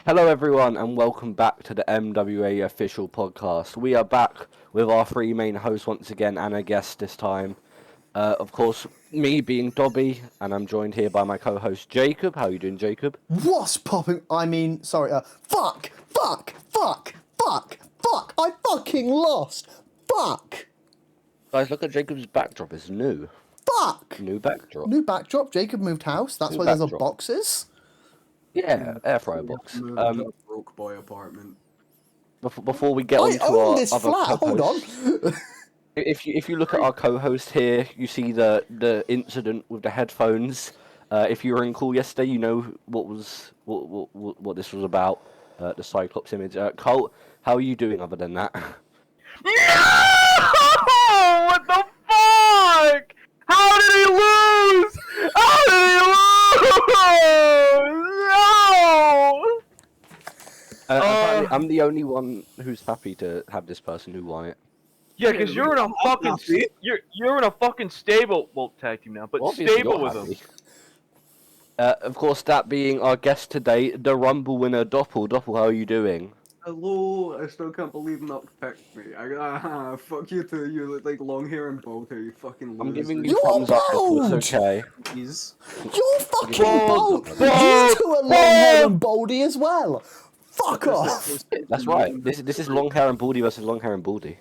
Hello, everyone, and welcome back to the MWA official podcast. We are back with our three main hosts once again and a guest this time. Of course, me being Dobby, and I'm joined here by my co-host Jacob. How are you doing, Jacob? What's popping? Fuck! I fucking lost! Fuck! Guys, look at Jacob's backdrop. It's new. Fuck! New backdrop. New backdrop. Jacob moved house. That's New why there's a backdrop. boxes. Yeah, air fryer box. Moved to a broke boy apartment. Before we get on I to own our this other flat. Hold on. co-hosts, if you look at our co-host here, you see the incident with the headphones. If you were in call yesterday, you know what this was about. The Cyclops image. Colt, how are you doing other than that? No! What the fuck? How did he lose? How did he lose? No! Apparently I'm the only one who's happy to have this person who won it. Yeah, because you're in a fucking you're in a fucking stable. Well, tag team now, but Obviously stable you're with him. happy. Of course, that being our guest today, the Rumble winner, Doppel. Doppel, how are you doing? Hello, I still can't believe Knock picked me. Fuck you too, you look like long hair and bald hair, you fucking loser. I'm giving you You're thumbs up, Doppel. bald! It's okay. Please. You're fucking Bald. bold. You two are long hair and baldy as well. Fuck off. That's right. This is long hair and baldy versus long hair and baldy.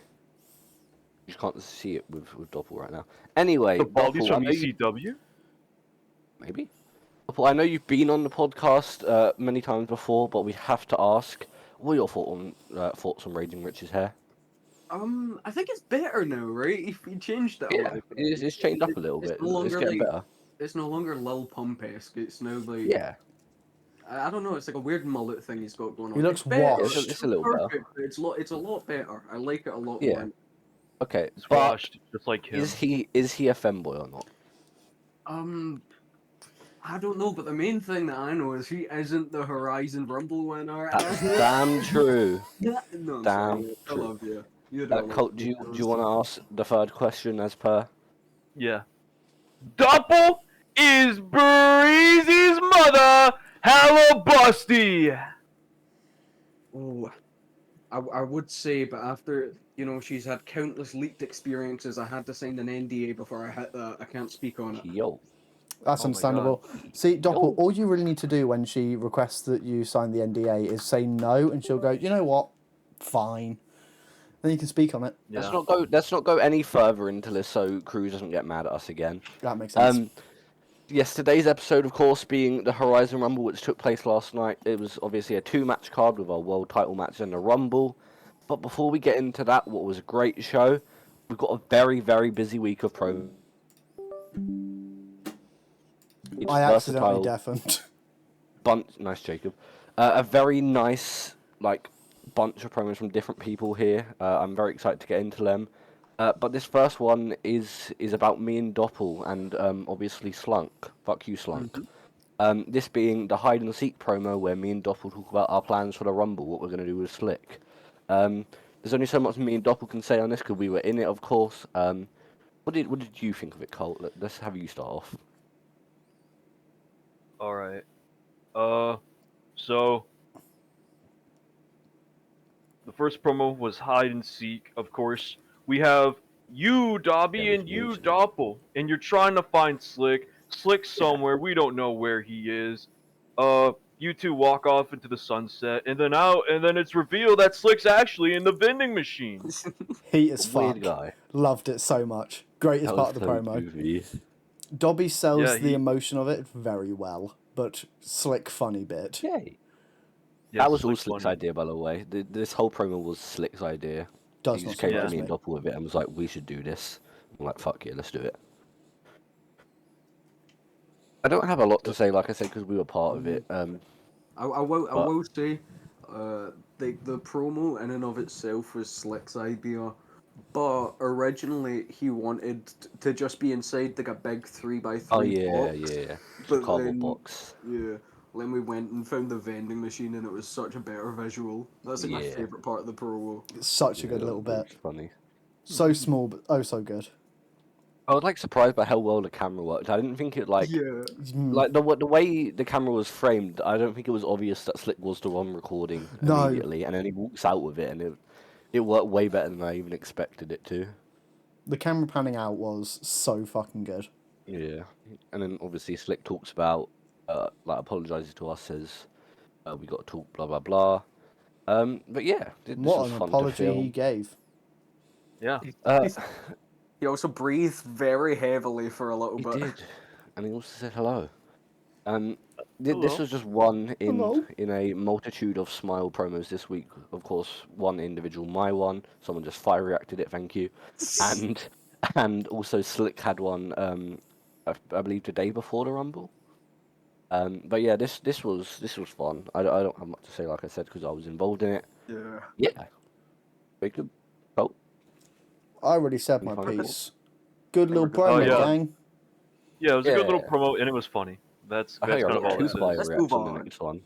You can't see it with Doppel right now. Anyway, The Baldies Doppel, from I know you- ECW. maybe. Doppel, I know you've been on the podcast many times before, but we have to ask, what are your thoughts on Raging Rich's hair? I think it's better now, right? If you changed it a Yeah, little bit. it's changed up a little It's bit. no It's longer getting like- better. It's no longer Lil Pump-esque, it's now like... Yeah, I don't know, it's like a weird mullet thing he's got going on. He looks It's better, washed. It's a little better. perfect, but it's a lot better. I like it a lot Yeah. more. okay. It's But washed, just like him. is he a femboy or not? I don't know, but the main thing that I know is he isn't the Horizon Rumble winner. That's damn true. No, I'm Damn sorry. I true. love you. You don't love Colt, me, do you want to ask the third question as per? Yeah. Doppel is Breezy's mother, Hello Busty. Oh, I would say, but after she's had countless leaked experiences, I had to sign an NDA before I hit that. I can't speak on it. Yo. That's Oh my understandable. See, Doppel, Oh. all you really need to do when she requests that you sign the NDA is say no, and she'll go, you know what? Fine. Then you can speak on it. Yeah. Let's not go any further into this so Cruz doesn't get mad at us again. That makes sense. Yesterday's episode, of course, being the Horizon Rumble, which took place last night. It was obviously a 2-match card with our world title match and the Rumble. But before we get into that, what was a great show, we've got a very, very busy week of pro. It's I accidentally versatile deafened. bunch. Nice, Jacob. A very nice bunch of promos from different people here. I'm very excited to get into them. But this first one is about me and Doppel and obviously Slunk. Fuck you, Slunk. This being the hide and seek promo where me and Doppel talk about our plans for the Rumble, what we're going to do with Slick. There's only so much me and Doppel can say on this because we were in it, of course. What did you think of it, Colt? Let's have you start off. All right. So the first promo was hide and seek. Of course, we have you, Dobby, Yeah, and you, confusing. Doppel, and you're trying to find Slick. Slick's somewhere. We don't know where he is. You two walk off into the sunset, and then it's revealed that Slick's actually in the vending machine. Heat as fuck. Weird guy. Loved it so much. Greatest That part was of the so promo. goofy. Dobby sells Yeah, the emotion of it very well, but slick, funny bit. Yay. Yeah, That was all Slick's Slick's funny. idea, by the way. This whole promo was Slick's idea. Does He not just came up surprise to me me. and Doppel with it and was like, we should do this. I'm like, fuck yeah, let's do it. I don't have a lot to say, like I said, because we were part of it. I will say, the promo in and of itself was Slick's idea, but originally he wanted to just be inside like a big 3x3 Oh yeah, box. yeah. But Cardboard then, box. yeah, then we went and found the vending machine, and it was such a better visual. That's like my Yeah. favorite part of the promo. It's such a good Yeah, little it was bit. Funny. So small, but oh so good. I was like surprised by how well the camera worked. I didn't think it Yeah. like the way the camera was framed. I don't think it was obvious that Slick was the one recording No. immediately, and then he walks out with it, and it worked way better than I even expected it to. The camera panning out was so fucking good. Yeah, and then obviously Slick talks about like apologizes to us, says we got to talk, blah blah blah. But yeah, this What was an fun to apology he film. gave. Yeah. He also breathed very heavily for a little He bit. did, and he also said hello. This Hello. was just one Hello. in a multitude of Smile promos this week. Of course, one individual, my one. Someone just fire reacted it. Thank you. And also Slick had one. I believe the day before the Rumble. But yeah, this was fun. I don't have much to say, like I said, because I was involved in it. Yeah. Yeah, very good. Oh, I already said my Funny. piece. Good little we're good. promo, Oh, yeah. gang. Yeah, it was a good little Yeah. promo, and it was funny. That's I kind got of all two this fire is. Let's reacts move on the on. next one.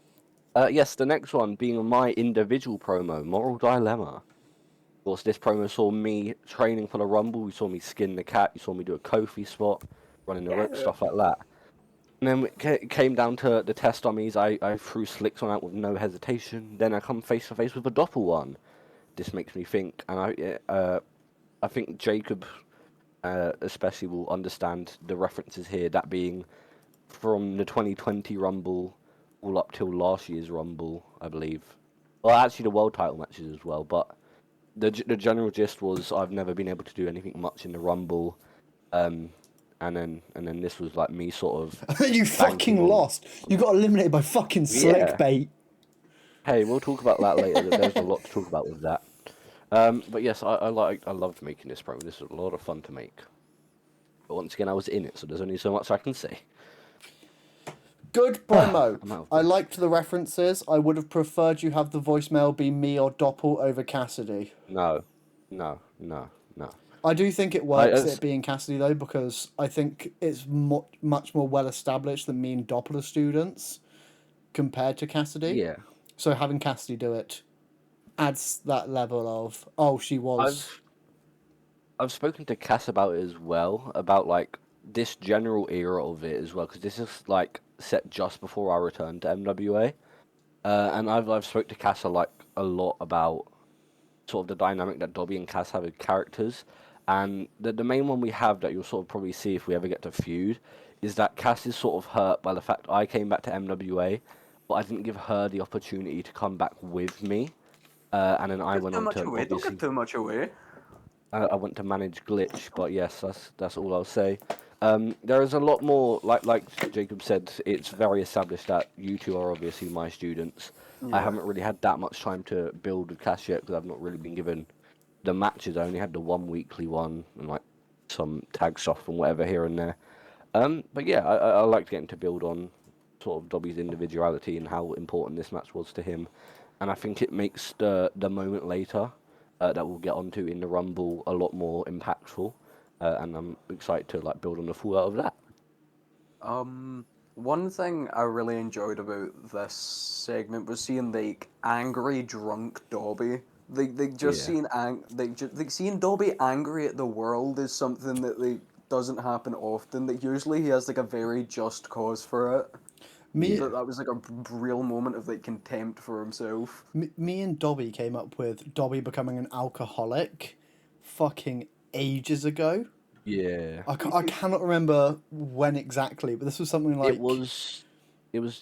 Yes, the next one being my individual promo, Moral Dilemma. Of course, this promo saw me training for the Rumble. You saw me skin the cat. You saw me do a Kofi spot, running the rope, stuff like that. And then it came down to the test dummies. I threw Slicks one out with no hesitation. Then I come face to face with a Doppel one. This makes me think, and I think Jacob especially will understand the references here. That being from the 2020 Rumble all up till last year's Rumble, I believe. Well, actually, the world title matches as well. But the general gist was I've never been able to do anything much in the Rumble, and then this was like me sort of. You banking fucking on- lost. You got eliminated by fucking Slick Yeah. Bait. Hey, we'll talk about that later. There's a lot to talk about with that. But yes, I loved making this promo. This was a lot of fun to make. But once again, I was in it, so there's only so much I can say. Good I'm out promo. of I breath. liked the references. I would have preferred you have the voicemail be me or Doppel over Cassidy. No. I do think it works it's- it being Cassidy though, because I think it's much more well established than me and Doppel are students compared to Cassidy. Yeah. So having Cassidy do it adds that level of she was. I've spoken to Cass about it as well, about like this general era of it as well, because this is like set just before our return to MWA, and I've spoke to Cass a lot about sort of the dynamic that Dobby and Cass have with characters, and the main one we have that you'll sort of probably see if we ever get to feud is that Cass is sort of hurt by the fact I came back to MWA, but I didn't give her the opportunity to come back with me, and then I went on to Don't obviously. give too much away. I went to manage Glitch, but yes, that's all I'll say. There is a lot more, like Jacob said, it's very established that you two are obviously my students. I haven't really had that much time to build with Cass yet because I've not really been given the matches. I only had the one weekly one and like some tag stuff and whatever here and there. But yeah, I liked getting to build on sort of Dobby's individuality and how important this match was to him, and I think it makes the moment later. That we'll get onto in the Rumble a lot more impactful, and I'm excited to like build on the fallout of that. One thing I really enjoyed about this segment was seeing like angry drunk Dobby. They just Yeah. seeing Dobby angry at the world is something that doesn't happen often. That usually he has like a very just cause for it. Me, That was like a real moment of like contempt for himself. me and Dobby came up with Dobby becoming an alcoholic fucking ages ago. Yeah. I cannot remember when exactly, but this was something like... It was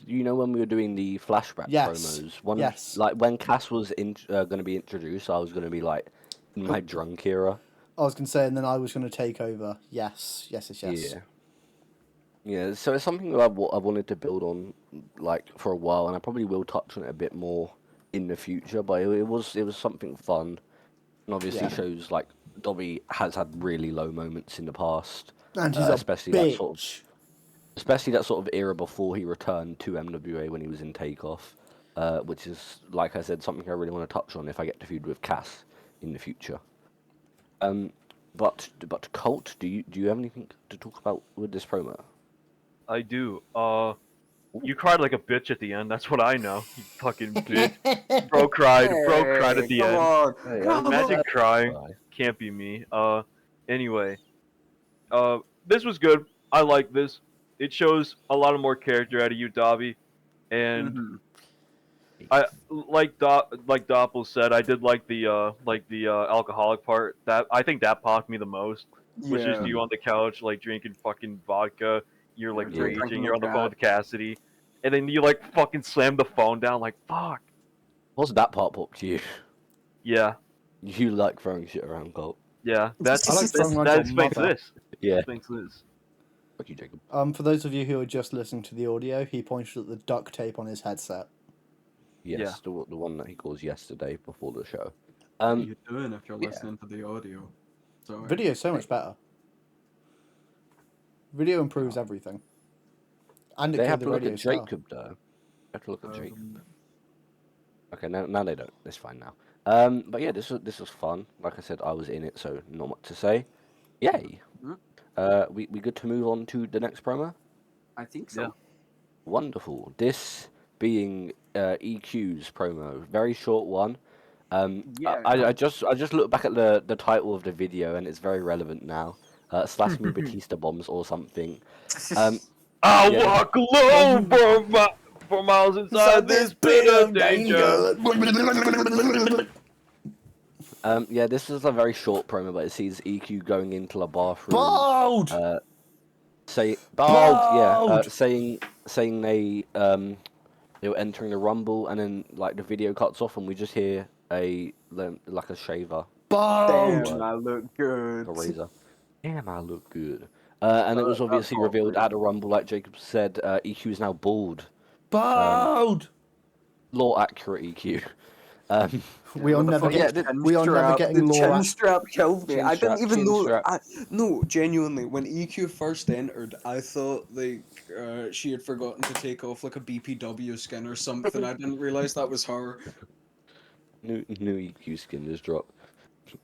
when we were doing the flashback Yes. promos. Yes. Like when Cass was going to be introduced, I was going to be like in my drunk era. I was going to say, and then I was going to take over. Yes. Yeah. Yeah, so it's something that I've wanted to build on like for a while, and I probably will touch on it a bit more in the future. But it was something fun, and obviously Yeah. shows like Dobby has had really low moments in the past, And he's a especially bitch. that sort of era before he returned to MWA when he was in Takeoff, which is like I said something I really want to touch on if I get to feud with Cass in the future. But Colt, do you have anything to talk about with this promo? I do. You cried like a bitch at the end. That's what I know. You fucking bitch. Bro cried at the Come end. on. Hey, Come Imagine on. crying. Can't be me. Anyway. This was good. I like this. It shows a lot of more character out of you, Dobby, and Mhm. I like Doppel said. I did like the alcoholic part. That I think that popped me the most. Was just Yeah. you on the couch like drinking fucking vodka. You're like Yeah. raging. Drinking You're a on the phone cat. with Cassidy, and then you like fucking slam the phone down. Like fuck. What's that part pop to you? Yeah, You like throwing shit around, Colt. yeah. That's I like throwing around that your explains mother. this. Yeah. Explains this. Fuck you, Jacob. For those of you who are just listening to the audio, he pointed at the duct tape on his headset. Yes, the one that he calls yesterday before the show. What are you doing if you're yeah. listening to the audio? Sorry. Video is so much better. Video improves everything. And it They killed have the to look radio at star. Jacob though. They have to look at Jacob. Um, Okay, now they don't. It's fine now. But yeah, this was fun. Like I said, I was in it, so not much to say. Yay. Mhm. We good to move on to the next promo. I think so. Yeah. Wonderful. This being EQ's promo, very short one. Yeah. I just looked back at the title of the video and it's very relevant now. Slash me Batista bombs or something. I Yeah, walk alone for miles inside this bit of danger. Yeah, this is a very short promo, but it sees EQ going into the bathroom. Bold! Saying they were entering the rumble, and then like the video cuts off, and we just hear like a shaver, Bold! Damn, I look good. a razor. Damn, I look good. And it was That's obviously not revealed great. at the rumble, like Jacob said. EQ is now bald. Bold! Law accurate EQ. We are With the never fucking getting. chin We are never strap. getting The law. chin strap killed me. Chin I strap, didn't even chin know. strap. No, genuinely, when EQ first entered, I thought like she had forgotten to take off like a BPW skin or something. I didn't realize that was her. New EQ skin just dropped.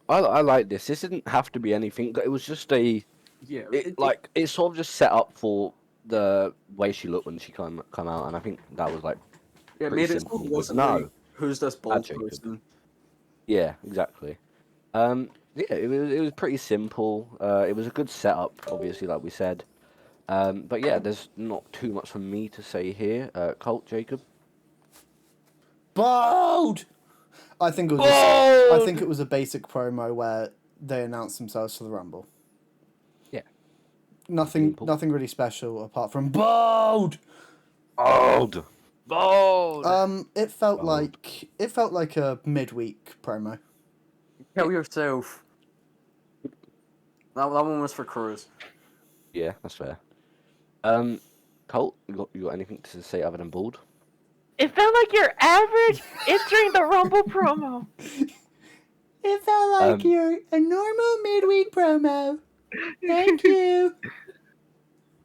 I like this. This didn't have to be anything. It was just Yeah, it sort of just set up for the way she looked when she come out, and I think that was like yeah, pretty made it simple. so But wasn't no, like, who's this bald Jacob. person? yeah, exactly. Yeah, it was pretty simple. It was a good setup, obviously, like we said. But yeah, there's not too much for me to say here. Colt, Jacob. Bold! I think it was a basic promo where they announced themselves for the Rumble. Yeah. Nothing really special apart from bold. Bold. It felt Bold. like a midweek promo. Kill yourself. That one was for Cruz. Yeah, that's fair. Colt, you got anything to say other than bald? It felt like your average entering the Rumble promo. It felt like a normal midweek promo. Thank you. It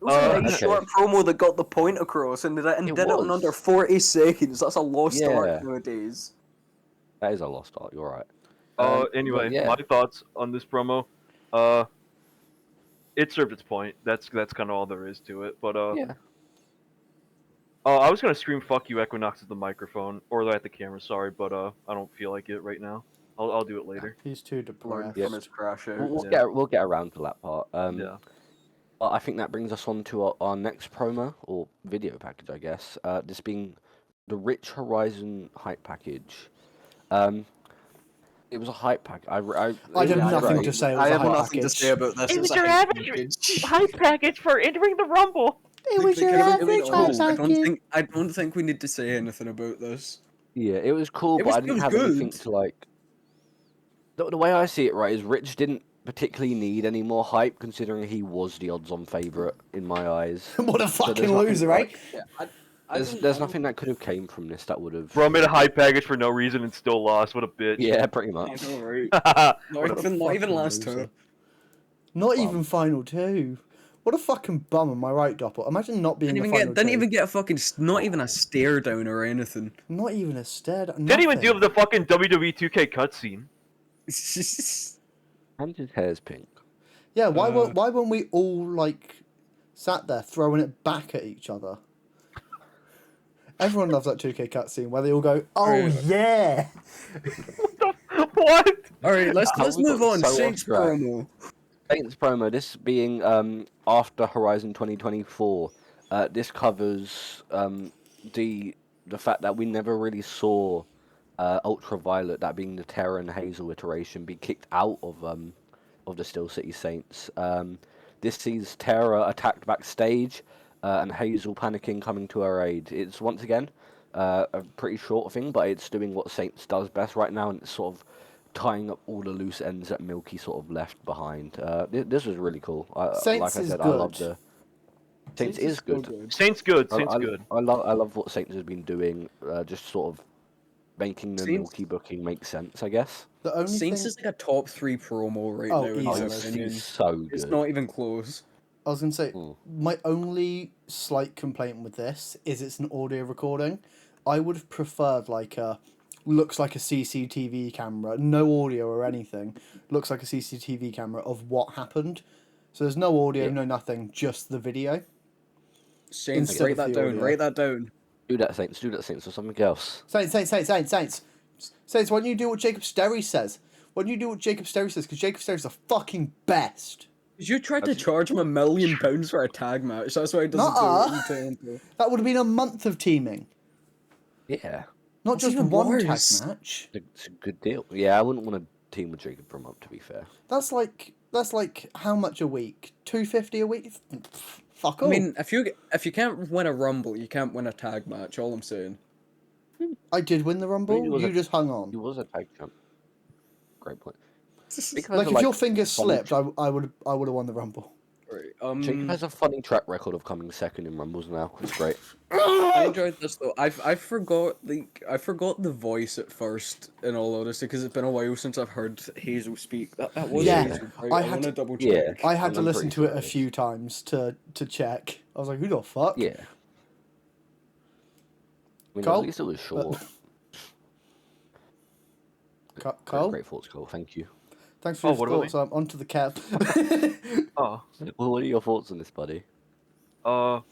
was a nice okay. short promo that got the point across and did it in was. under 40 seconds. That's a lost Yeah. art nowadays. That is a lost art. You're right. Anyway, but yeah. my thoughts on this promo. It served its point. That's kind of all there is to it. But Yeah. I was gonna scream "fuck you, Equinox" at the microphone or at the camera. Sorry, but I don't feel like it right now. I'll do it later. He's too Learn depressed. Yes. from his crash out. We'll get around to that part. Yeah. I think that brings us on to our next promo or video package, I guess. This being the Rich Horizon hype package. It was a hype pack. I have nothing to say. It was I a have hype nothing to package. say about this. It It's was a your hype average package. hype package for entering the Rumble. It was your average hype package. I don't think we need to say anything about this. Yeah, it was cool, It but I was didn't have anything good. to like. The way I see it, right, is Rich didn't particularly need any more hype, considering he was the odds-on favorite in my eyes. What a fucking there's nothing loser, eh? Yeah, There's nothing that could have came from this that would have. Bro made a hype package for no reason and still lost. What a bitch. Yeah, pretty I much. know, right? What a Not even fucking last loser. two. Not even final two. What a fucking bum, am I right, Doppel? Imagine not being Didn't a even final get. Didn't two. even get a fucking. Not even a stare down or anything. Not even a stare. Didn't even do the fucking WWE 2K cutscene. And his hair's pink. Yeah, why weren't we all like sat there throwing it back at each other? Everyone loves that 2K cutscene where they all go, "Oh yeah!" What? All right, let's we move got on. so Saints off track. promo. Saints promo. This being after Horizon 2024. This covers the fact that we never really saw Ultraviolet, that being the Terra and Hazel iteration, be kicked out of the Steel City Saints. This sees Terra attacked backstage and Hazel panicking, coming to her aid. It's once again a pretty short thing, but it's doing what Saints does best right now, and it's sort of tying up all the loose ends that Milky sort of left behind. This was really cool. Saints like I is said, I good. love the Saints is so good. Saints good. I, Saints I, good. I love what Saints has been doing, just sort of making the Saints- Milky booking make sense, I guess. The only Saints thing is like a top 3 promo right Oh, now, in easily. my Oh, opinion. he's so It's good. not even close. I was gonna say, Mm. my only slight complaint with this is it's an audio recording. I would have preferred like a looks like a CCTV camera, no audio or anything. Looks like a CCTV camera of what happened. So there's no audio, Yeah. no nothing, just the video. Saints, Instead write of that the down. audio. Write that down. Do that, Saints, or something else. Saints. Why don't you do what Jacob Sterry says? Why don't you do what Jacob Sterry says? Because Jacob Sterry's the fucking best. You tried to charge him £1 million for a tag match. That's why he doesn't Nuh-uh. do it in TNT. That would have been a month of teaming, Yeah, not That's just even one worse. tag match. it's a good deal. Yeah, I wouldn't want to team with Jacob for a month, to be fair. That's like how much a week? $250 a week? Fuck I all. mean, if you can't win a Rumble, you can't win a tag match. All I'm saying. I did win the Rumble. He was You a- just hung He on. was a tag champ. Great point. Like if your fingers funny slipped, I would have won the Rumble. Right, Jacob has a funny track record of coming second in Rumbles now. It's great. I enjoyed this though. I forgot the voice at first. In all honesty, because it's been a while since I've heard Hazel speak. That was Yeah, Hazel, right? I I had want to to- double Yeah. check. I had to I'm listen pretty to sure it a it is. few times to check. I was like, who the fuck? Yeah. I mean, Cole? at least it was short. Cole, Great thoughts, Cole. Thank you. thanks for Oh, your what about thoughts. I'm onto the Kev. Oh, Well, what are your thoughts on this, buddy? Bro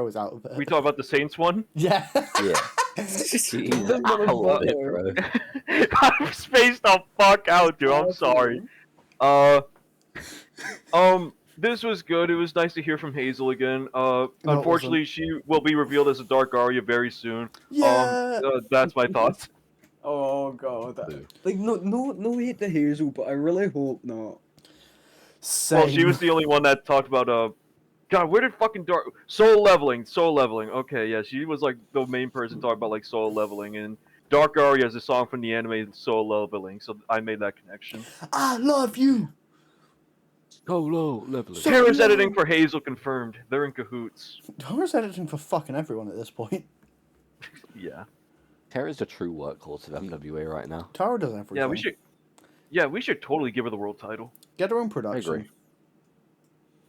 is out of it. we talk about the Saints one. Yeah. Yeah. He's out of it, bro. I'm spaced the fuck out, dude. I'm sorry. This was good. It was nice to hear from Hazel again. it Unfortunately, she will be revealed as a Dark Arya very soon. Yeah. That's my thoughts. Oh god. Boo. Like no hate to Hazel, but I really hope not. Same. Well, she was the only one that talked about God, where did fucking Dark soul leveling? Soul leveling. Okay, yeah, she was like the main person talking about like soul leveling, and Dark Arya is a song from the anime Soul Leveling, so I made that connection. I love you. Go low, level. So- Terra's no. editing for Hazel confirmed. They're in cahoots. Homer's editing for fucking everyone at this point. Yeah. Terra's a true workhorse of MWA right now. Tara does everything. Yeah, we should. Yeah, we should totally give her the world title. Get her own I production. agree.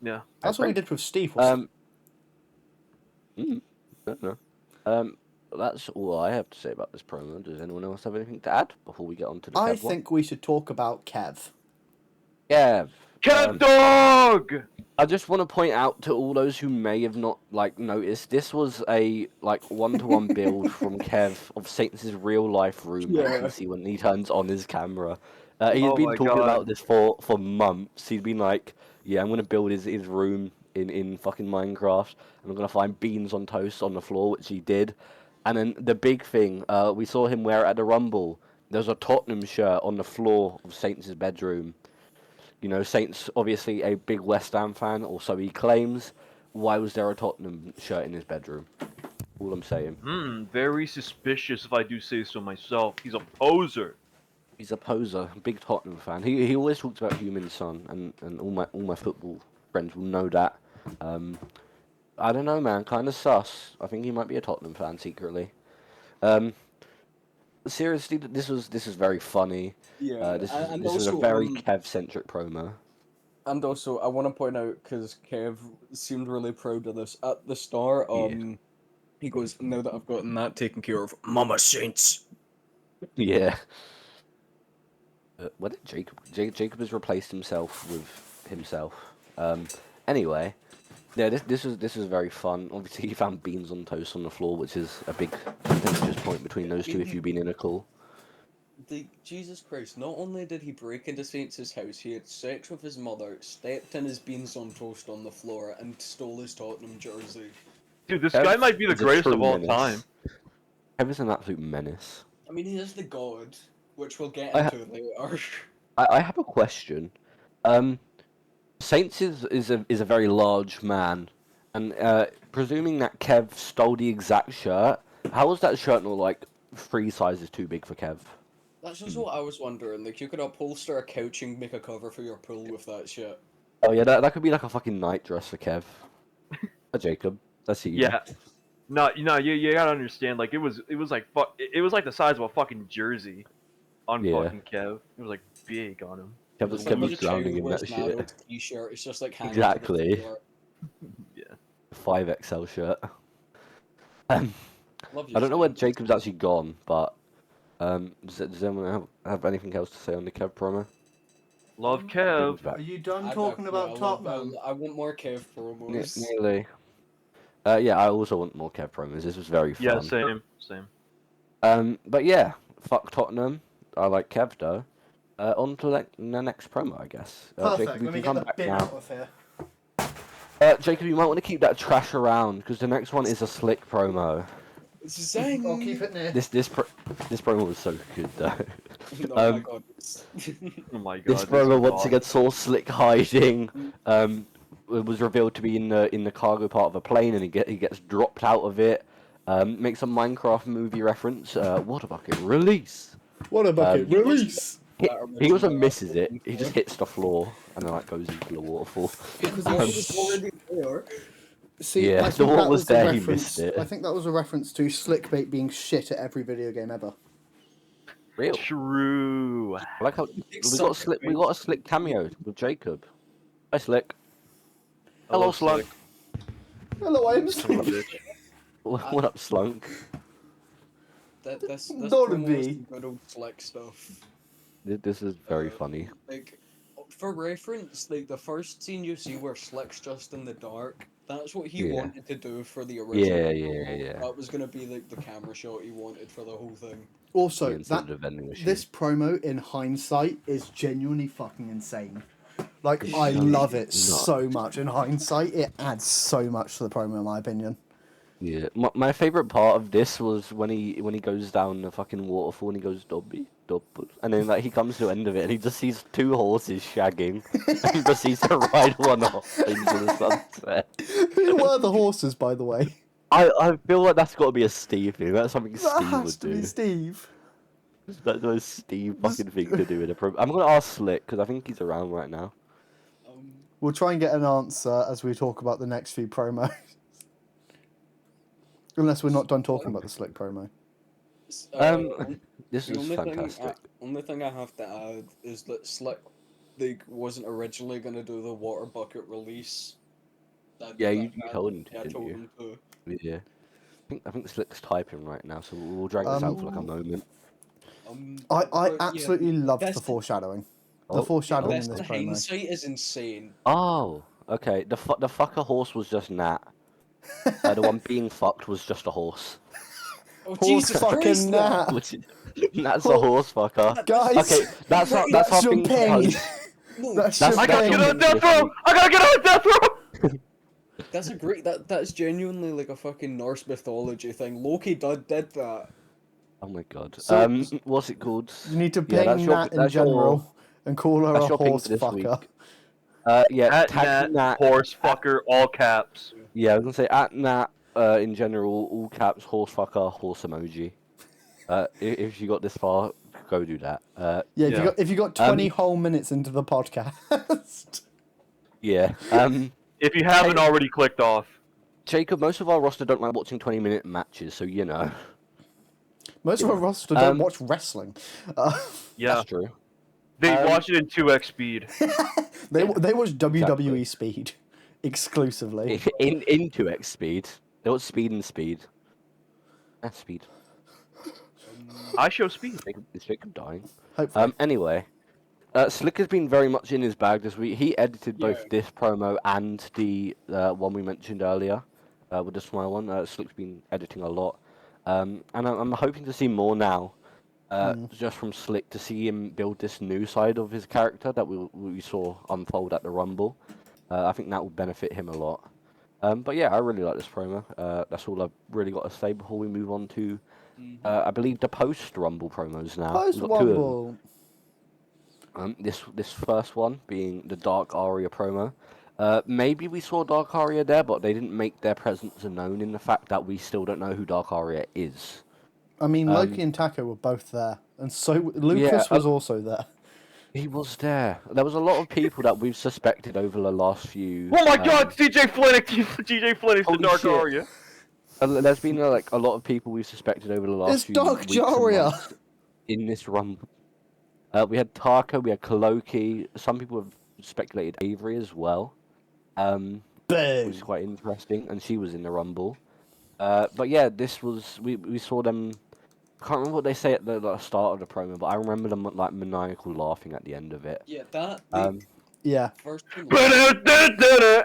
Yeah. That's what we did with Steve. wasn't No. That's all I have to say about this promo. Does anyone else have anything to add before we get on to the I Kev one? think we should talk about Kev. Kev. Cat dog. I just want to point out to all those who may have not noticed, this was a one-to-one build from Kev of Saints' real life room that you can see when he turns on his camera. He's Oh been my talking God. about this for months. He's been like, yeah, I'm gonna build his room in fucking Minecraft, and I'm gonna find beans on toast on the floor, which he did. And then the big thing, we saw him wear it at the Rumble. There's a Tottenham shirt on the floor of Saints' bedroom. You know, Saints obviously a big West Ham fan, or so he claims. Why was there a Tottenham shirt in his bedroom? All I'm saying. Very suspicious if I do say so myself. He's a poser. He's a poser, big Tottenham fan. He always talks about human son, and all my football friends will know that. I don't know, man. Kind of sus. I think he might be a Tottenham fan secretly. Seriously, this is very funny. Yeah. This and is a also, very Kev-centric promo. And also, I want to point out, because Kev seemed really proud of this. At the start, he goes, now that I've gotten that taken care of, Mama Saints. Yeah. What did Jacob? Jacob has replaced himself with himself. Anyway, yeah, this is very fun. Obviously, he found beans on toast on the floor, which is a big contentious point between those two. If you've been in a call, Jesus Christ, not only did he break into Saints' house, he had sex with his mother, stepped in his beans on toast on the floor, and stole his Tottenham jersey. Dude, this guy Kev might be the is a greatest true of all menace. time. Kev is an absolute menace. I mean, he is the god, which we'll get I into later. I have a question. Saints is a very large man, and presuming that Kev stole the exact shirt, how was that shirt not like 3 sizes too big for Kev? That's just what I was wondering. Like, you could upholster a couch and make a cover for your pool with that shit. Oh yeah, that could be like a fucking night dress for Kev. Jacob, that's you. Yeah. No, you gotta understand. Like it was like it was like the size of a fucking jersey on Yeah. fucking Kev. It was like big on him. Kev It's was, like Kev when was a child drowning in wears that an shit. adult t-shirt, it's just like hanging Exactly. to the floor. 5XL shirt. Love I don't know where Saints. Jacob's actually gone, but does anyone have anything else to say on the Kev promo? Love Kev. Jacob's back. Are you done I talking about I Tottenham? want more Kev promos. Nearly. Yeah, I also want more Kev promos. This was very Yeah, fun. same. But yeah, fuck Tottenham. I like Kev though. On to the next promo, I guess. Perfect. Jacob, you Let me can get come the back bin now. out of here. Jacob, you might want to keep that trash around because the next one is a slick promo. Zing! I'll keep it near. This promo was so good though. Oh my god. Oh my god. This promo is once awesome. again saw Slick hiding. It was revealed to be in the cargo part of a plane, and he gets dropped out of it. Makes a Minecraft movie reference. What a bucket release! What a bucket Um, release! He also misses it. He just hits the floor and then like goes into the waterfall. Because It he's was already there. See, Yeah, I the think wall that was was there, a he reference. missed it. I think that was a reference to Slickbait being shit at every video game ever. Real. True. I like how we got a Slick cameo with Jacob. Hi Slick. Hello Slunk. Hello, I am Son of a Slick. bitch. What up Slunk? This Not a promo bee. was some good old Slick stuff. This is very funny. Like, for reference, like the first scene you see where Slick's just in the dark, that's what he Yeah. wanted to do for the original. Yeah. That was gonna be like the camera shot he wanted for the whole thing. Also, Instead that of the vending machine. this promo in hindsight is genuinely fucking insane. Like, It's I so love it nuts. so much. In hindsight, it adds so much to the promo, in my opinion. Yeah, my favorite part of this was when he goes down the fucking waterfall and he goes Dobby, and then like he comes to the end of it and he just sees 2 horses shagging and proceeds to ride one off into the sunset. Who were the horses, by the way? I feel like that's got to be a Steve thing. That's something That Steve has would to do. be Steve. That's a Steve fucking thing to do in a program. I'm gonna ask Slick because I think he's around right now. We'll try and get an answer as we talk about the next few promos. Unless we're not done talking about the Slick promo. This The is fantastic. only thing I have to add is that Slick, like, wasn't originally gonna do the water bucket release. Yeah, you told him I to, told didn't you? him to. Yeah. I think Slick's typing right now, so we'll drag this out for like a moment. I But, absolutely yeah, loved that's the foreshadowing. Oh, The foreshadowing This in this the promo. hindsight is insane. Oh, okay. The fucker horse was just Nat. The one being fucked was just a horse. Oh Horse Jesus fucking Christ! Nat. That's a horse fucker. Guys, Okay, that's how your things pain. goes. That's That's- your I gotta that's get pain. on death row! I gotta get on death row! That's a great. That's genuinely like a fucking Norse mythology thing. Loki did that. Oh my god. So- What's it called? You need to Yeah, ping Nat in general and call her that's a your ping horse for this fucker. week. Yeah, At tag Nat, horse fucker, all caps. Yeah, I was gonna say at Nat. In general, all caps, horse fucker, horse emoji. If you got this far, go do that. Yeah, Yeah. if you got 20 whole minutes into the podcast. Yeah. If you haven't already clicked off. Jacob, most of our roster don't like watching 20-minute matches, so you know. Most of our roster don't watch wrestling. Yeah. That's true. They watch it in 2x speed. They watch WWE speed exclusively. Into X speed. They want speed and speed. That's speed. I show speed. Is Jacob dying? Hopefully. Anyway, Slick has been very much in his bag this week. He edited both this promo and the one we mentioned earlier, with the smile one. Slick's been editing a lot, and I'm hoping to see more now. just from Slick to see him build this new side of his character that we saw unfold at the Rumble. I think that will benefit him a lot. But yeah, I really like this promo. That's all I've really got to say before we move on to, I believe, the post-Rumble promos now. Post We've got two of them. Wumble. This first one being the Dark Aria promo. Maybe we saw Dark Aria there, but they didn't make their presence known in the fact that we still don't know who Dark Aria is. I mean, Loki and Taco were both there, and so Lucas was also there. He was there. There was a lot of people that we've suspected over the last few. Oh my God, TJ Flynn! TJ Flynn is the Holy Dark shit. Aria. There's been like a lot of people we've suspected over the last It's few Dark weeks and Aria. months in this Rumble. We had Taco, we had Kaloki. Some people have speculated Avery as well, which Boom. is quite interesting, and she was in the Rumble. But yeah, this was we saw them. I can't remember what they say at the start of the promo, but I remember them like maniacal laughing at the end of it. Yeah, that. Yeah. First time, Ba-da-da-da-da.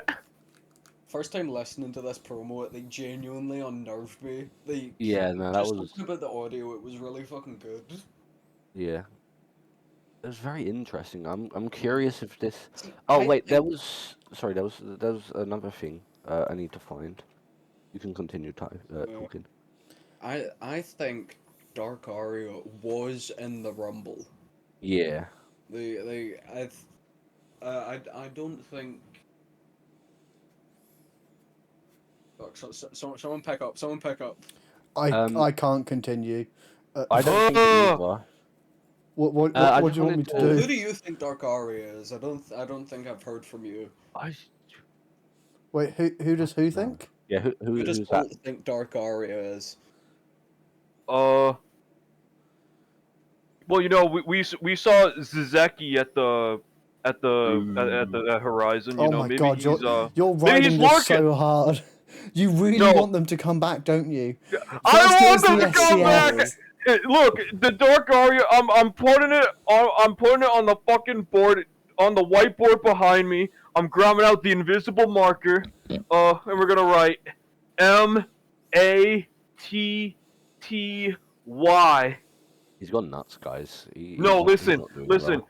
first time listening to this promo, it like genuinely unnerved me. Like, Yeah, no, that just was talking about the audio, it was really fucking good. yeah. It was very interesting. I'm curious if this. See, Oh I wait, there think- was. Sorry, there was another thing. I need to find. You can continue talking. I think Dark Aria was in the Rumble. Yeah. I don't think. Look, someone pick up. Someone pick up. I can't continue. I don't think it either. What I do just you want me wanted to to- Who do? do you think Dark Aria is? I don't think I've heard from you. Wait, who does who think? Yeah, Who who's does that? Bolt think Dark Aria is? Well, you know, we saw Zizeki at the horizon. You Oh know, my maybe God, he's you're maybe riding he's this lurking. so hard. You really No. want them to come back, don't you? I First don't it want was them the to come SCS. back. Look, the Dark Aria. I'm putting it on the fucking board, on the whiteboard behind me. I'm grabbing out the invisible marker. And we're gonna write MATTY. He's gone nuts, guys. No, he's listen, not doing listen. well.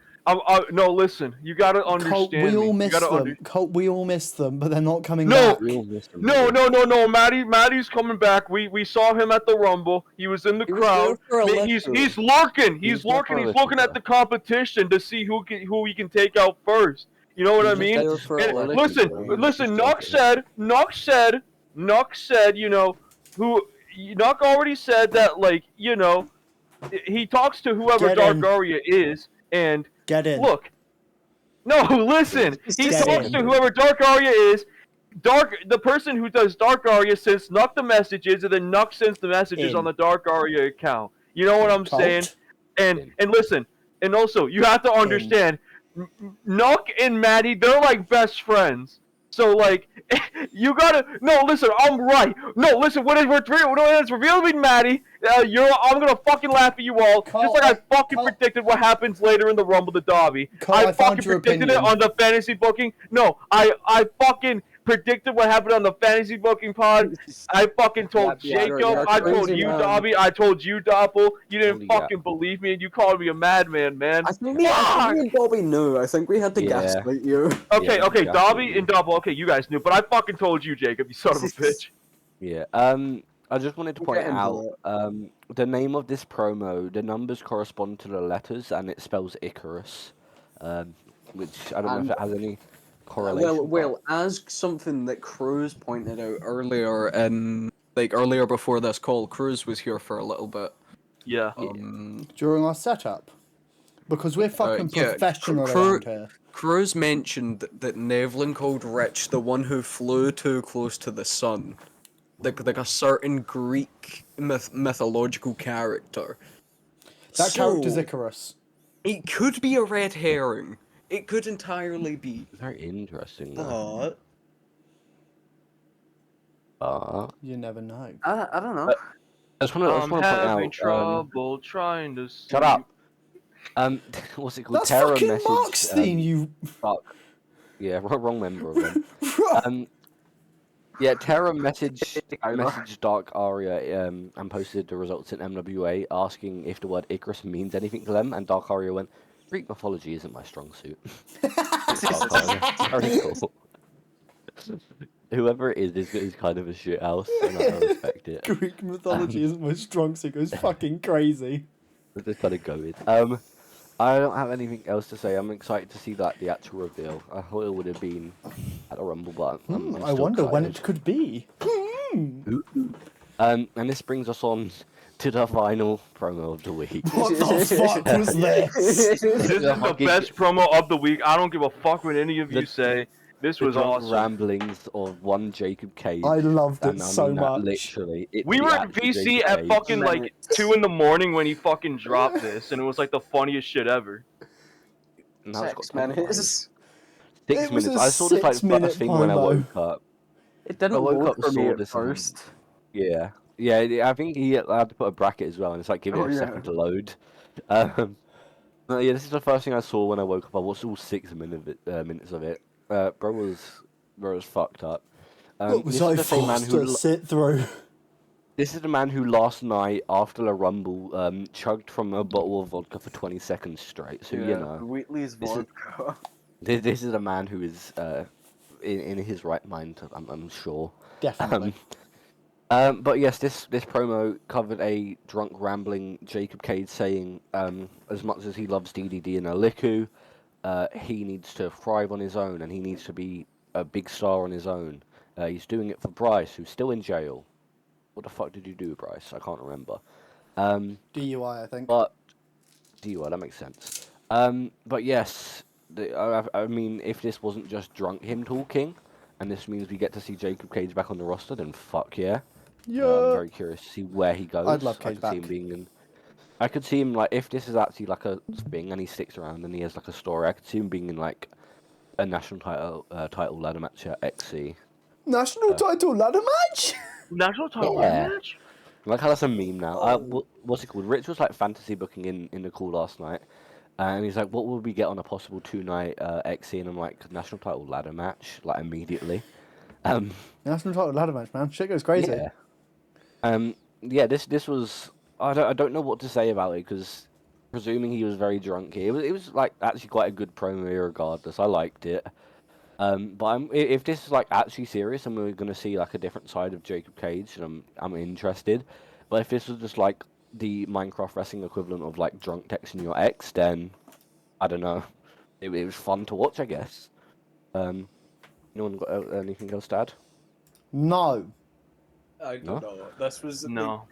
No, listen. You gotta Colt, understand we all me. You miss gotta them. Colt, we all miss them, but they're not coming No. back. We all missed him, No, really. Matty's coming back. We saw him at the Rumble. He was in the He was crowd. there for a He's little. lurking. He was there Lurking. for a He's little, looking at bro. the competition to see who he can take out first. You know what I He was mean? there for a And little, listen, bro. listen. Just Nuck said, you know, Nuck already said that, like, you know, he talks to whoever Get Dark in. Aria is, and Get in. look. No, listen. He Get talks in. to whoever Dark Aria is. The person who does Dark Aria sends Nuck the messages, and then Nuck sends the messages In. on the Dark Aria account. You know what I'm Colt? saying? In. And listen, and also you have to understand, Nuck and Maddie, they're like best friends. So like, you gotta listen. I'm right. No, listen. When it's revealed to be Maddie, I'm gonna fucking laugh at you all. Colt, just like I fucking Colt- predicted what happens later in the Rumble to Dobby. Colt, I found fucking your predicted opinion. it on the fantasy booking. No, I fucking predicted what happened on the fantasy booking pod. I fucking told Yeah, Jacob. you're I told crazy, you, man. Dobby. I told you, Doppel. You didn't Holy fucking believe me, and you called me a madman, man. I think me and Bobby knew. I think we had to Yeah. gaslight you. Okay, Yeah, okay, exactly. Dobby and Double. Okay, you guys knew, but I fucking told you, Jacob. You son of a bitch. Yeah. I just wanted to We'll point get into out the name of this promo. The numbers correspond to the letters, and it spells Icarus, which I don't know if it has any correlation. Well, as something that Cruz pointed out earlier before this call, Cruz was here for a little bit. Yeah. During our setup. Because we're fucking yeah, professional Cru- around here. Cruz mentioned that Nevlin called Rich the one who flew too close to the sun, like a certain Greek mythological character. That character's So, Icarus. It could be a red herring. It could entirely be. Very interesting. Though. You never know. I don't know. I just want to I'm point having out. trouble trying to sleep. Shut up. What's it called? That's Terror fucking message. Mark's theme, you... Fuck. Yeah, wrong member of them. Yeah, Terra Tyler. messaged Dark Aria and posted the results in MWA asking if the word Icarus means anything to them, and Dark Aria went, Greek mythology isn't my strong suit. Dark Aria. Very cool. Whoever it is kind of a shit house, and I respect it. Greek mythology isn't my strong suit. It's fucking crazy. Let's just kind of go with. I don't have anything else to say. I'm excited to see the actual reveal. I thought it would have been at a Rumble, but I'm I still wonder when excited. it could be. And this brings us on to the final promo of the week. What the fuck was this? This is the fucking- best promo of the week. I don't give a fuck what any of you The- say. This The was drunk awesome. ramblings of one Jacob Cage. I loved it and I so mean that much. literally. It's We the were at actual VC Jacob at Cage. fucking like 2 in the morning when he fucking dropped this, and it was like the funniest shit ever. And now it's got 6 10 minutes. Six It was minutes. a I saw this like 6-minute first thing when I promo. woke up. It didn't I woke load up, for me saw at this and- first. Yeah. I think he had to put a bracket as well, and it's like give it Oh, a yeah. second to load. Yeah, this is the first thing I saw when I woke up. I watched all 6 minutes of it. Bro was fucked up. What This was is I the same man forced who to sit through? This is the man who last night after the Rumble chugged from a bottle of vodka for 20 seconds straight. So you know, Wheatley's this is- vodka. this is a man who is in his right mind. I'm sure. Definitely. But yes, this promo covered a drunk, rambling Jacob Cade saying, as much as he loves DDD and Aliku, he needs to thrive on his own and he needs to be a big star on his own. He's doing it for Bryce, who's still in jail. What the fuck did you do, Bryce? I can't remember. DUI, I think. But DUI, that makes sense. But yes, I mean, if this wasn't just drunk him talking, and this means we get to see Jacob Cage back on the roster, then fuck yeah. Yeah. I'm very curious to see where he goes. I'd love I Cage could see him back. being in. I could see him like if this is actually like a thing and he sticks around and he has like a story. I could see him being in like a national title ladder match at XC. National title ladder match? National title Yeah. match? Like how that's a meme now. What's it called? Rich was like fantasy booking in the call last night, and he's like, "What would we get on a possible 2-night XC?" And I'm like, "National title ladder match!" Like immediately. National title ladder match, man. Shit goes crazy. Yeah. Yeah. This was. I don't know what to say about it because, presuming he was very drunk here, it was like actually quite a good promo regardless. I liked it. But if this is like actually serious and we're gonna see like a different side of Jacob Cage, and I'm interested. But if this was just like the Minecraft wrestling equivalent of like drunk texting your ex, then I don't know. It was fun to watch, I guess. No one got anything else to add? No. I don't No? know. This was No.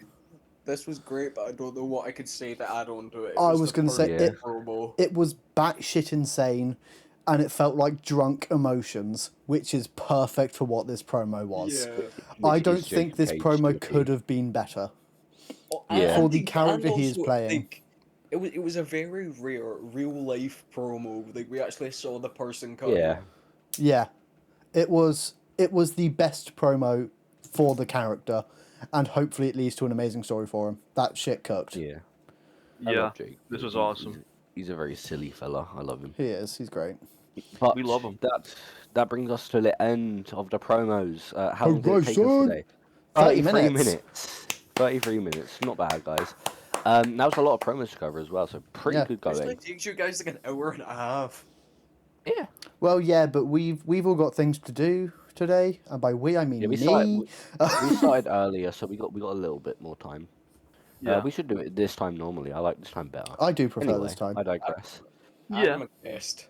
This was great, but I don't know what I could say to add on to it. It I was the gonna say, perfect it- promo. It was batshit insane, and it felt like drunk emotions, which is perfect for what this promo was. Yeah. I Which don't is think Jacob this Cage promo to a T. could have been better. Yeah. For the character he is playing. Like, it was a very rare real life promo. Like we actually saw the person come. Yeah. Yeah, it was the best promo for the character, and hopefully it leads to an amazing story for him. That shit cooked. Yeah. I Yeah. love Jake. This was He- awesome. He's a very silly fella. I love him. He is. He's great. But We love him. That brings us to the end of the promos. How long did it Alright, take us son. today? 30 33 minutes. 33 minutes. Not bad, guys. That was a lot of promos to cover as well, so pretty Yeah. good It going. takes you guys like an hour and a half. Yeah. Well, yeah, but we've all got things to do today, and by we I mean Yeah, we me. started earlier, so we got a little bit more time. Yeah. We should do it this time normally. I like this time better. I do prefer Anyway, this time. I digress. Yeah. I'm a guest.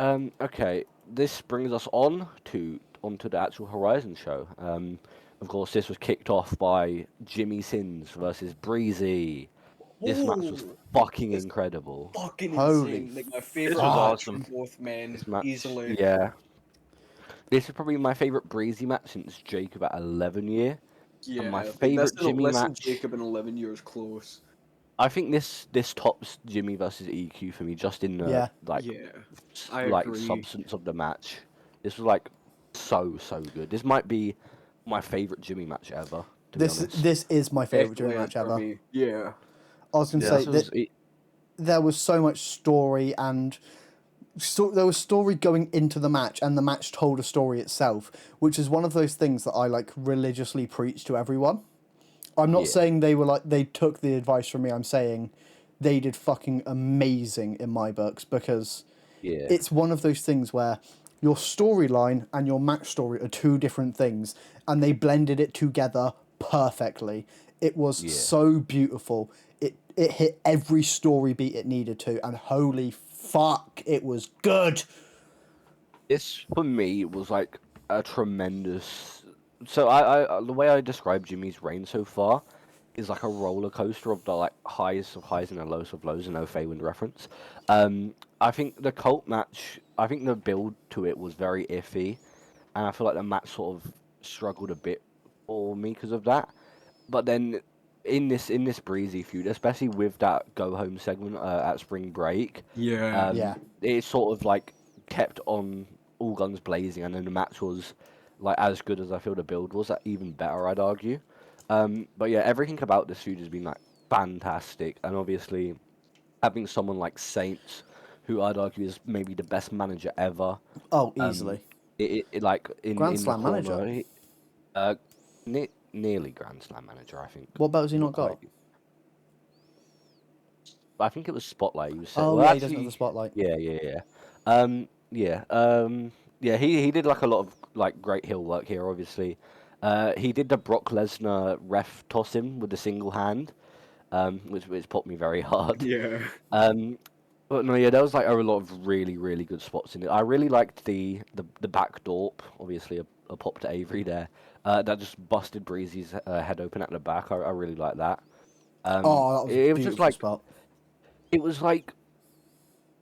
Okay, this brings us onto the actual Horizon show. Of course, this was kicked off by Jimmy Sins versus Breezy. This match was Whoa, fucking This- incredible. fucking Holy insane. Like my favorite was match awesome. from both men, This match, easily. yeah. This is probably my favorite Breezy match since Jacob at 11 year. Yeah, my I think favourite that's the Jimmy less than match- Jacob in 11 years close. I think this tops Jimmy versus EQ for me, just in the Yeah. Yeah, I like agree. substance of the match. This was like so good. This might be my favorite Jimmy match ever. To be honest. This is my favorite Jimmy Definitely match for ever. me. Yeah. I was gonna Yeah, say this that was- it- there was so much story, and there was story going into the match, and the match told a story itself, which is one of those things that I like religiously preach to everyone. I'm not Yeah. saying they took the advice from me. I'm saying they did fucking amazing in my books, because Yeah. it's one of those things where your storyline and your match story are two different things, and they blended it together perfectly. It was Yeah. so beautiful. It hit every story beat it needed to, and holy fuck, it was good. This for me was like a tremendous. So the way I describe Jimmy's reign so far is like a roller coaster of the like highs of highs and the lows of lows, and no Feywind reference. I think the cult match, I think the build to it was very iffy, and I feel like the match sort of struggled a bit for me because of that. But then in this breezy feud, especially with that go home segment at Spring Break, Yeah. Yeah. it sort of like kept on all guns blazing, and then the match was like as good as I feel the build was, even better, I'd argue. But yeah, everything about this feud has been like fantastic, and obviously having someone like Saints, who I'd argue is maybe the best manager ever. Oh, Um, easily. it like Grand in the Slam corner, manager. uh, nearly Grand Slam manager, I think. What belt has he not Quite. got? I think it was Spotlight. You said. Oh Well, yeah, he doesn't have the actually, spotlight. yeah. Yeah. He did like a lot of like great heel work here. Obviously, he did the Brock Lesnar ref toss him with the single hand, which popped me very hard. Yeah. Um, but no, yeah, there was like a lot of really good spots in it. I really liked the back dorp. Obviously, a pop to Avery there. That just busted Breezy's head open at the back. I really like that. Oh, that was a It was just beautiful like spot. it was like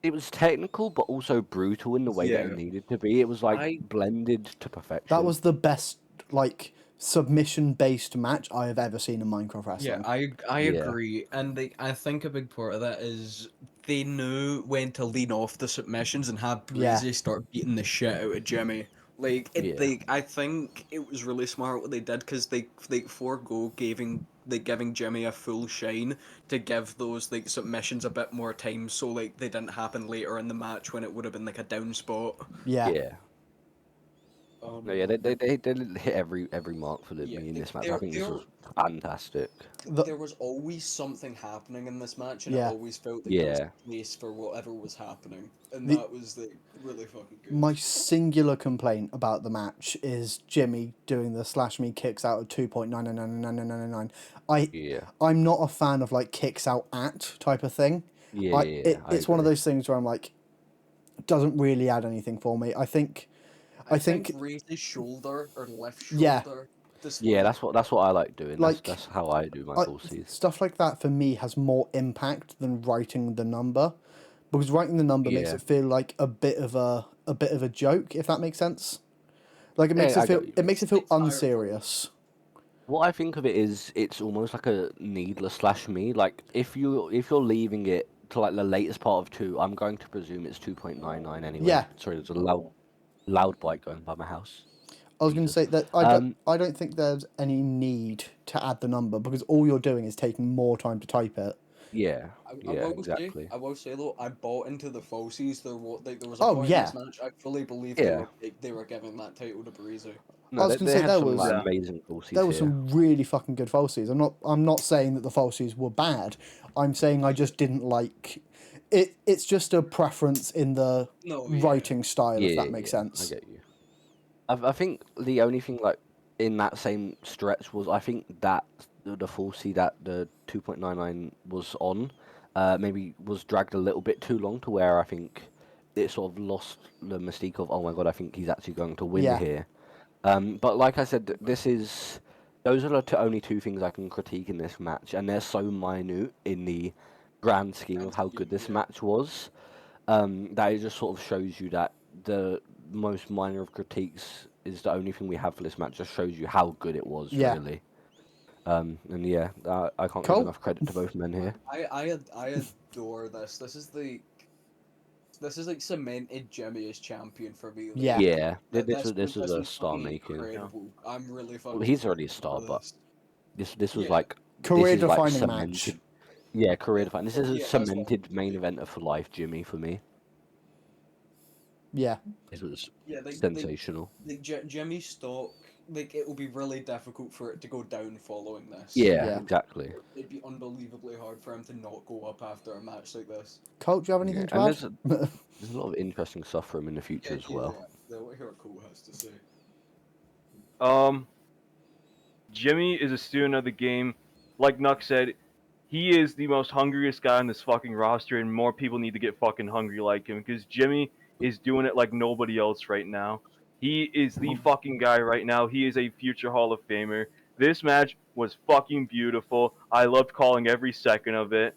it was technical, but also brutal in the way that it Yeah. needed to be. It was like I blended to That perfection. was the best like submission based match I have ever seen in Minecraft Yeah, wrestling. I Yeah. agree, and I think a big part of that is they knew when to lean off the submissions and have Yeah. Breezy start beating the shit out of Jimmy. Like Yeah. I think it was really smart what they did, because they forego giving Jimmy a full shine to give those like submissions a bit more time, so like they didn't happen later in the match when it would have been like a down spot. Yeah. Yeah. No, yeah, they did hit every mark for Yeah, me in this match. I there think this there was fantastic. The, there was always something happening in this match, and it Yeah. always felt like there was Yeah. a place for whatever was happening, and The- that was like really fucking good. my singular complaint about the match is Jimmy doing the slash me kicks out of 2.9999999. Yeah. I'm not a fan of like kicks out at type of thing. Yeah. I It's one of agree. those things where I'm like, doesn't really add anything for me. I think raise his shoulder or left Yeah. shoulder. Yeah, that's what I like doing. Like, That's how I do my I, falsies. stuff like that for me has more impact than writing the number, because writing the number makes Yeah. it feel like a bit of a joke, if that makes sense. Like it Yeah, makes I it feel get you. it makes it feel It's tired. unserious. What I think of it is, it's almost like a needless slash me. Like if you're leaving it to like the latest part of 2, I'm going to presume it's 2.99 anyway. Yeah. Sorry, there's a loud bike going by my house. I was going to Jesus. say that I don't think there's any need to add the number, because all you're doing is taking more time to type it. Yeah. I Yeah. will Exactly. say, I will say though, I bought into the falsies. There was a Oh, point yeah. in this match I fully believed Yeah. they were giving that title to Breezy. No, I was they, gonna they say had there some was- like, Yeah. amazing falsies There were here. some really fucking good falsies. I'm not saying that the falsies were bad. I'm saying I just didn't like it. It's just a preference in the No, yeah. writing style, if Yeah, that makes yeah, sense. I get you. I think the only thing like in that same stretch was, I think that the falsie that the 2.99 was on, maybe was dragged a little bit too long, to where I think it sort of lost the mystique of, oh my god, I think he's actually going to win Yeah. here. But like I said, those are the only two things I can critique in this match, and they're so minute in the grand scheme of how good this Yeah. match was, that it just sort of shows you that the most minor of critiques is the only thing we have for this match. Just shows you how good it was, Yeah. really. And yeah, I can't Cool. give enough credit to both men here. I adore this. This is like cemented Jimmy as champion for me. Like, Yeah. Yeah, th- this was a star fucking making. incredible. I'm really fucking. Well, he's already a proud star, of but this. this was Yeah. like Career this is like defining match. cemented. Yeah, career defining. This is a Yeah, that's what cemented I'm main saying. event for life, Jimmy, for me. Yeah. It was Yeah, sensational. Jimmy's stock, like it will be really difficult for it to go down following this. Yeah, Yeah. exactly. It'd be unbelievably hard for him to not go up after a match like this. Colt, do you have anything Yeah, and to there's a lot of interesting stuff for him in the future as well. Yeah, what hear what Cole has to say. Jimmy is a student of the game. Like Nuck said, he is the most hungriest guy on this fucking roster, and more people need to get fucking hungry like him because Jimmy is doing it like nobody else right now. He is the fucking guy right now. He is a future Hall of Famer. This match was fucking beautiful. I loved calling every second of it.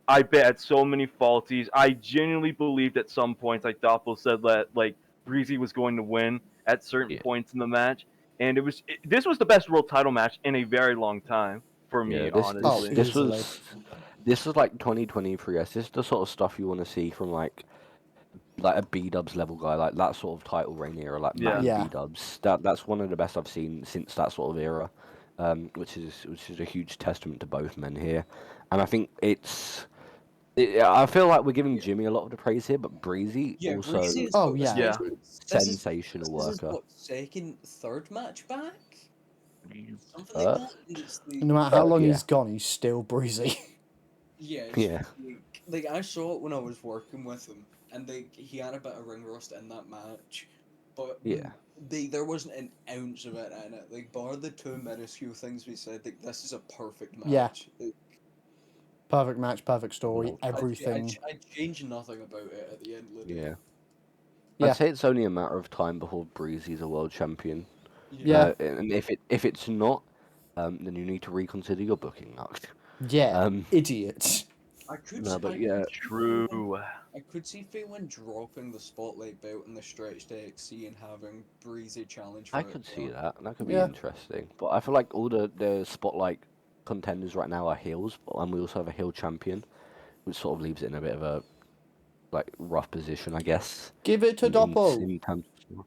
I bet at so many faulties. I genuinely believed at some points, like Doppel said, that like Breezy was going to win at certain Yeah. points in the match, and this was the best world title match in a very long time for Yeah, me, this honestly. this easily. this was like 2023. This is the sort of stuff you want to see from like a B Dubs level guy, like that sort of title reign era, like Yeah. Matt Yeah. B Dubs. That's one of the best I've seen since that sort of era, which is a huge testament to both men here. And I think I feel like we're giving Jimmy a lot of the praise here, but Breezy also Breezy is Oh, yeah. Yeah. sensational this is worker. what, third match back? Something like Uh, that. And it's like, No matter how long yeah. he's gone, he's still breezy. yeah, Yeah. like I saw it when I was working with him, and he had a bit of ring rust in that match, but Yeah. there wasn't an ounce of it in it. Like bar the two minuscule things we said, like this is a perfect match. Yeah. Like, Perfect match, perfect story, No. everything. I change nothing about it at the end of the day. Yeah. Yeah. I'd say it's only a matter of time before Breezy's a world champion. Yeah. And if it's not, then you need to reconsider your booking, Nuck. Yeah. Idiots. I could No, see, but I yeah. could see True. I could see Phelan dropping the spotlight belt in the stretch to XC and having Breezy challenge for I it. could see that. That could be Yeah. interesting. But I feel like all the spotlight contenders right now are heels, and we also have a heel champion, which sort of leaves it in a bit of a like rough position, I guess. Give it to Doppel. in terms of-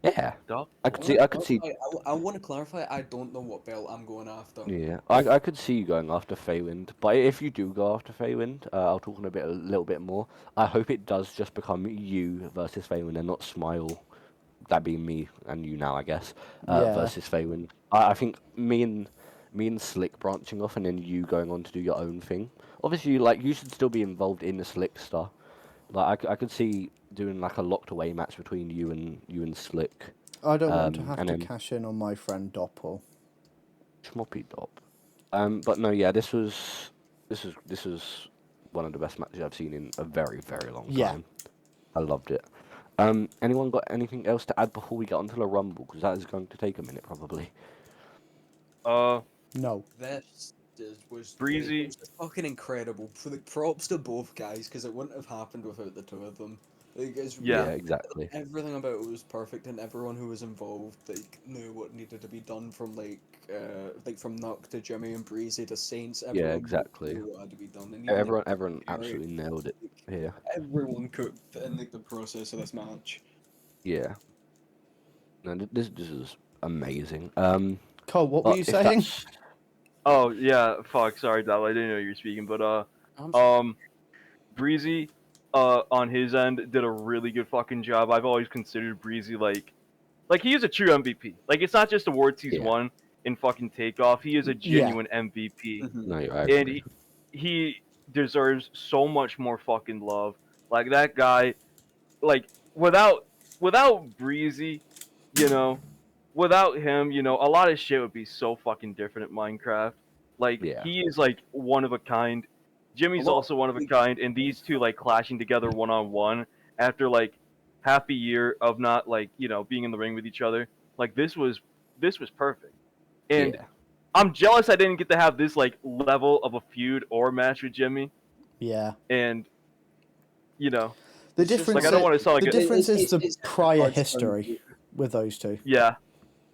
yeah, Doppel. I could see. I want to clarify. I don't know what belt I'm going after. Yeah, I could see you going after Feywind, but if you do go after Feywind, I'll talk in a little bit more. I hope it does just become you versus Feywind and not Smile, that being me and you now, I guess, Yeah. versus Feywind. I think me and Slick branching off and then you going on to do your own thing. Obviously, like you should still be involved in the Slick stuff. Like I could see doing like a locked away match between you and Slick. I don't want to and have to then- cash in on my friend Doppel. Schmoppy Dop. But no, yeah, this was one of the best matches I've seen in a very, very long time. Yeah. I loved it. Anyone got anything else to add before we get onto the Rumble? Because that is going to take a minute, probably. No. Was Breezy. It was fucking incredible. For the props to both guys, because it wouldn't have happened without the two of them. Like, Yeah. Exactly. Everything about it was perfect, and everyone who was involved knew what needed to be done from from Nuck to Jimmy and Breezy to Saints. Everyone exactly. knew what had to be done. And even, Everyone absolutely nailed it here. everyone cooked in the process of this match. Yeah. No, this is amazing. Cole, what were but you if saying? that's- Oh yeah, fuck. Sorry, Dal. I didn't know you were speaking, but Breezy, on his end did a really good fucking job. I've always considered Breezy like he is a true MVP. Like it's not just awards he's Yeah. won in fucking Takeoff. He is a Yeah. genuine MVP, No, I and agree. he deserves so much more fucking love. Like that guy, like without Breezy, without him, a lot of shit would be so fucking different at Minecraft. Like Yeah. he is like one of a kind. Jimmy's A lot- also one of a kind, and these two like clashing together one on one after like half a year of not being in the ring with each other. Like this was perfect. And Yeah. I'm jealous I didn't get to have this like level of a feud or match with Jimmy. Yeah. And The It's just difference. like I don't want to sound like the a, difference is it's- the it's prior hard to history with those two. yeah.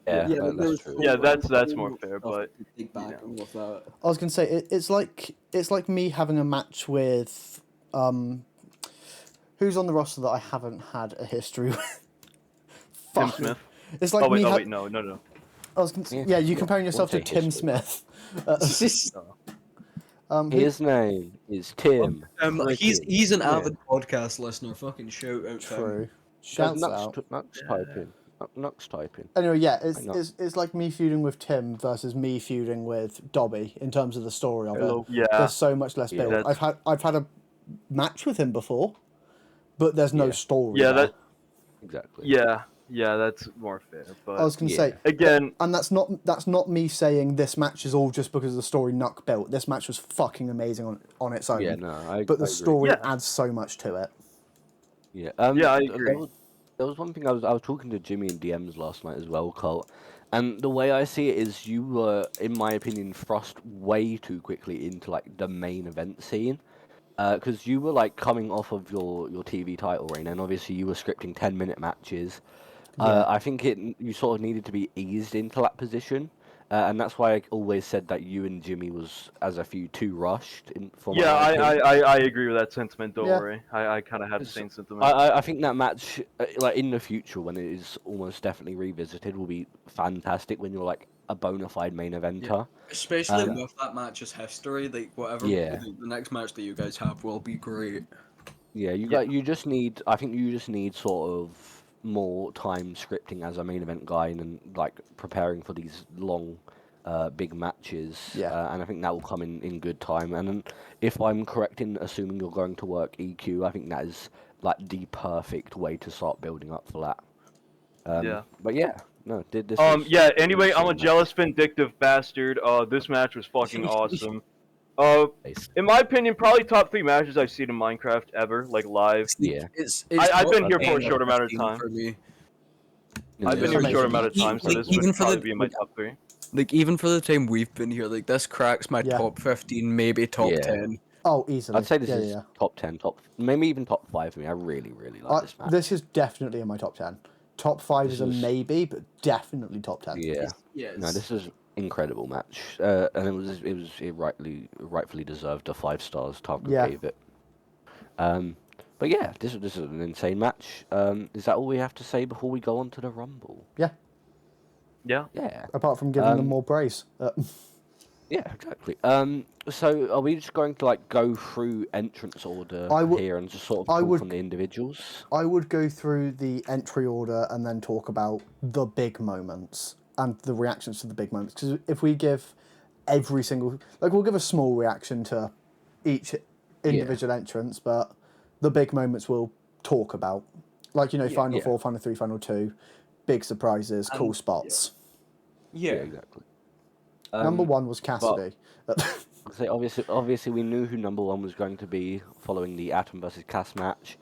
Yeah, but that's there's true. Yeah, so that's much more fair, stuff but, to take back you know. and with that. I was gonna say it's like me having a match with who's on the roster that I haven't had a history with. Tim Fuck. Smith. It's like Oh wait, me. no. I was gonna, Yeah. yeah, you comparing yourself to What's a Tim history? Smith. Who- His name is Tim. He's an Frickin' avid podcast listener. Fucking shout out to him. True. Shouts out. Nux typing. Nux typing. Anyway, yeah, I know. it's like me feuding with Tim versus me feuding with Dobby in terms of the story of it. Yeah. There's so much less Yeah. build. I've had a match with him before, but there's no Yeah. story. Yeah, there. Exactly. Yeah, that's more fair. But I was gonna say again, and that's not me saying this match is all just because of the story Nuck built. This match was fucking amazing on its own. Yeah, no, but the I agree. story Yeah. adds so much to it. Yeah. Yeah, I th- agree. There was one thing I was talking to Jimmy in DMs last night as well, Colt. And the way I see it is you were, in my opinion, thrust way too quickly into like the main event scene. Because you were like coming off of your TV title reign, and obviously you were scripting 10-minute matches. Yeah. I think you sort of needed to be eased into that position, and that's why I always said that you and Jimmy was as a few too rushed. yeah, I agree with that sentiment. Don't Yeah. worry, I kind of had the It's- same sentiment. I think that match, like in the future when it is almost definitely revisited, will be fantastic when you're like a bona fide main eventer. Especially Um, with that match's history, like whatever Yeah. the next match that you guys have will be great. Yeah, you just need. I think you just need sort of more time scripting as a main event guy and like preparing for these long, big matches. Yeah. And I think that will come in good time. And then if I'm correct in assuming you're going to work EQ, I think that is like the perfect way to start building up for that. Yeah. But yeah, no, this. Was Yeah. Anyway, I'm a insane jealous, vindictive bastard. This match was fucking awesome. match. In my opinion, probably top 3 matches I've seen in Minecraft ever, like live. Yeah. I've been here for a 10 short or amount of 15 time. for me. I've been Yeah. here a short Amazing. amount of time, so this Even would for probably the- be in my top 3. Like even for the time we've been here, like this cracks my Yeah. top 15, maybe top Yeah. 10. Oh, easily. I'd say this yeah, is yeah. top 10, maybe even top 5 for me. I really like this match. This is definitely in my top 10. Top 5 is a This is- maybe, but definitely top 10. Yeah. Yes. No, this is incredible match, and it rightfully deserved the 5 stars Target Yeah. gave it. But yeah, this is an insane match. Is that all we have to say before we go on to the Rumble? Yeah. Yeah. Apart from giving them more praise. Yeah, exactly. So are we just going to like go through entrance order here and just sort of talk on the individuals? I would go through the entry order and then talk about the big moments and the reactions to the big moments. Because if we give every single... Like, we'll give a small reaction to each individual entrance, but the big moments we'll talk about. Like, you know, Final 4, Final 3, Final 2, big surprises, cool spots. Yeah, exactly. Number 1 was Cassidy. So obviously, we knew who number 1 was going to be following the Atom versus Cass match,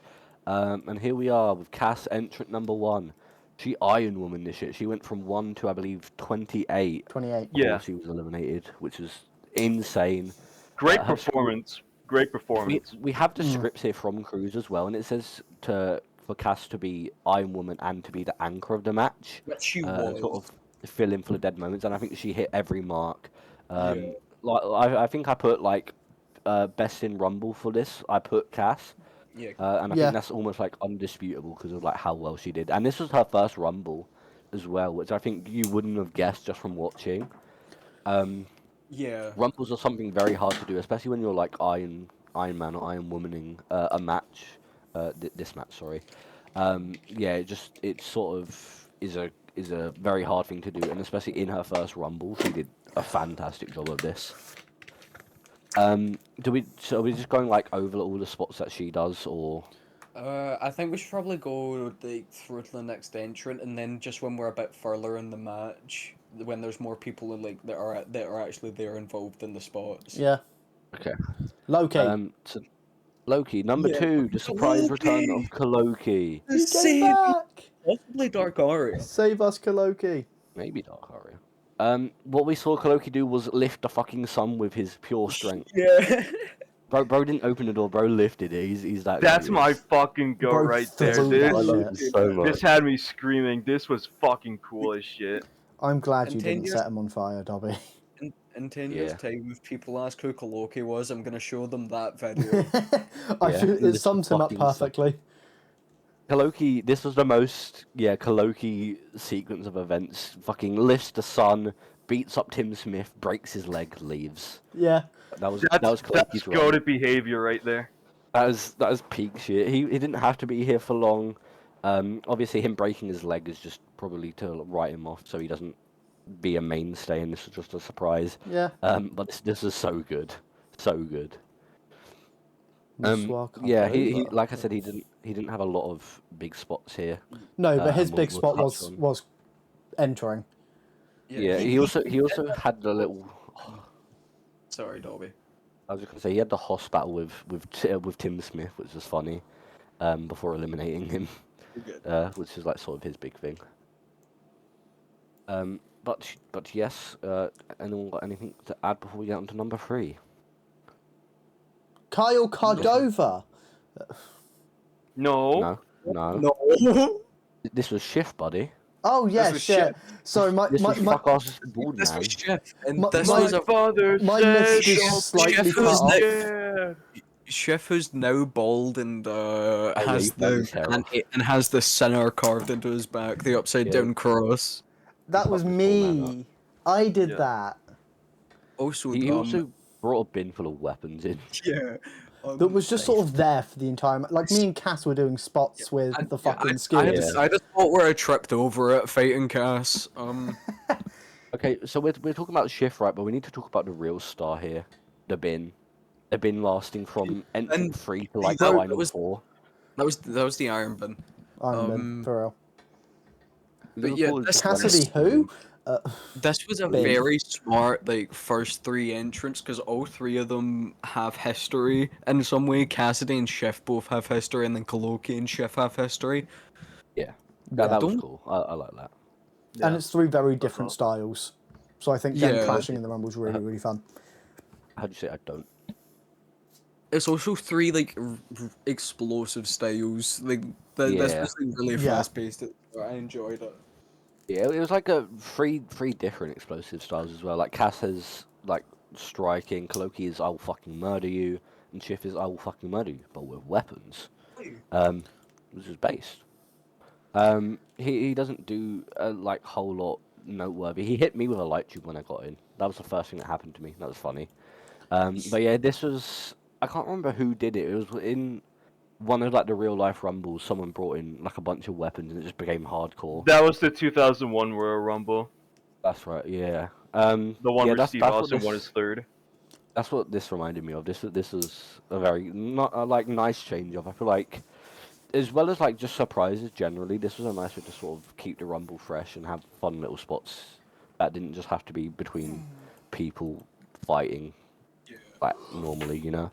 and here we are with Cass entrant number 1. She Iron Woman this shit. She went from 1 to I believe 28. 28. Yeah. She was eliminated, which was insane. Great her performance. Great performance. We have the scripts here from Cruz as well, and it says for Cass to be Iron Woman and to be the anchor of the match. Which she Sort was. of fill in for the dead moments, and I think she hit every mark. Like I think I put like best in Rumble for this. I put Cass, Yeah. and I think that's almost like undisputable because of like how well she did. And this was her first Rumble as well, which I think you wouldn't have guessed just from watching. Yeah. Rumbles are something very hard to do, especially when you're like Iron Man or Iron Womaning a match. This match, sorry. Yeah, it sort of is a very hard thing to do, and especially in her first Rumble, she did a fantastic job of this. Are we just going like over all the spots that she does, or? I think we should probably go like through to the next entrant, and then just when we're a bit further in the match, when there's more people like that are actually there involved in the spots. Yeah. Okay. Loki. So Loki number 2, the surprise return of Kaloki. You came back! Possibly Dark Aria. Save us, Kaloki. Maybe Dark Aria. What we saw Kaloki do was lift the fucking sun with his pure strength. Yeah. Bro didn't open the door. Bro lifted it. He's that. That's good. my fucking goat Bro right there. threw I that love shit. this so much. This had me screaming. This was fucking cool as shit. I'm glad In you 10 didn't years- set him on fire, Dobby. In 10 years' Yeah. time, if people ask who Kaloki was, I'm gonna show them that video. I feel it this sums him up fucking sucks. perfectly. Kaloki, this was the most Kaloki sequence of events. Fucking lifts the sun, beats up Tim Smith, breaks his leg, leaves. Yeah. That was That's Kaloki's run. goated behavior right there. That was peak shit. He didn't have to be here for long. Obviously, him breaking his leg is just probably to write him off so he doesn't be a mainstay, and this is just a surprise. Yeah. But this is so good, so good. Muswar Yeah, he Cordova. like I said, he didn't have a lot of big spots here. No, but his and big we'll spot touch was on. entering. Yeah, he also had the little. Sorry, Dobby. I was just gonna say he had the hoss battle with Tim Smith, which was funny. Before eliminating him, You're good. which is like sort of his big thing. But yes, anyone got anything to add before we get on to number 3? Kyle Cordova. No. No. No. This was Shift, buddy. Oh yeah, was shit. Sorry, This was fuck ass bald This man. was Chef, and My- this my- was a Father my said, list is "Don't slightly be cut off. scared." Chef who's now bald and yeah, has he cut his hair off. and has the sinner carved into his back, the upside down cross. that was Fuck this poor man me. I did Yeah. that. Also, He also brought a bin full of weapons in. yeah. That was just sort of there for the entire. Like me and Cass were doing spots with the fucking skills. Yeah. I just thought we were tripped over it fighting Cass. Okay, so we're talking about Shift, right? But we need to talk about the real star here, the bin. The bin lasting from entrant 3 to like that final was- 4. that was the Iron Bin. Iron Man, for real. But yeah, Liverpool is this- just Cassidy, running who? This was a Big. very smart like first 3 entrants because all 3 of them have history in some way. Cassidy and Schiff both have history, and then Kaloki and Schiff have history. Yeah, that was Don't- cool. I like that. And it's 3 very different styles. So I think them Yeah. clashing in the Rumble is really, really fun. How do you say I don't? It's also 3 like explosive styles. Like this Yeah. was like, really Yeah. fast paced. I enjoyed it. Yeah, it was like a three different explosive styles as well. Like Cass has like striking, Kaloki is I will fucking murder you, and Shift is I will fucking murder you, but with weapons. Which is based. He doesn't do a like whole lot noteworthy. He hit me with a light tube when I got in. That was the first thing that happened to me. That was funny. But yeah, this was I can't remember who did it. It was in one of like the real life rumbles. Someone brought in like a bunch of weapons and it just became hardcore. That was the 2001 Royal Rumble. That's right. Yeah. The one yeah, where that's, Steve that's what Austin this, won his 3rd. That's what this reminded me of. This was a very not like nice change up. I feel like, as well as like just surprises generally, this was a nice way to sort of keep the rumble fresh and have fun little spots that didn't just have to be between people fighting like normally, you know.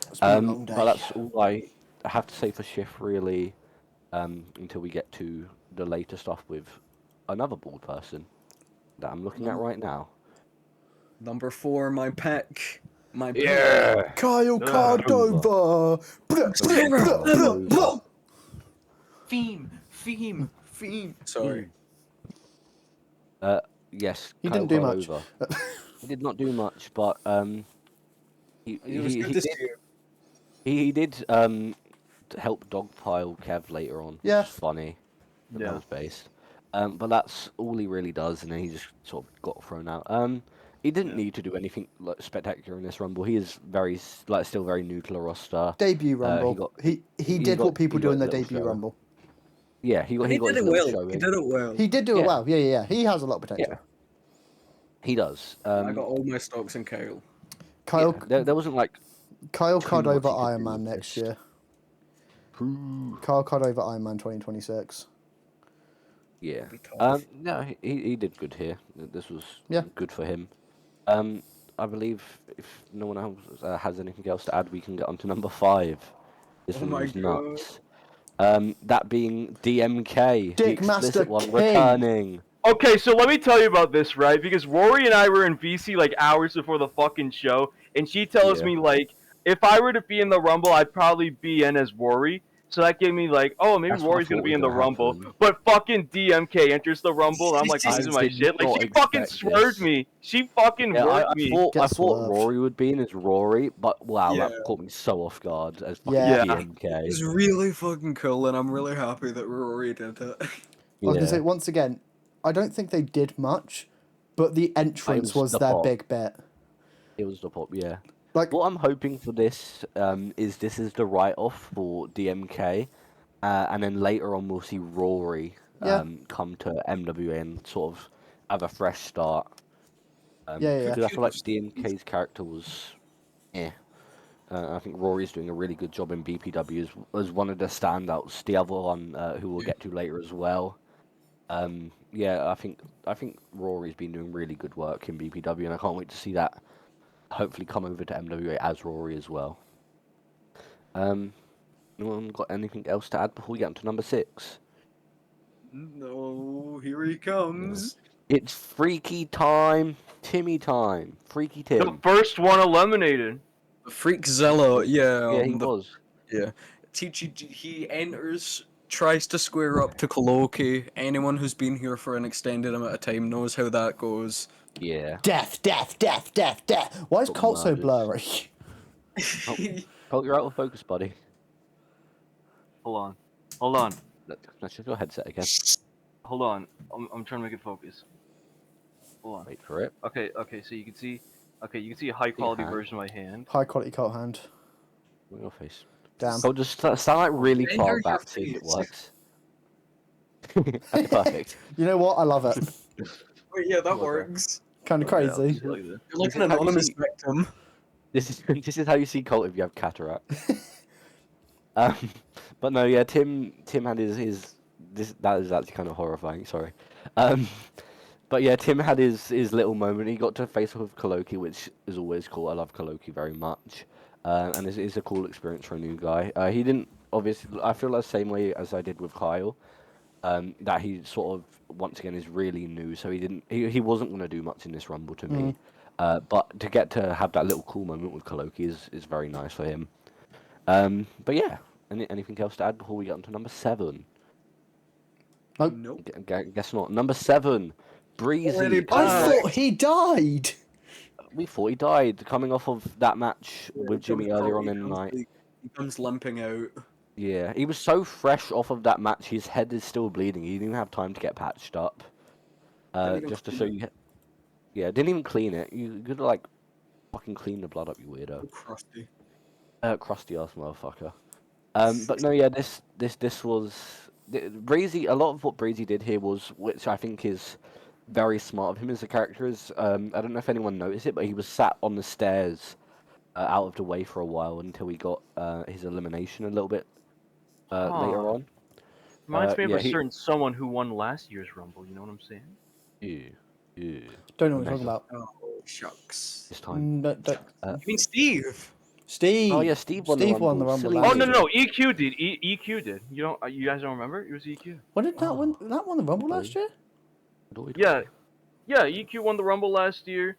It's been a long day. But that's all I have to say for Shift really. Until we get to the later stuff with another bald person that I'm looking at right now. Number 4, my pick. My pick. Yeah. Kyle Cordova. Theme. Sorry. Yes. He Kyle didn't do much. Cordova. He did not do much, but he It was good to did, see you. he did help dogpile Kev later on. Yeah. Which is funny. Yeah. That was based. But that's all he really does, and then he just sort of got thrown out. He didn't need to do anything like spectacular in this rumble. He is very like still very new to the roster. Debut Rumble. He did got- what people he do got in their his little debut show. Rumble. Yeah, he got He his did it little well. show He in. did it well. He did do it Yeah. well. Yeah. He has a lot of potential. Yeah, he does. I got all my stocks in Kyle. Kyle There wasn't like Kyle too Cordova much he could Iron do Man with next this. year. Kyle Cordova Iron Man 2026. yeah. Be tough. No, he did good here. This was Yeah. good for him. I believe if no one else has anything else to add, we can get on to number 5. This Oh one my was God. nuts. That being DMK, the Dick Master explicit one King. returning. Okay, so let me tell you about this, right? Because Rory and I were in VC like hours before the fucking show, and she tells Yeah. me like, if I were to be in the Rumble, I'd probably be in as Rory. So that gave me like, oh, maybe That's what I Rory's gonna thought be was in the gonna Rumble. happen. But fucking DMK enters the Rumble, and I'm like I losing my did shit. Like not she fucking expect swerved this. me. She fucking Yeah, worked I me. thought Get I thought swerved. Rory would be in as Rory, but wow, Yeah. that caught me so off guard as fucking Yeah. DMK. It's really fucking cool, and I'm really happy that Rory did it. I was gonna Yeah. say once again, I don't think they did much, but the entrance was was the their pop. big bit. It was the pop, yeah. Like What I'm hoping for this is the write-off for DMK, and then later on we'll see Rory Yeah. come to MWA and sort of have a fresh start. Yeah. Because I feel like DMK's character was, I think Rory's doing a really good job in BPW as one of the standouts. The other one, who we'll get to later as well. Yeah, I think Rory's been doing really good work in BPW, and I can't wait to see that hopefully come over to MWA as Rory as well. Anyone got anything else to add before we get on to number 6? No, here he comes. It's Freaky time, Timmy time, Freaky The Tim. first one eliminated. Freakzilla, yeah. Yeah, he was. Yeah. He enters, tries to square up to Coloki. Anyone who's been here for an extended amount of time knows how that goes. Yeah. Death. Why is Got Colt so murders. blurry? Colt, you're out of focus, buddy. Hold on. Let's just your headset again. Hold on. I'm trying to make it focus. Hold on. Wait for it. Okay, so you can see a high quality hand. version of my hand. High quality Colt hand. On your face. Damn. Colt, just stand like really Enter far your back to see if it face. works. That's perfect. You know what? I love it. Wait, yeah, that Okay. works. Kind of Okay, I'll crazy. just like this. You're like This an is how you anonymous see- victim. This is how you see Colt if you have cataract. But no, yeah, Tim had his that is actually kind of horrifying. Sorry. But yeah, Tim had his little moment. He got to face off with Coloki, which is always cool. I love Coloki very much, and it's a cool experience for a new guy. He didn't obviously. I feel the same way as I did with Kyle. That he sort of once again is really new, so he wasn't going to do much in this rumble to me. But to get to have that little cool moment with Coloki is very nice for him. But yeah, anything else to add before we get on to number 7? Nope. Guess not. Number 7, Breezy. Already I back. thought he died. We thought he died coming off of that match with Jimmy Comes- earlier on he in the comes, night. like, he comes limping out. Yeah, he was so fresh off of that match. His head is still bleeding. He didn't even have time to get patched up. Didn't even Just to clean show it. you. Yeah, didn't even clean it. You could like fucking clean the blood up, you weirdo. Oh, crusty. Crusty ass motherfucker. But no, yeah, this was Breezy. A lot of what Breezy did here was, which I think is very smart of him as a character, is I don't know if anyone noticed it, but he was sat on the stairs out of the way for a while until he got his elimination a little bit later Huh. on. Reminds me of yeah, a certain someone who won last year's Rumble. You know what I'm saying? Yeah. Don't know what you're talking about. Oh, shucks. This time. Don't. You mean Steve? Steve. Oh yeah, Steve won the Steve won the Rumble. Rumble Silly last Oh no, me. year. no, EQ did. EQ did. You guys don't remember? It was EQ. When did that win? Oh. That won the Rumble last year? Yeah, EQ won the Rumble last year.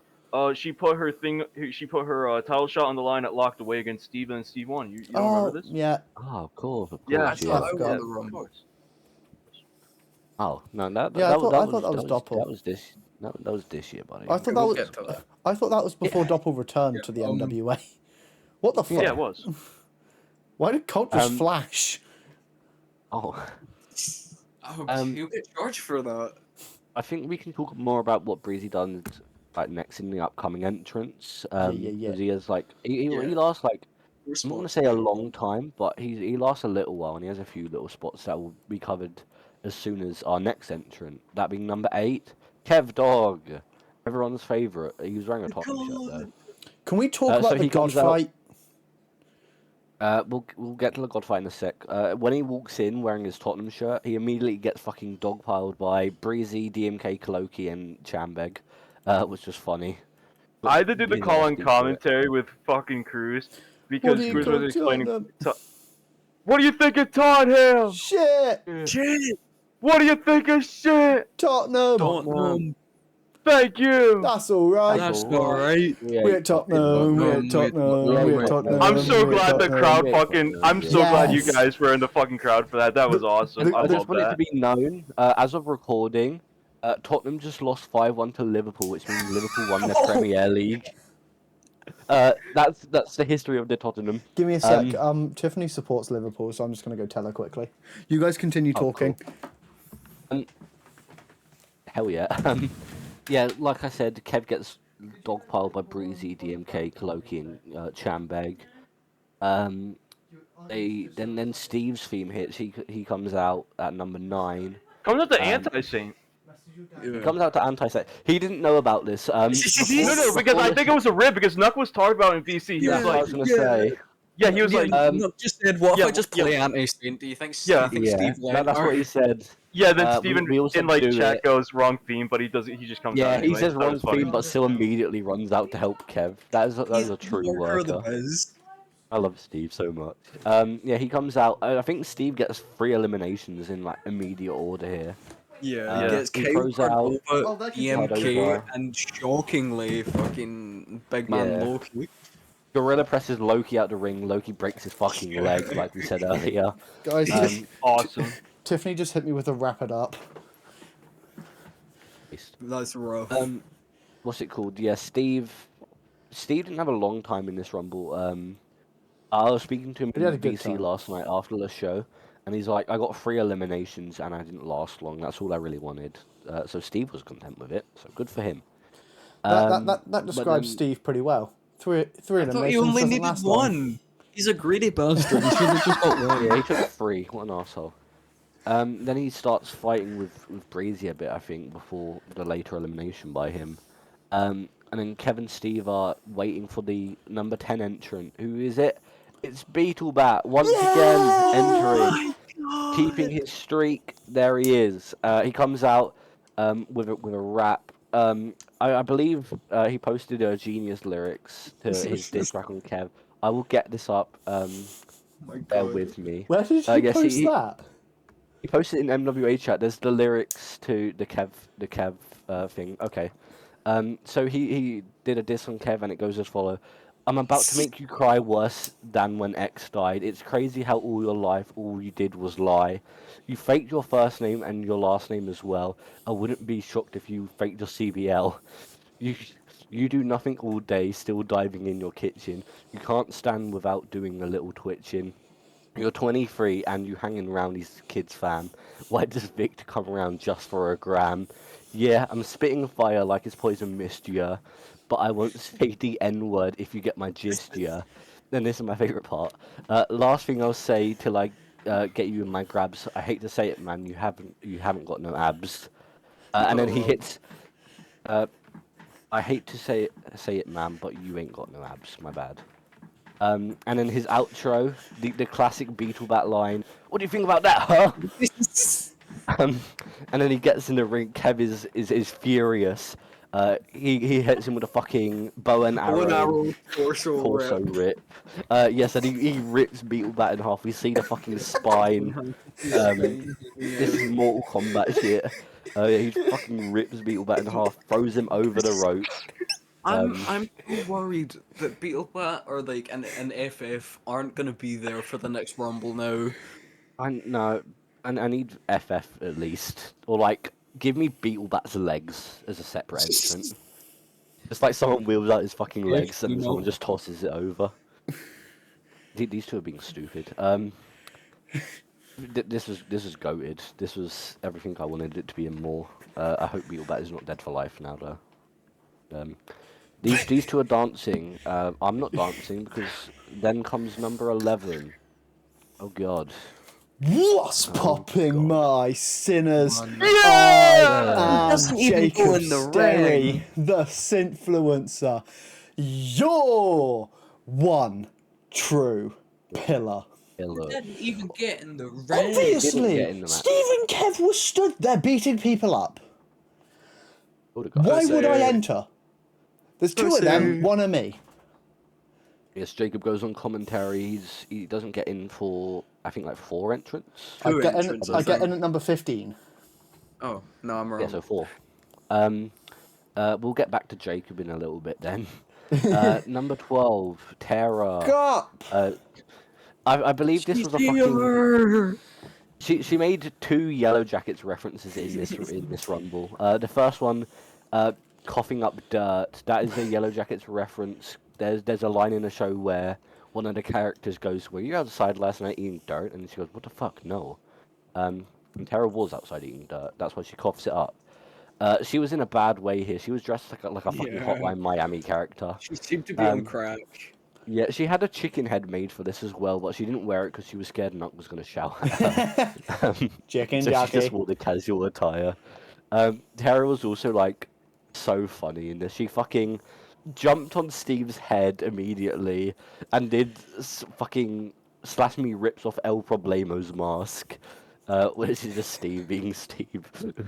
She put her title shot on the line at locked away against Steve, and Steve won. You don't remember this? Yeah. Oh, of course. Yeah, I thought I forgot. won the of Rumble. course. Oh no, that Yeah, I that, thought- that I was thought that was Doppel. That was this. That was this year, buddy. I thought that We'll was. get to that. I thought that was before Doppel returned Yeah, to the MWA. What the fuck? Yeah, it was. Why did Colt just Um, flash? Oh, Oh, you get charged for that. I think we can talk more about what Breezy done like next in the upcoming entrance. Yeah. 'Cause he has like he Yeah. lasts like We're I'm not gonna smart. say a long time, but he lasts a little while, and he has a few little spots that will be covered as soon as our next entrant. That being number 8, Kev Dog, everyone's favorite. He was wearing a Tottenham shirt though. Can we talk so about the he God comes out- fight? We'll get to the God fight in a sec. When he walks in wearing his Tottenham shirt, he immediately gets fucking dogpiled by Breezy, DMK, Coloki, and Chambeg. Was just funny. I had to do the Being call-in nasty for it. commentary with fucking Cruz because do you Cruz call was explaining. Tottenham? What do you think of Tottenham? Shit! Shit! What do you think of shit? Tottenham! Tottenham. Thank you. That's alright. That's all alright. We're at Tottenham. We're at Tottenham. We're at Tottenham. I'm so we're at glad the Tottenham. crowd Yeah. fucking. I'm so glad you Yes. guys were in the fucking crowd for that. That was awesome. I I just love want it to that. be known, as of recording, Tottenham just lost 5-1 to Liverpool, which means Liverpool won the Premier League. That's the history of the Tottenham. Give me a sec. Tiffany supports Liverpool, so I'm just going to go tell her quickly. You guys continue Oh, talking. Hell yeah. Yeah, like I said, Kev gets dogpiled by Breezy, DMK, Coloki, and Chambeg. Then Steve's theme hits. He comes out at number 9. Comes up the Um, Anti-Saint. He comes out to Anti-Set. He didn't know about this. No, because I think it was a rib, because Nuck was talking about it in VC. He That's was what I like, was gonna say. yeah, he was like, Look, just said, what yeah, if I just yeah. play Anti-Saint? Do you think, Yeah. do you think Yeah, Steve that's what he said. yeah. Then we Steven also in like do chat it. goes wrong theme, but he doesn't. He just comes out Yeah, anyway. he says That wrong was funny. theme, but still immediately runs out to help Kev. That is a true worker. I love Steve so much. Yeah, he comes out. I think Steve gets 3 eliminations in like immediate order here. Yeah, gets he Kyle throws out that can EMK, Cordova. and shockingly, fucking big man Yeah. Loki. Gorilla presses Loki out the ring. Loki breaks his fucking leg, like we said earlier. Guys, Awesome. Tiffany just hit me with a wrap it up. That's rough. What's it called? Yeah, Steve didn't have a long time in this Rumble. I was speaking to him he had a in good BC time. last night after the show, and he's like, I got 3 eliminations and I didn't last long. That's all I really wanted. So Steve was content with it. So good for him. That but describes then- Steve pretty well. Three I thought eliminations he only doesn't needed last long. one. He's a greedy bastard. He should have just got one. Yeah, he took 3. What an asshole. Then he starts fighting with Breezy a bit, I think, before the later elimination by him. And then Kevin and Steve are waiting for the number 10 entrant. Who is it? It's Beetlebat once again entering, keeping his streak. There he is. He comes out with a rap. I believe he posted Genius lyrics to his diss track on Kev. I will get this up. Bear with me. Where did you yes, post that? He posted it in MWA chat. There's the lyrics to the Kev thing. Okay. So he did a diss on Kev, and it goes as follow. I'm about to make you cry worse than when X died. It's crazy how all your life, all you did was lie. You faked your first name and your last name as well. I wouldn't be shocked if you faked your CBL. You do nothing all day, still diving in your kitchen. You can't stand without doing a little twitching. You're 23 and you hanging around these kids, fam. Why does Vic come around just for a gram? Yeah, I'm spitting fire like it's poison mist, yeah. But I won't say the N-word if you get my gist, yeah. Then this is my favourite part. Last thing I'll say till I get you in my grabs. I hate to say it, man. You haven't got no abs. And then he hits. I hate to say it, man, but you ain't got no abs. My bad. And then his outro, the classic Beetlebat line. What do you think about that, huh? And then he gets in the ring. Kev is furious. He hits him with a fucking bow and arrow. Torso rip. Yes, and he rips Beetlebat in half. We see the fucking spine. This is Mortal Kombat shit. He fucking rips Beetlebat in half, throws him over the rope. I'm so worried that Beetlebat or like an FF aren't gonna be there for the next Rumble now. I need FF at least, or like give me Beetlebat's legs as a separate entrant. It's like someone wheels out his fucking legs and someone just tosses it over. These two are being stupid. This was goated. This was everything I wanted it to be and more. I hope Beetlebat is not dead for life now though. These two are dancing. I'm not dancing because then comes number 11. Oh god. What's popping, my sinners? Yeah! I am Doesn't even Jacob go in the Sterry, ring. the Synfluencer, your one true pillar. Didn't even get in the ring. Didn't Obviously, get in the match. Steve and Kev were stood there beating people up. Would've got Why it. would I enter? There's 2 of them, 1 of me. Yes, Jacob goes on commentary. He doesn't get in for I think like 4 entrants. I get entrants, in. I I get think. in at number 15. Oh no, I'm wrong. Yeah, so 4. We'll get back to Jacob in a little bit then. Number 12, Tara. Up. I believe this was a fucking. She made 2 Yellow Jackets references in this Rumble. The first one, coughing up dirt. That is a Yellow Jackets reference. There's a line in the show where one of the characters goes, "Were you outside last night eating dirt?" And she goes, "What the fuck? No." And Tara was outside eating dirt. That's why she coughs it up. She was in a bad way here. She was dressed like a fucking Yeah. Hotline Miami character. She seemed to be on Um, crack. Yeah, she had a chicken head made for this as well, but she didn't wear it because she was scared Nuck was going to shout at her. Chicken So she just jockey. wore the casual attire. Tara was also like so funny in this. She fucking jumped on Steve's head immediately and did fucking slash me rips off El Problemo's mask. Which is just Steve being Steve.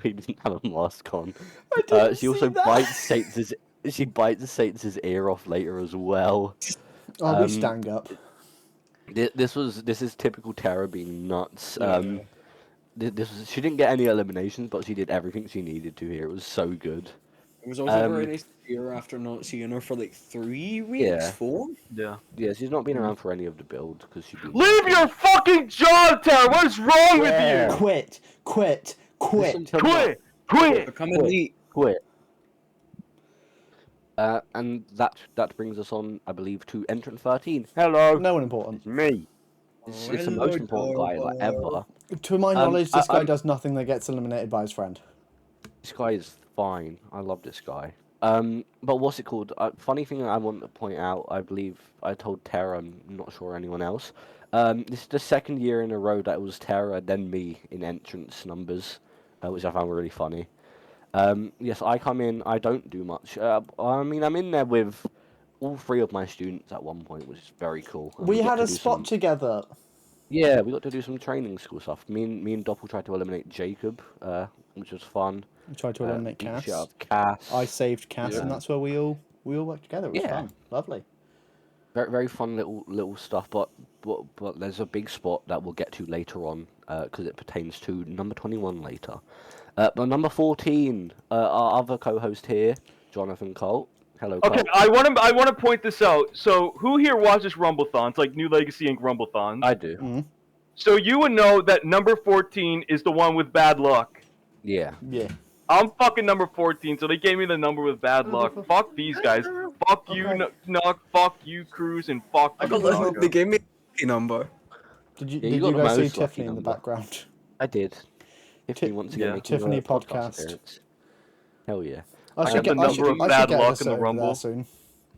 He didn't have a mask on. I didn't She also see that. bites Satan's ear off later as well. Oh, we Um, stand up. This is typical Tara being nuts. Yeah. She didn't get any eliminations, but she did everything she needed to here. It was so good. It was also very Um, nice to see her after not seeing her for like 3 weeks, Yeah. 4. Yeah. Yeah, she's not been around for any of the builds because she. Leave your fucking job, Tara! What is wrong with Yeah. you? Quit. Quit. Listen Quit. to Quit! Quit! Become elite. Quit. And that brings us on, I believe, to entrant 13. Hello, No one important. it's me. It's the most important guy like ever. To my knowledge, this guy I'm- does nothing that gets eliminated by his friend. This guy is fine. I love this guy. But what's it called? Funny thing I want to point out, I believe I told Tara, I'm not sure anyone else. This is the second year in a row that it was Tara, then me in entrance numbers, which I found really funny. Yes, I come in, I don't do much. I mean, I'm in there with all three of my students at one point, which is very cool. And We got had to a do spot some- together. Yeah, we got to do some training school stuff. Me and Doppel tried to eliminate Jacob, which was fun. We tried to eliminate Beat the Cass. shit out of Cass. I saved Cass, Yeah. and that's where we all worked together. It was Yeah. fun. Lovely. Very, very fun little stuff, but there's a big spot that we'll get to later on because it pertains to number 21 later. But number 14, our other co-host here, Jonathan Colt. Hello, Colt. Okay, I want to point this out. So, who here watches Rumblethons, like New Legacy and Rumblethons? I do. Mm. So you would know that number 14 is the one with bad luck. Yeah. Yeah. I'm fucking number 14, so they gave me the number with bad luck. Fuck these guys. Fuck you, Okay. Knock. Fuck you, Cruz, and fuck I you, got Naga. they gave me a number. Did you Yeah, you got did you the guys see most lucky Tiffany in the number. background? I did. Tiffany once again yeah. making Tiffany a podcast. appearance. Hell yeah. I got should the get I number should, of I bad should get luck us in the over Rumble. there soon.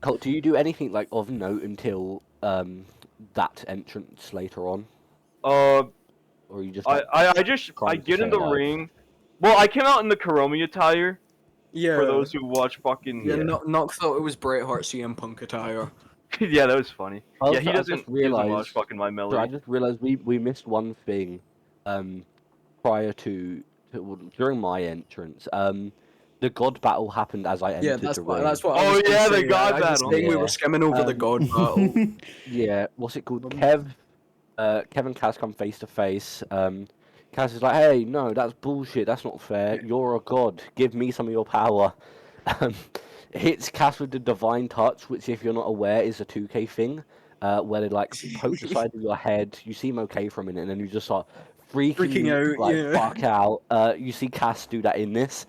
Colt, do you do anything like of note until that entrance later on, or you just? I trying to get stay in the alive? ring. Well, I came out in the Karomi attire Yeah. for those who watch fucking. Yeah, Yeah. Knock thought it was Bret Hart CM Punk attire. Yeah, that was funny. I Yeah, he just doesn't realised- watch fucking my So I melody. just realized we missed one thing, prior to during my entrance. The God battle happened as I entered Yeah, that's the what ring. that's what. Oh, I was gonna yeah, the say. God I was battle. saying we Yeah. were skimming over the God battle. Yeah, what's it called? Kev and Kaz come face to face. Kaz is like, "Hey, no, that's bullshit. That's not fair. You're a god. Give me some of your power." Hits Kaz with the divine touch, which, if you're not aware, is a 2K thing, where they like poke the side of your head. You seem okay for a minute, and then you just start freaking out, like yeah. fuck out. You see Kaz do that in this.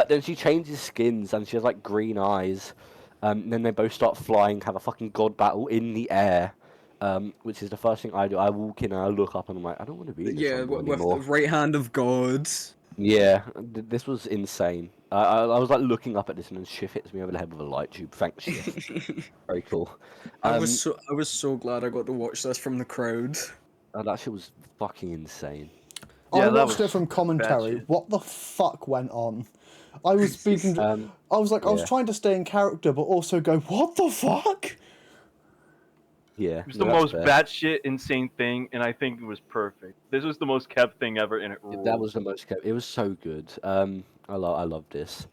Then she changes skins, and she has like green eyes. Then they both start flying, have a fucking god battle in the air. Which is the first thing I do. I walk in and I look up and I'm like, I don't want to be in this Yeah, rumble with the anymore. right hand of God. Yeah, this was insane. I was like looking up at this and then shit hits me over the head with a light tube. Thanks, Shift. Very cool. I was so glad I got to watch this from the crowd. That shit was fucking insane. Yeah, I that watched was it from commentary. shit. What the fuck went on? I was speaking. I was like, I was yeah. trying to stay in character, but also go, what the fuck? Yeah, It was no, the that's most fair. batshit insane thing, and I think it was perfect. This was the most kept thing ever, and it ruled. That was the most. It was so good. I love this.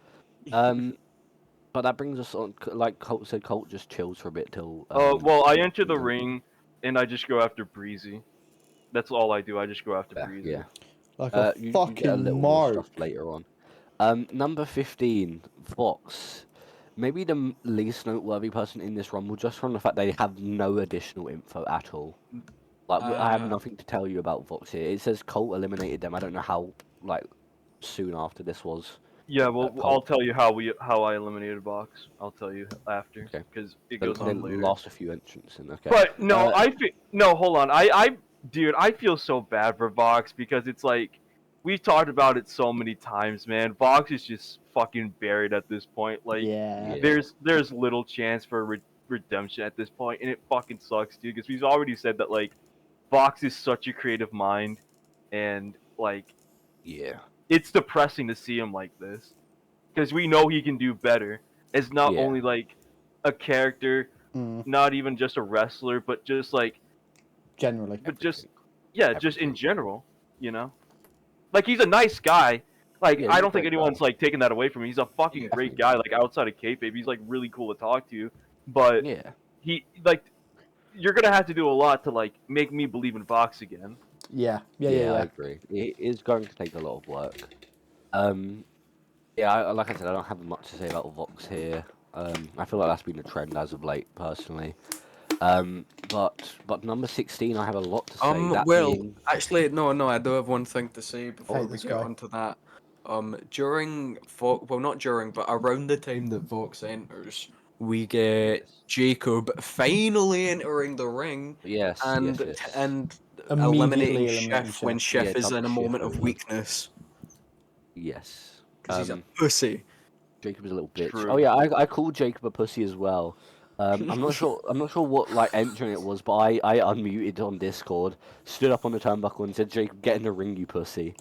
But that brings us on. Like Colt said, Colt just chills for a bit till. Well, I enter the ring, and I just go after Breezy. That's all I do. I just go after Breezy. Yeah. Like a You get a fucking little more mark. stuff later on. Number 15, Vox. Maybe the least noteworthy person in this rumble, just from the fact they have no additional info at all. Like I have nothing to tell you about Vox here. It says Colt eliminated them. I don't know how soon after this was. Yeah, well, Colt. I'll tell you how I eliminated Vox. I'll tell you after, Okay. because it Then goes on later. lost a few entrants in. Okay. But no, Uh, no, hold on. Dude, I feel so bad for Vox because it's like we've talked about it so many times, man. Vox is just fucking buried at this point. Like, Yeah. Yeah. there's little chance for redemption at this point, and it fucking sucks, dude. Because we've already said that like Fox is such a creative mind, and like Yeah. it's depressing to see him like this because we know he can do better. It's not Yeah. only like a character, Mm, not even just a wrestler, but just like, generally. but just Everything. yeah, just in Everything. general, you know. Like he's a nice guy. Like Yeah, I he's a don't think great guy. anyone's like taking that away from him. He's a fucking Yeah. great Definitely guy. not. Like outside of kayfabe, he's like really cool to talk to. But Yeah. he like you're gonna have to do a lot to like make me believe in Fox again. Yeah, I agree. It is going to take a lot of work. Yeah, like I said, I don't have much to say about Vox here. I feel like that's been a trend as of late, personally. But number 16, I have a lot to say. That Well, being, actually, no, I do have one thing to say before Hey, we this get guy. onto that. During Vox, well, not during, but around the time that Vox enters, we get yes, Jacob finally entering the ring yes, yes, and yes. eliminating Immediately eliminating Schiff when Chef. Schiff Yeah, is in double a shift moment of over. weakness Yes. because he's a pussy. Jacob is a little bitch. True. Oh yeah, I called Jacob a pussy as well. I'm not sure. I'm not sure what like entrant it was, but I unmuted on Discord, stood up on the turnbuckle, and said, "Jacob, get in the ring, you pussy."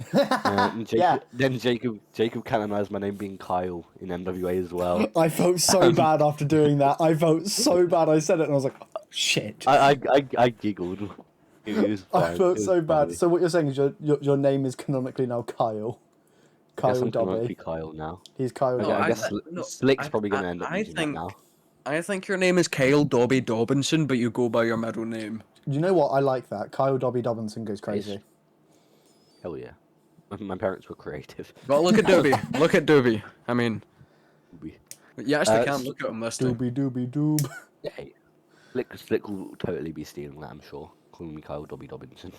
And Yeah. Jacob canonized my name being Kyle in MWA as well. I felt so bad after doing that. I felt so bad. I said it and I was like, oh, shit. I giggled. It was I fine. felt It was so bad. funny. So what you're saying is your name is canonically now Kyle. I guess Kyle I'm gonna Dobby. be Kyle now. He's Kyle No, I Dobby. guess no, Slick's probably gonna end up I using that think now. I think your name is Kyle Dobby Dobinson, but you go by your middle name. You know what? I like that. Kyle Dobby Dobinson goes crazy. Hell yeah. My parents were creative. Well, look at Doobie. Look at Doobie. I mean, We- you actually Uh, can't look at him this time. Doobie Doobie Doob. Hey, Slick will totally be stealing that, I'm sure. Calling me Kyle Dobby Dobinson.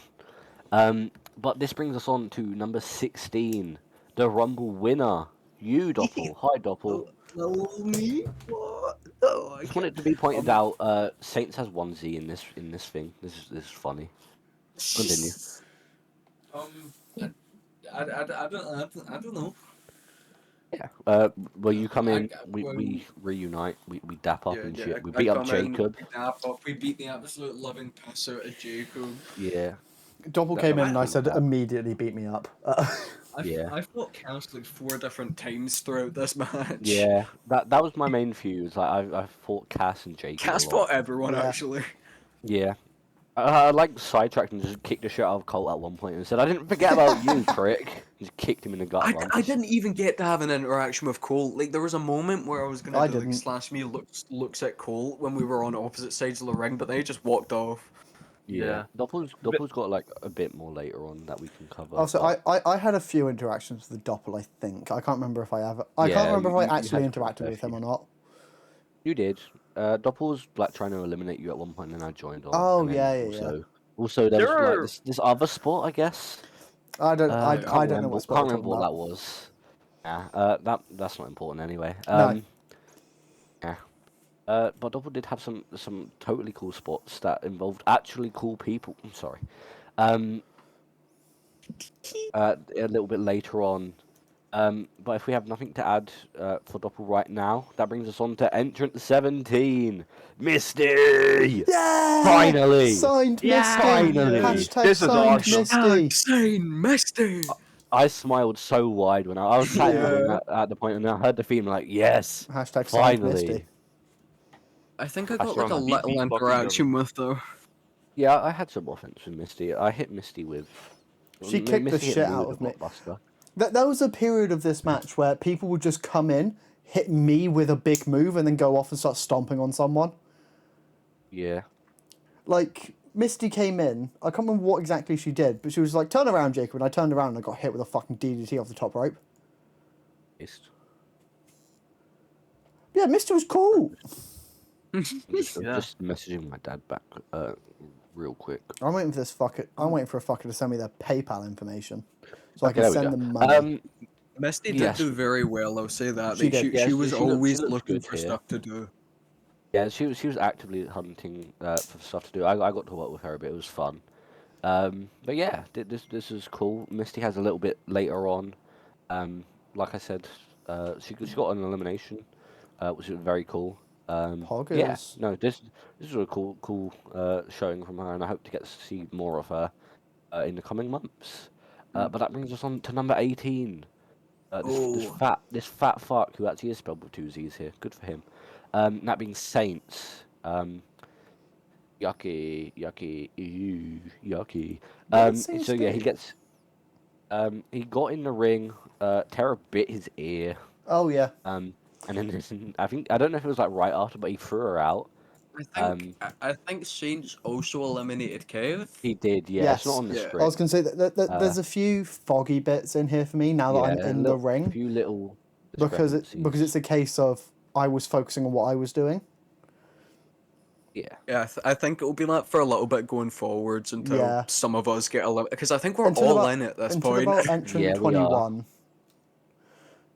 But this brings us on to number 16, the Rumble winner, you Doppel. Hi Doppel. Me? What? Oh, I Just want can't. it to be pointed out. Saints has one Z in this thing. This is funny. Continue. I don't know. Yeah. Well, you come in. We Well, reunite. We dap up yeah, and yeah. shit. We I beat up come in, Jacob. we dap up, we beat the absolute living piss out of Jacob. Yeah. Doppel That- came that in and I was said that. immediately beat me up. Yeah. I fought Cass like 4 different times throughout this match. Yeah. That was my main fuse. Like I fought Cass and Jacob Cass a lot. fought everyone Yeah. actually. Yeah. I like sidetracked and just kicked the shit out of Colt at one point and said, "I didn't forget about you, prick." Just kicked him in the gut once. I didn't even get to have an interaction with Cole. Like there was a moment where I was gonna I do like didn't. slash me looks at Cole when we were on opposite sides of the ring, but then he just walked off. Yeah. Yeah. Doppel's got like a bit more later on that we can cover. Also, but- I had a few interactions with the Doppel, I think. I can't remember if I have. I Yeah, can't remember if I you actually had interacted a with him few. or not. You did. Doppel was like trying to eliminate you at one point, and then I joined on. Oh, and then yeah, yeah. Also, there was There like are- this other spot, I guess. I don't. I Can't don't know remember. what spot Can't we're remember talking what about. that was. That's not important anyway. No. Yeah. But Doppel did have some totally cool spots that involved actually cool people. I'm sorry. A little bit later on. But if we have nothing to add for Doppel right now, that brings us on to entrant 17, Misty. Yeah! Finally! Signed Yeah! Misty! Finally! Hashtag This is signed awesome. Misty! Insane Misty. I smiled so wide when I was chatting with him at the point, and I heard the theme like, yes, Hashtag signed finally. Misty. I think I I got saw like a him. little Beat fucking interaction with though. Yeah, I had some offense with Misty. I hit Misty with. She kicked the Misty hit shit me out with of a me. blockbuster. There was a period of this match where people would just come in, hit me with a big move, and then go off and start stomping on someone. Yeah. Like, Misty came in, I can't remember what exactly she did, but she was like, turn around, Jacob, and I turned around and I got hit with a fucking DDT off the top rope. It's- Yeah, Misty was cool. I'm just, Yeah. just messaging my dad back real quick. I'm waiting for this fucker. I'm waiting for a fucker to send me their PayPal information so I Okay, can there we send go. them money. Misty Yes. did do very well, I'll say that. She Like, did. Yeah, she was she looks- always she looks looking good for here. stuff to do. Yeah, she was actively hunting for stuff to do. I got to work with her a bit. It was fun. But yeah, this is cool. Misty has a little bit later on. Like I said, she got an elimination, which is very cool. Yeah, Poggers. no, this was a cool showing from her, and I hope to get to see more of her in the coming months. But that brings us on to number 18. This fat fuck who actually is spelled with two Z's here. Good for him. That being Saints. Yucky, ew, yucky. What did Saints So yeah, do? he got in the ring. Terra bit his ear. Oh yeah. And then I don't know if it was like right after, but he threw her out. I think Saints also eliminated Kev. He did, yeah. It's not Yes. on the Yeah. script. I was gonna say that there's a few foggy bits in here for me now that I'm in the ring, few little because it's discrepancies. a case of I was focusing on what I was doing. Yeah. Yeah, I think it'll be that for a little bit going forwards until Yeah. some of us get a limit. Because I think we're Until all about- in at this Until point. about entrant Yeah, we are. 21.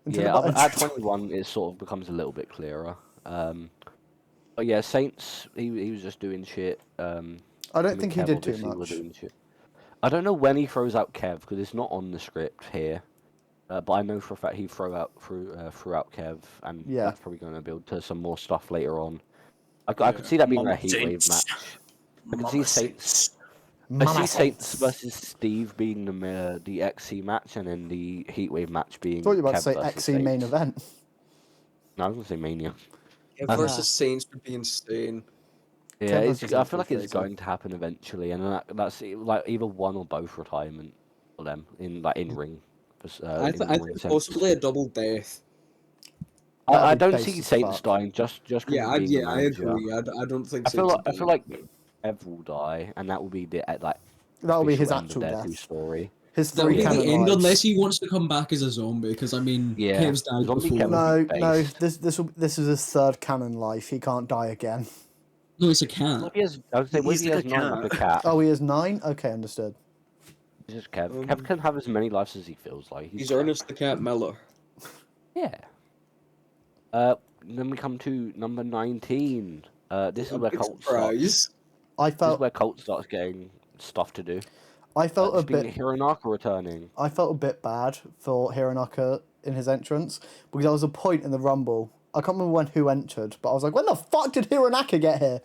Until Yeah, about at entrant 21 it sort of becomes a little bit clearer. But yeah, Saints, he was just doing shit. I him don't and think he Kev did too obviously were much. doing shit. I don't know when he throws out Kev because it's not on the script here. But I know for a fact he threw out Kev, and Yeah. that's probably going to build to some more stuff later on. I could see that being a Mama heatwave Saints. match. I can Mama see Saints. I Mama see Saints Saints. versus Steve being the XC match, and then the heatwave match being I thought you were about Kev to say versus XC main Saints. event. No, I was going to say Mania. Kev versus Saints would be insane. Yeah, Kev it's, versus I feel like it's Fraser. going to happen eventually, and that's like either one or both retirement for them in ring. I in think ring sense. possibly a double death. That'd I be don't based see as Saints fuck. dying just because Yeah, of being the I manager. agree. I don't think I feel Saints like would die. Ev will die, and that will be the like That'll be his official end of actual their death. two story. His That'll three be canon the end lives. unless he wants to come back as a zombie. Because I mean, Yeah, Kev's died zombie before. Kev. No, Based. this is his third canon life. He can't die again. No, it's a cat. What if he has, I would say, what if He's he like has a 9 like a cat. cat? Oh, he is 9? Okay, understood. It's just Kev. Kev can have as many lives as he feels like. He's Kev. Ernest the Cat Miller. Yeah. Then we come to number 19. This is where Big Colt surprise. starts. I This is felt where Colt starts getting stuff to do. I felt a This being bit Hironaka returning. I felt a bit bad for Hironaka in his entrance because there was a point in the Rumble. I can't remember who entered, but I was like, when the fuck did Hironaka get here?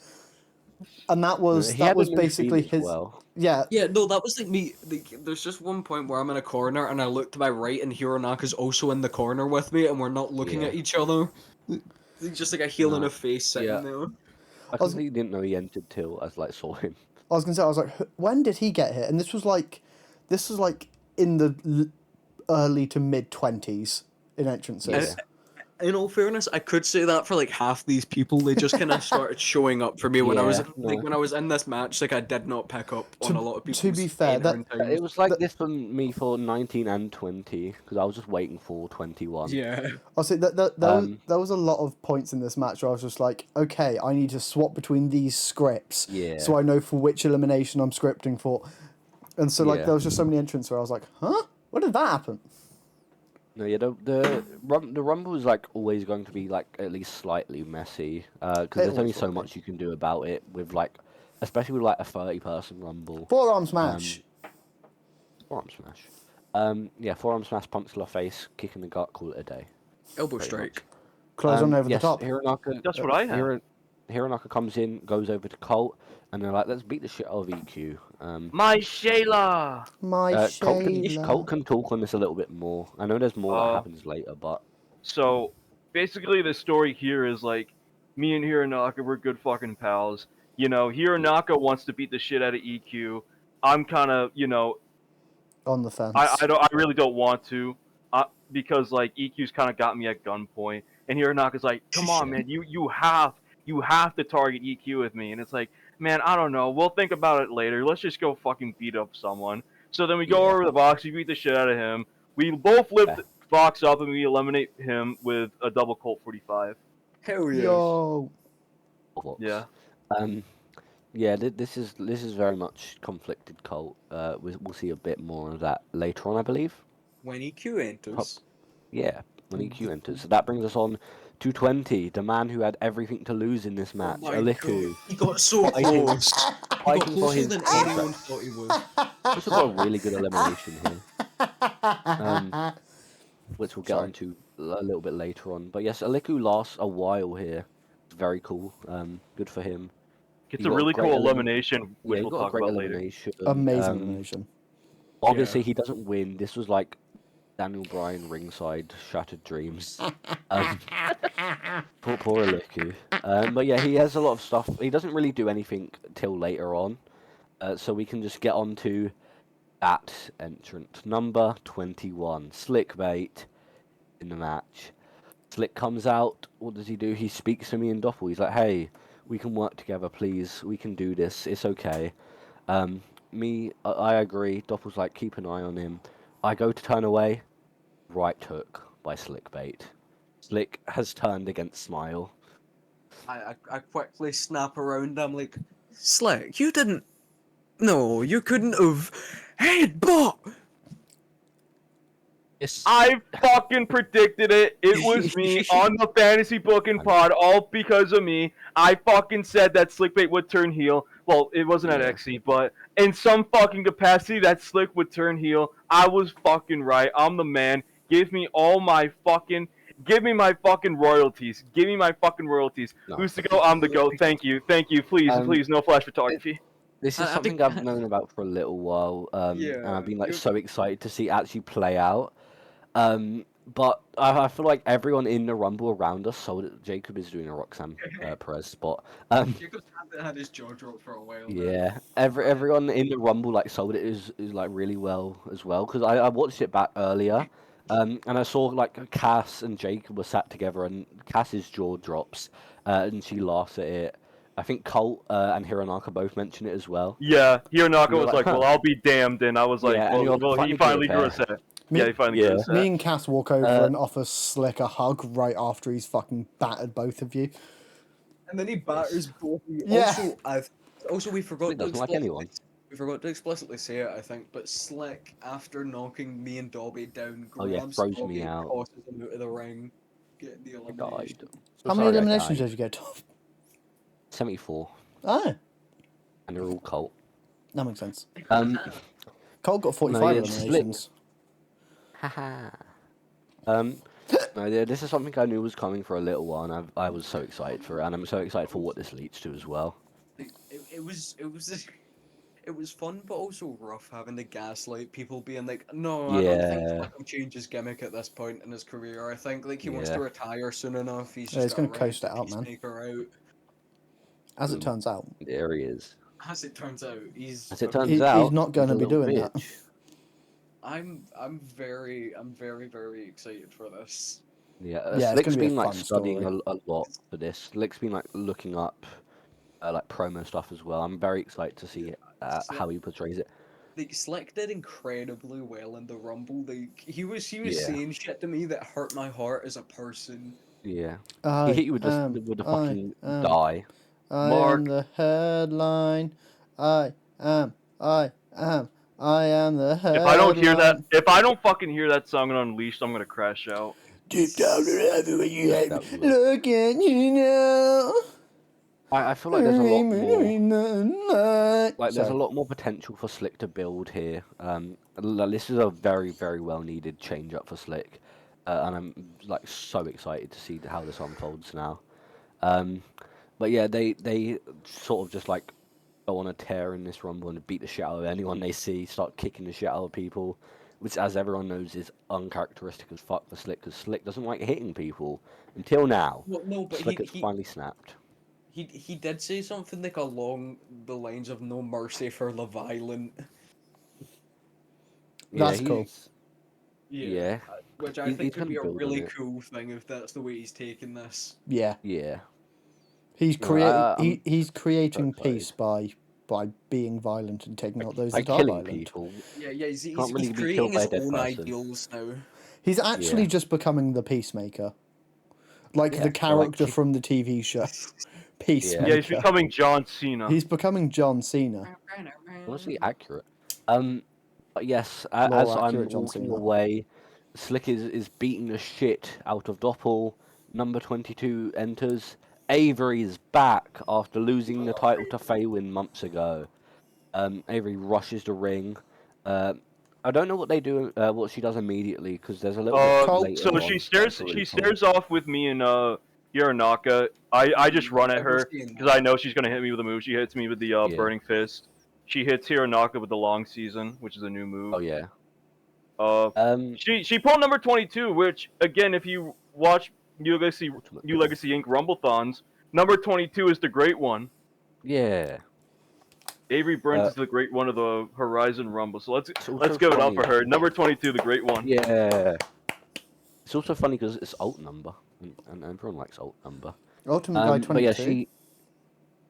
And that was He had a new basically theme as his well. yeah. Yeah, no, that was like me. There's just one point where I'm in a corner and I look to my right and Hironaka's also in the corner with me and we're not looking Yeah. at each other. It's just like a heel and No. a face sitting Yeah. there. I completely didn't know he entered till I saw him. I was gonna say I was like, when did he get here? And this was like in the early to mid 20s in entrances. In all fairness, I could say that for like half these people. They just kind of started showing up for me when I was Yeah, no. when I was in this match. Like I did not pick up on a lot of people. To be fair, It was like this for me for 19 and 20 because I was just waiting for 21. Yeah. I'll say that there was a lot of points in this match where I was just like, okay, I need to swap between these scripts, Yeah. so I know for which elimination I'm scripting for, and so like Yeah. there was just so many entrants where I was like, huh, when did that happen? No, yeah, the Rumble is like always going to be like at least slightly messy because there's only always so will be. much you can do about it with like, especially with like a 30-person Rumble. Forearm smash. Forearm smash. Yeah, forearm smash, punch to the face, kick in the gut, call it a day. Elbow pretty strike. Close on over yes, the top. Hironaka, That's what I have. Hironaka comes in, goes over to Colt, and they're like, let's beat the shit out of EQ. My Shayla! My Colt Shayla. can talk on this a little bit more. I know there's more that Uh, happens later, but So, basically, the story here is like, me and Hironaka, we're good fucking pals. You know, Hironaka wants to beat the shit out of EQ. I'm kind of, On the fence. I really don't want to, because like EQ's kind of got me at gunpoint, and Hironaka's like, come on, man, you have to target EQ with me, and it's like, man, I don't know, we'll think about it later. Let's just go fucking beat up someone. So then we go over to the box, we beat the shit out of him. We both lift the box up and we eliminate him with a double Colt 45. Hell yeah. Yo. Yeah. Yeah, this is very much conflicted Colt. We'll see a bit more of that later on, I believe. When EQ enters. Yeah, when EQ enters. So that brings us on to 20, the man who had everything to lose in this match, my Aliku. God. He got so Fighting- close. He got Fighting for closer his than contract. anyone thought he would. This was a really good elimination here, which we'll get Sorry. onto a little bit later on. But yes, Aliku lasts a while here. very cool. Good for him. Gets He a got really great cool elimination, Yeah, which he we'll got a talk great about later. elimination. Amazing elimination. Obviously, Yeah. he doesn't win. This was like Daniel Bryan ringside, shattered dreams. Poor Aliku. But yeah, he has a lot of stuff. He doesn't really do anything till later on. So we can just get on to that entrant. Number 21, Slickbait in the match. Slick comes out. What does he do? He speaks to me in Doppel. He's like, hey, we can work together, please. We can do this. It's okay. I agree. Doppel's like, keep an eye on him. I go to turn away. Right hook by Slickbait. Slick has turned against Smile. I quickly snap around. I'm like, Slick, you didn't. No, you couldn't have. Headbutt! It's I fucking predicted it. It was me on the fantasy booking pod, all because of me. I fucking said that Slickbait would turn heel. Well, it wasn't at Yeah. XC, but in some fucking capacity, that Slick would turn heel. I was fucking right. I'm the man. Give me my fucking royalties. Give me my fucking royalties. No. Who's to go? I'm the go. Thank you. Please, please, no flash photography. This is I something think- I've known about for a little while, and I've been like so excited to see actually play out. But I feel like everyone in the Rumble around us sold it. Jacob is doing a Roxanne Perez spot. Jacob's had his jaw dropped for a while. Yeah, everyone in the Rumble like sold it is like really well as well because I watched it back earlier, and I saw like Cass and Jacob were sat together and Cass's jaw drops, and she laughs at it. I think Colt and Hironaka both mention it as well. Yeah, Hironaka You're was like, like, "Well, huh. I'll be damned," and I was like, Yeah, and you're "Well, he finally finally good grew a there. set." Me- Yeah, he finally grew a set. Me and Cass walk over Uh, and offer Slick a hug right after he's fucking battered both of you. And then he batters both. of you. Yeah. Also, we forgot Slick to doesn't like anyone. We forgot to explicitly say it, I think, but Slick, after knocking me and Dobby down, Oh, yeah, grabs throws Dobby me and out. tosses him out of the ring, getting the I elimination. died. How Sorry, many I eliminations died. did you get, Tom? 74, Oh, and they're all Colt. that makes sense. Um, Cole got 45 yeah, Slick. eliminations. Haha. No, yeah, this is something I knew was coming for a little while, and I was so excited for it, and I'm so excited for what this leads to as well. It was fun, but also rough having to gaslight people, being like, "No, I don't think Yeah. Slick will change his gimmick at this point in his career. I think like he wants Yeah. to retire soon enough. He's Yeah, just he's gonna gotta ride coast it the out, man. Peacemaker out." As it Boom. turns out, There he is. As it turns out, he's. As it turns he's out, not going to he's a be little doing that. bitch. I'm very excited for this. Yeah, Yeah, it's Slick's gonna be a been like fun studying story. a lot for this. Slick's been like looking up like promo stuff as well. I'm very excited to see how he portrays it. Like Slick did incredibly well in the Rumble. Like he was Yeah. saying shit to me that hurt my heart as a person. Yeah, I he hit you with the fucking die. I Mark. am the headline. I am the headline. If I don't fucking hear that song on Unleashed, I'm gonna crash out. Deep down everywhere you have, That was- look at you now. I feel like there's a lot more. more. Like there's a lot more potential for Slick to build here. This is a very, very well needed change up for Slick, and I'm like so excited to see how this unfolds now. But yeah, they sort of just like go on a tear in this Rumble and beat the shit out of anyone they see, start kicking the shit out of people, which, as everyone knows, is uncharacteristic as fuck for Slick, because Slick doesn't like hitting people until now. Well, no, but Slick has he finally snapped. he did say something like along the lines of "No mercy for the violent." That's cool. Yeah, Which I He's think could gonna be a build on really it. cool thing if that's the way he's taking this. Yeah, yeah. he's No, creating. He's creating so peace by being violent and taking out those By that are killing violent. people. Yeah, he's Can't really he's be creating killed by his a dead own person. ideals now. He's actually Yeah. just becoming the peacemaker, like Yeah, the or character like- from the TV show. Peacemaker. Yeah, he's becoming John Cena. He's becoming John Cena. Honestly, accurate. But yes, as More I'm accurate John walking Cena. away, Slick is beating the shit out of Doppel. Number 22 enters. Avery is back after losing the title to Faywin months ago. Avery rushes the ring. I don't know what they do, what she does immediately, because there's a little bit later So on she that's stares really she cool. stares off with me and Hironaka, I just run at I was her seeing because I know she's gonna hit me with a move. She hits me with the Yeah. Burning Fist. She hits Hironaka with the Long Season, which is a new move. Oh yeah. Uh, Um, she pulled number 22, which again, if you watch Ultimate. New Legacy Inc. Rumblethons, number 22 is the great one. Yeah. Avery Burns Uh, is the great one of the Horizon Rumble. So let's also give it up funny. for her. Number 22, the great one. Yeah. It's also funny because it's alt number, and everyone likes alt number. Ultimate Guy But yeah, 22. she.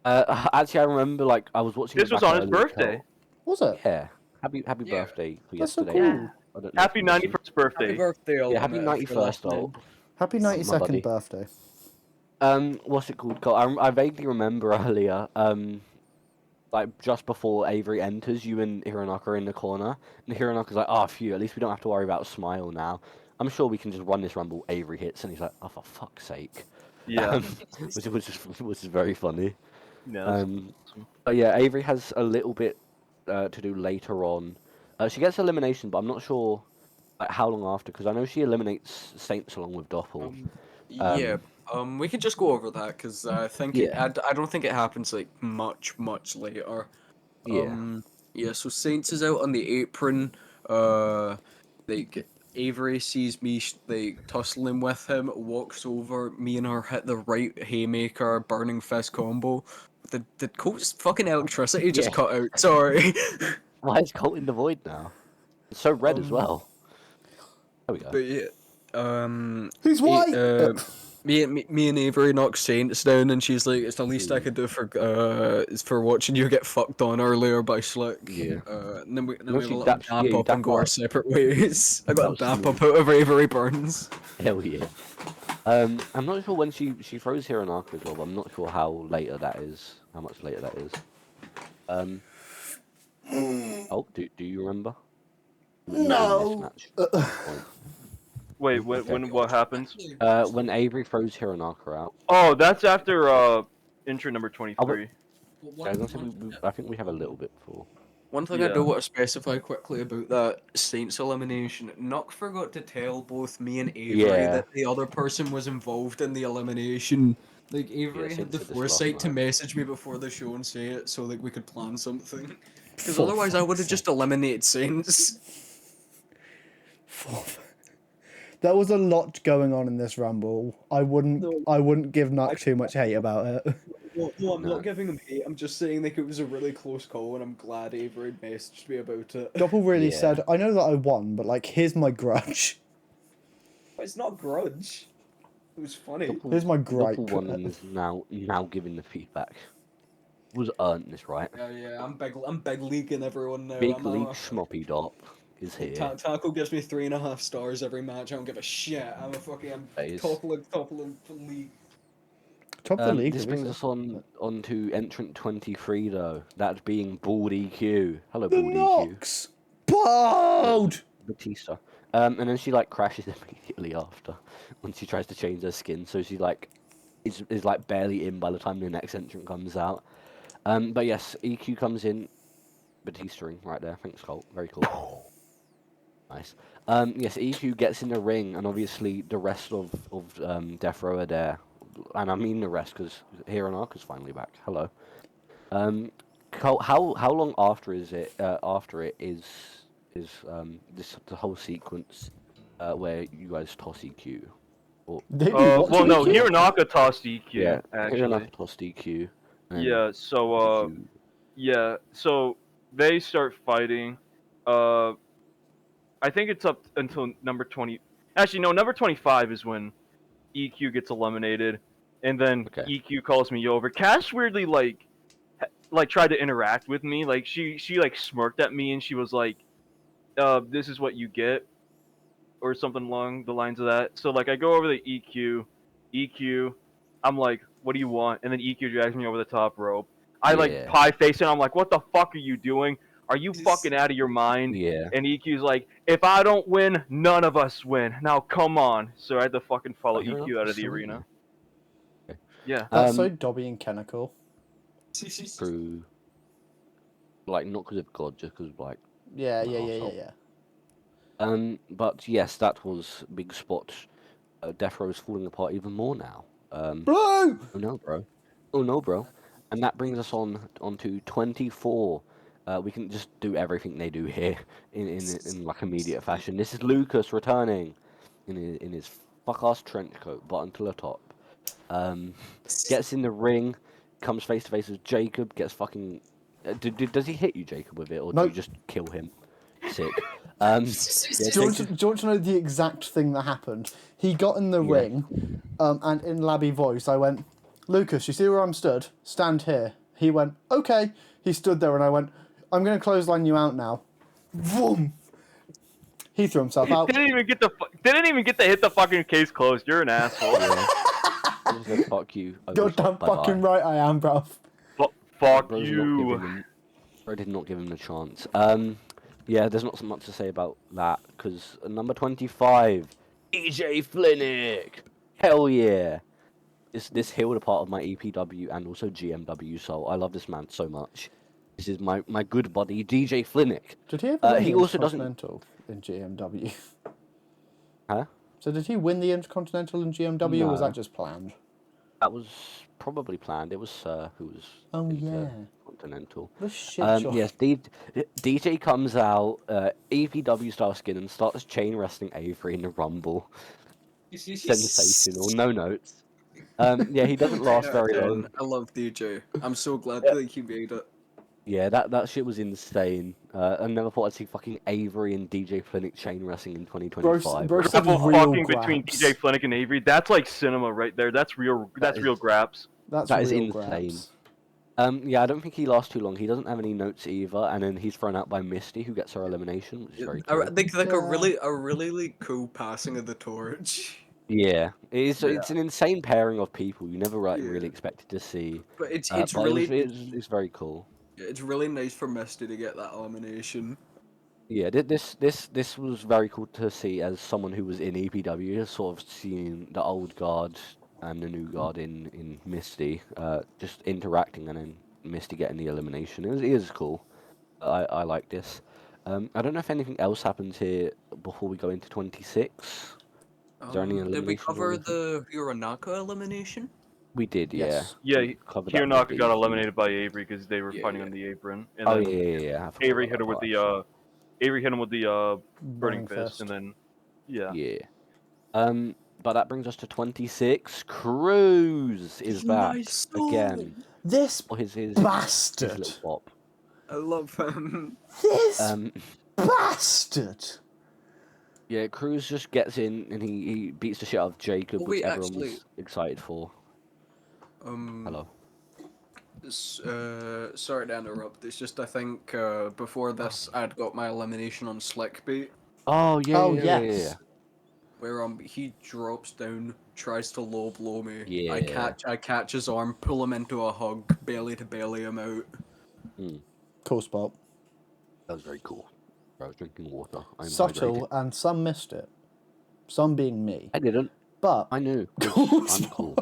Actually, I remember like I was watching. This it was back on his earlier, birthday. Was it? Yeah. Happy Yeah. birthday for That's so yesterday. cool. I don't know Happy if you listened. 91st Happy birthday. birthday, Yeah, happy Ultimate, if you're 91st listening. alt. Happy My 92nd buddy. birthday. What's it called? I vaguely remember earlier. Like just before Avery enters, you and Hironaka are in the corner, and Hironaka's like, "Oh, phew! At least we don't have to worry about Smile now. I'm sure we can just run this rumble." Avery hits, and he's like, "Oh, for fuck's sake!" Yeah. Which is very funny. Yeah. That's awesome. But yeah, Avery has a little bit to do later on. She gets elimination, but I'm not sure like how long after, because I know she eliminates Saints along with Doppel. Yeah, we could just go over that because I think Yeah. I don't think it happens like much later. Yeah. Yeah. So Saints is out on the apron. Like Avery sees me like tussling with him, walks over. Me and her hit the right haymaker, burning fist combo. The coat's fucking electricity just Yeah. cut out. Sorry. Why is Colt in the void now? It's so red as well. There we go. But yeah, Who's white? me and Avery knocked Saints down, and she's like, "It's the least I could do for is for watching you get fucked on earlier by Slick." Yeah. And then we No, have she a little dap- dap yeah, you up and dap go our up. separate ways. I got a was dap smooth. up out of Avery Burns. Hell yeah. I'm not sure when she throws Hironaka as well, but I'm not sure how later that is. How much later that is. Oh, do you remember? No. Wait, Okay. when what happens? When Avery throws Hironaka out. Oh, that's after intro number 23. I think we have a little bit before. One thing I Yeah. do want to specify quickly about that Saints elimination, Nock forgot to tell both me and Avery Yeah. that the other person was involved in the elimination. Like Avery had Saints the did this last foresight to night. message me before the show and say it, so like we could plan something. Because For otherwise, I would have fuck's just eliminated Saints. There was a lot going on in this rumble. I wouldn't give Nuck too much hate about it. No, I'm No. not giving him hate. I'm just saying like it was a really close call, and I'm glad Avery messaged me about it. Doppel really Yeah. said, "I know that I won, but like, here's my grudge. It's not grudge. It was funny. Here's my gripe." Doppel won and is now giving the feedback. Was earned this, right? Yeah, I'm big leaguing everyone now. Big I'm league schmoppy Dop is here. Taco gives me 3.5 stars every match. I don't give a shit. I'm Phase. top of the league. Top of the league. This brings us on to entrant 23 though. That being Bald EQ. Hello, The Bald EQ. Nox. Bald. Batista. And then she like crashes immediately after when she tries to change her skin. So she like is like barely in by the time the next entrant comes out. But yes, EQ comes in. Batista ring right there. Thanks, Colt. Very cool. Nice. Yes, EQ gets in the ring, and obviously the rest of Death Row are there, and I mean the rest because Hironaka's finally back. Hello. Colt, how long after is it? After it is the whole sequence where you guys toss EQ? Or, Well, no, Hironaka tossed EQ. yeah, Actually. Hironaka tossed EQ. and Yeah. So EQ yeah. So they start fighting. I think it's up until number 20. Actually, no, number 25 is when EQ gets eliminated, and then Okay. EQ calls me over. Cash weirdly like tried to interact with me. Like she like smirked at me and she was like, "This is what you get," or something along the lines of that. So like I go over to EQ. I'm like, "What do you want?" And then EQ drags me over the top rope. I like Yeah. pie face and I'm like, "What the fuck are you doing? Are you fucking out of your mind?" Yeah. And EQ's like, "If I don't win, none of us win. Now come on." So I had to fucking follow Oh, EQ out Hironaka's of the still in arena. there. Yeah. That's so Dobby and Kennical. True. Like not because of God, just because like. Yeah. But yes, that was big spot. Death Row is falling apart even more now. Bro! Oh no, bro. Oh no, bro. And that brings us on to 24. We can just do everything they do here in like immediate fashion. This is Lucas returning in his fuck ass trench coat, button to the top. Gets in the ring, comes face to face with Jacob, gets fucking. Does he hit you, Jacob, with it, or do you Nope. just kill him? Sick. Do Yeah, you, want to, Jacob, do you want to know the exact thing that happened? He got in the Yeah. ring, and in Labby voice, I went, Lucas, you see where I'm stood? Stand here. He went, okay. He stood there, and I went, I'm going to clothesline you out now. Vroom! He threw himself out. Didn't even get to hit the fucking case closed. You're an asshole. yeah. I'm just gonna fuck you. Goddamn fucking right I am, bruv. Fuck Bro's you. Bro did not give him the chance. Yeah, there's not so much to say about that because number 25, EJ Flinick. Hell yeah. This healed a part of my EPW and also GMW, so I love this man so much. This is my good buddy DJ Flinick. Did he ever win he the also doesn't. Intercontinental in GMW? Huh? So did he win the Intercontinental in GMW, or was No. that just planned? That was probably planned. It was Sir who was. Oh, yeah. Continental. What a shit job. Yes, DJ comes out, EPW style skin and starts chain wrestling Avery in the Rumble. Sensational, no notes. Yeah, he doesn't last very long. I love DJ. I'm so glad that he made it. Yeah, that shit was insane. I never thought I'd see fucking Avery and DJ Flinick chain wrestling in 2025. Bro said Double real fucking between grabs. DJ Flinick and Avery. That's like cinema right there. That's real. That's is- real graps. That's That is real insane. grabs. Yeah, I don't think he lasts too long. He doesn't have any notes either, and then he's thrown out by Misty, who gets her elimination, which is very cool. I think like Yeah. a really like, cool passing of the torch. Yeah, it's an insane pairing of people you never really Yeah. expected to see. But it's But really it's very cool. it's really nice for Misty to get that elimination. Yeah, this was very cool to see as someone who was in EPW, sort of seeing the old guard and the new guard in Misty, just interacting and then Misty getting the elimination. It is cool. I like this. I don't know if anything else happens here before we go into 26. Is there any Did we eliminations or cover anything? the Hironaka elimination? We did, Yes. Yeah, We covered that Hironaka with got the- eliminated by Avery because they were Yeah, fighting yeah. on the apron, and Oh then yeah. I forgot Avery about hit her that with part, the Avery hit him with the burning Burning fist, and then yeah. Yeah. But that brings us to 26. Cruz is back Nice. again. This Or his bastard. little pop. I love him. This Um, bastard. yeah, Cruz just gets in and he beats the shit out of Jacob, Oh, which wait, everyone actually- was excited for. Hello. Sorry to interrupt. It's just I think before this I'd got my elimination on Slickbait, Oh yeah. Oh, yeah, yes. yeah. where he drops down, tries to low blow me. Yeah. I catch his arm, pull him into a hug, belly to belly him out. Cool spot. That was very cool. I was drinking water. I'm Subtle, hydrated. and some missed it. Some being me. I didn't. But I knew. 'cause Cool I'm cool.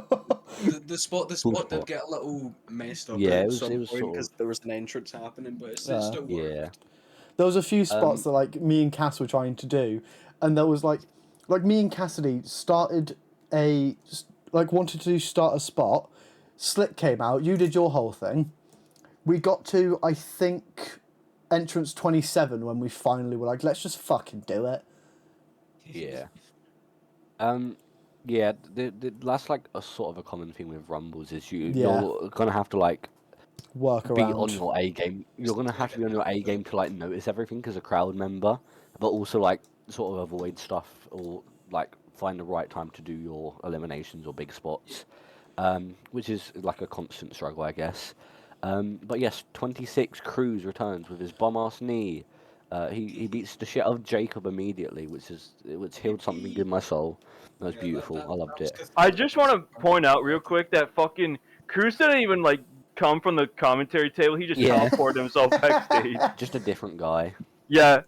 The spot spot. did get a little messed up Yeah, at it was- some it was point sort because of- there was an entrance happening, but it Yeah. still worked. Yeah. there was a few spots that like me and Cass were trying to do, and there was like me and Cassidy started wanted to start a spot. Slick came out. You did your whole thing. We got to I think entrance 27 when we finally were like, let's just fucking do it. Yeah. Yeah, that's like a sort of a common thing with Rumbles is Yeah. you're gonna have to like Work be around. on your A game. You're gonna have to be on your A game to like notice everything as a crowd member, but also like sort of avoid stuff or like find the right time to do your eliminations or big spots, which is like a constant struggle, I guess. But yes, 26 Cruz returns with his bum ass knee. He beats the shit out of Jacob immediately, which healed something in my soul. That was beautiful. I loved it. I just want to point out real quick that fucking Cruz didn't even like come from the commentary table. He just Yeah. teleported himself backstage. Just a different guy. Yeah,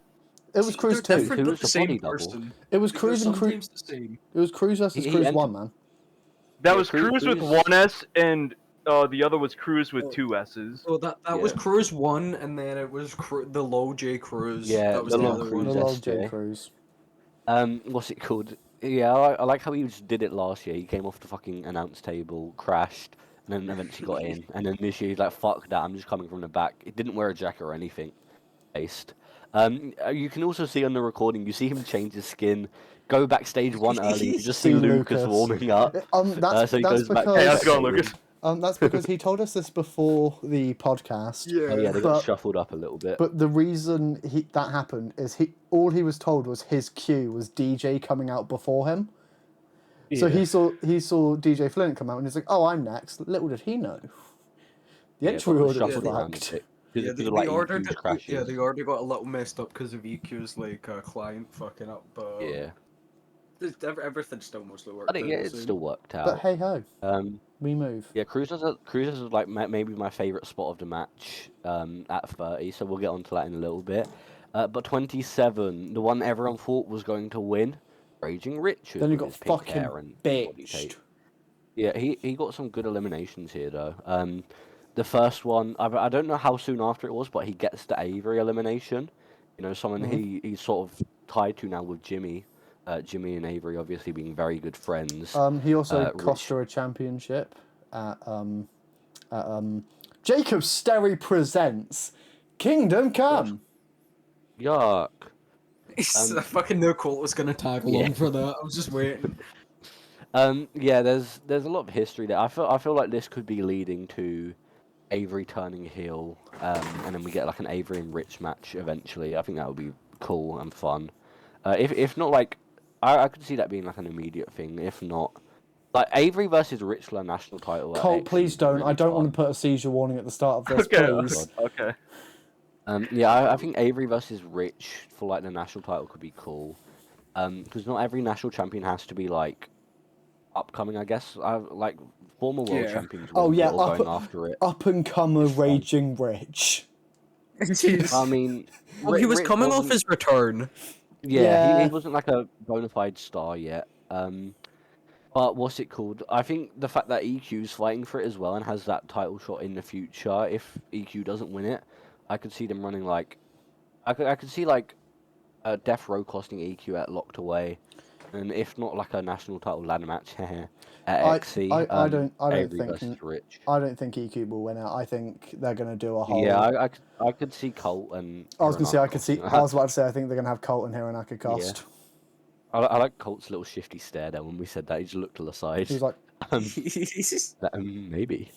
It was Cruz They're 2. different, Who but was the the same body double? person. It was They're Cruz and Cruz. sometimes the same. It was Cruz versus He Cruz entered- 1, man. that Yeah, was Cruz with Cruz- one S, and the other was Cruz with two S's. So that was Yeah. Cruz 1, and then it was the low J Cruz. Yeah, that was the the low other Cruz. The one. little SJ. J. Cruz. What's it called? Yeah, I like how he just did it last year. He came off the fucking announce table, crashed, and then eventually got in. And then this year he's like, "Fuck that! I'm just coming from the back." It didn't wear a jacket or anything. Based. You can also see on the recording. You see him change his skin, go backstage one early. You just see See Lucas Lucas. warming up. That's So he that's goes back. because Hey, how's it going, backstage. Lucas? that's because he told us this before the podcast. Oh yeah, they got But- shuffled up a little bit. But the reason that happened is all he was told was his cue was DJ coming out before him. So Yeah. he saw DJ Flint come out and he's like, "Oh, I'm next." Little did he know, the Yeah, entry got order was shuffled around a fucked. bit. Yeah, Because of like order huge did, crashes. yeah, the order got a little messed up because of EQ's client fucking up, but Yeah. everything still mostly worked. I think out yeah, the it same. still worked But out. hey ho, Um, we move. yeah, Cruisers is like maybe my favorite spot of the match. At 30, so we'll get onto that in a little bit. But 27, the one everyone thought was going to win, Raging Richard Then you with got his pink fucking hair and body tape. bitched. Yeah, he got some good eliminations here though. The first one, I don't know how soon after it was, but he gets the Avery elimination. You know, someone he's sort of tied to now with Jimmy. Jimmy and Avery obviously being very good friends. He also cost Rich- her a championship at Jacob Sterry presents Kingdom Come. Yuck. I fucking knew Colt was gonna tag along Yeah. for that. I was just waiting. Yeah, there's a lot of history there. I feel like this could be leading to Avery turning heel, and then we get like an Avery and Rich match eventually. I think that would be cool and fun. If not like, I could see that being like an immediate thing. If not, like Avery versus Rich for a national title. at Colt, X please is don't. really I don't want fun. to put a seizure warning at the start of this, Okay, please. okay. Yeah, I think Avery versus Rich for like the national title could be cool. Because not every national champion has to be like upcoming. I guess like former world Yeah. champions. Oh, winning it yeah, or going after it. Up and comer It's fun. Raging Rich. I mean, Well, he was Rich coming off wasn't- his return. Yeah, Yeah. he wasn't like a bona fide star yet. But what's it called? I think the fact that EQ's fighting for it as well and has that title shot in the future, if EQ doesn't win it, I could see them running like, I could see like, Death Row costing EQ at Locked Away, and if not like a national title ladder match at XC. I don't Avery think versus Rich. I don't think EQ will win it. I think they're gonna do a whole. Yeah, I could see Colt and. I was gonna say Hironaga I was about to say I think they're gonna have Colt and Hironaka cost. I like Colt's little shifty stare there when we said that. He just looked to the side. He's like, Maybe.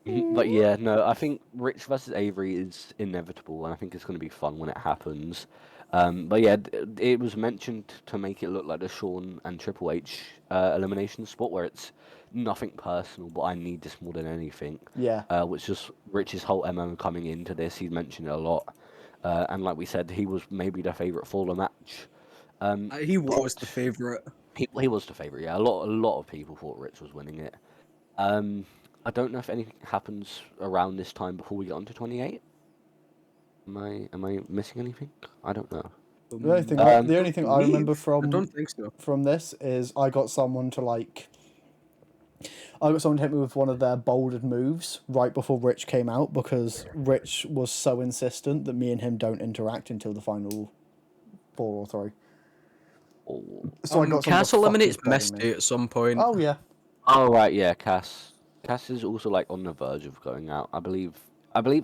But yeah, no, I think Rich versus Avery is inevitable, and I think it's going to be fun when it happens. But yeah, it was mentioned to make it look like the Shawn and Triple H elimination spot where it's nothing personal, but I need this more than anything. yeah. Which is Rich's whole MO coming into this. He's mentioned it a lot. And like we said, he was maybe the favourite for the match. He was the favorite. He was the favourite, yeah. A lot of people thought Rich was winning it. I don't know if anything happens around this time before we get on to 28. Am I missing anything? I don't know. The only thing, I remember I don't think so. from this is I got someone to hit me with one of their bolded moves right before Rich came out because Rich was so insistent that me and him don't interact until the final 4 or 3. Oh, So I got someone to Cass fucking eliminates bury me. Misty at some point. Oh yeah. oh right, yeah. Cass is also like on the verge of going out. I believe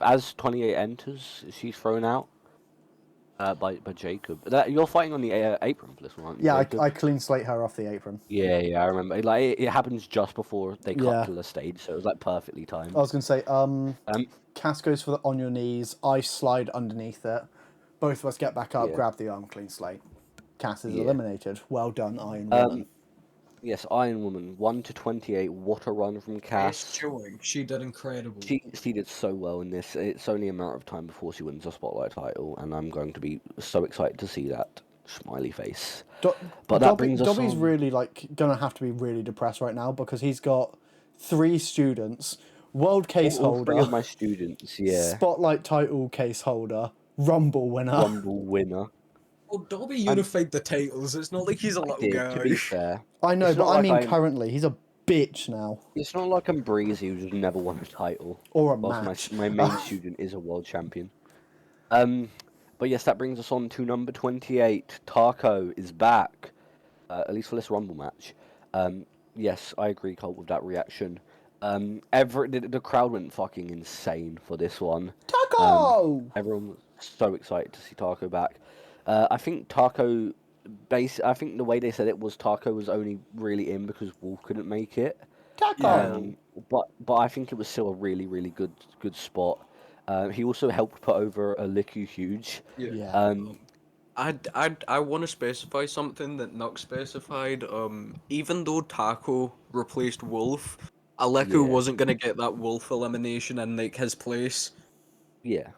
as 28 enters, she's thrown out. By Jacob. You're fighting on the apron for this one, aren't you? Yeah, Jacob? I clean slate her off the apron. Yeah, I remember. Like it happens just before they cut Yeah. to the stage, so it was like perfectly timed. I was gonna say, Cass goes for the on your knees. I slide underneath it. Both of us get back up, Yeah. grab the arm, clean slate. Cass is Yeah. eliminated. Well done, Iron Woman. Yes, Iron Woman 1 to 28. What a run from Cass. showing. She did incredible. She did so well in this. It's only a matter of time before she wins a spotlight title, and I'm going to be so excited to see that smiley face. But that brings us Dobby's on. really gonna have to be really depressed right now because he's got 3 students, world case All 3 holder, of my students, yeah, spotlight title case holder, Rumble winner. Rumble winner. Oh, Dobby unified the titles. It's not like he's a little Did, guy. to be fair, I know, It's but not I like mean I'm- currently he's a bitch now it's not like I'm Breezy who's never won a title. or a Whilst match. my main student is a world champion. But yes, that brings us on to number 28. Taco is back. at least for this Rumble match. Yes, I agree, Colt, with that reaction. The crowd went fucking insane for this one. Taco! Everyone was so excited to see Taco back. I think Taco, I think the way they said it was Taco was only really in because Wolf couldn't make it. Taco! But I think it was still a really good spot. He also helped put over a Liku Huge. Yeah. I want to specify something that Nux specified. Even though Taco replaced Wolf, Aleku Yeah. wasn't gonna get that Wolf elimination in like his place. Yeah.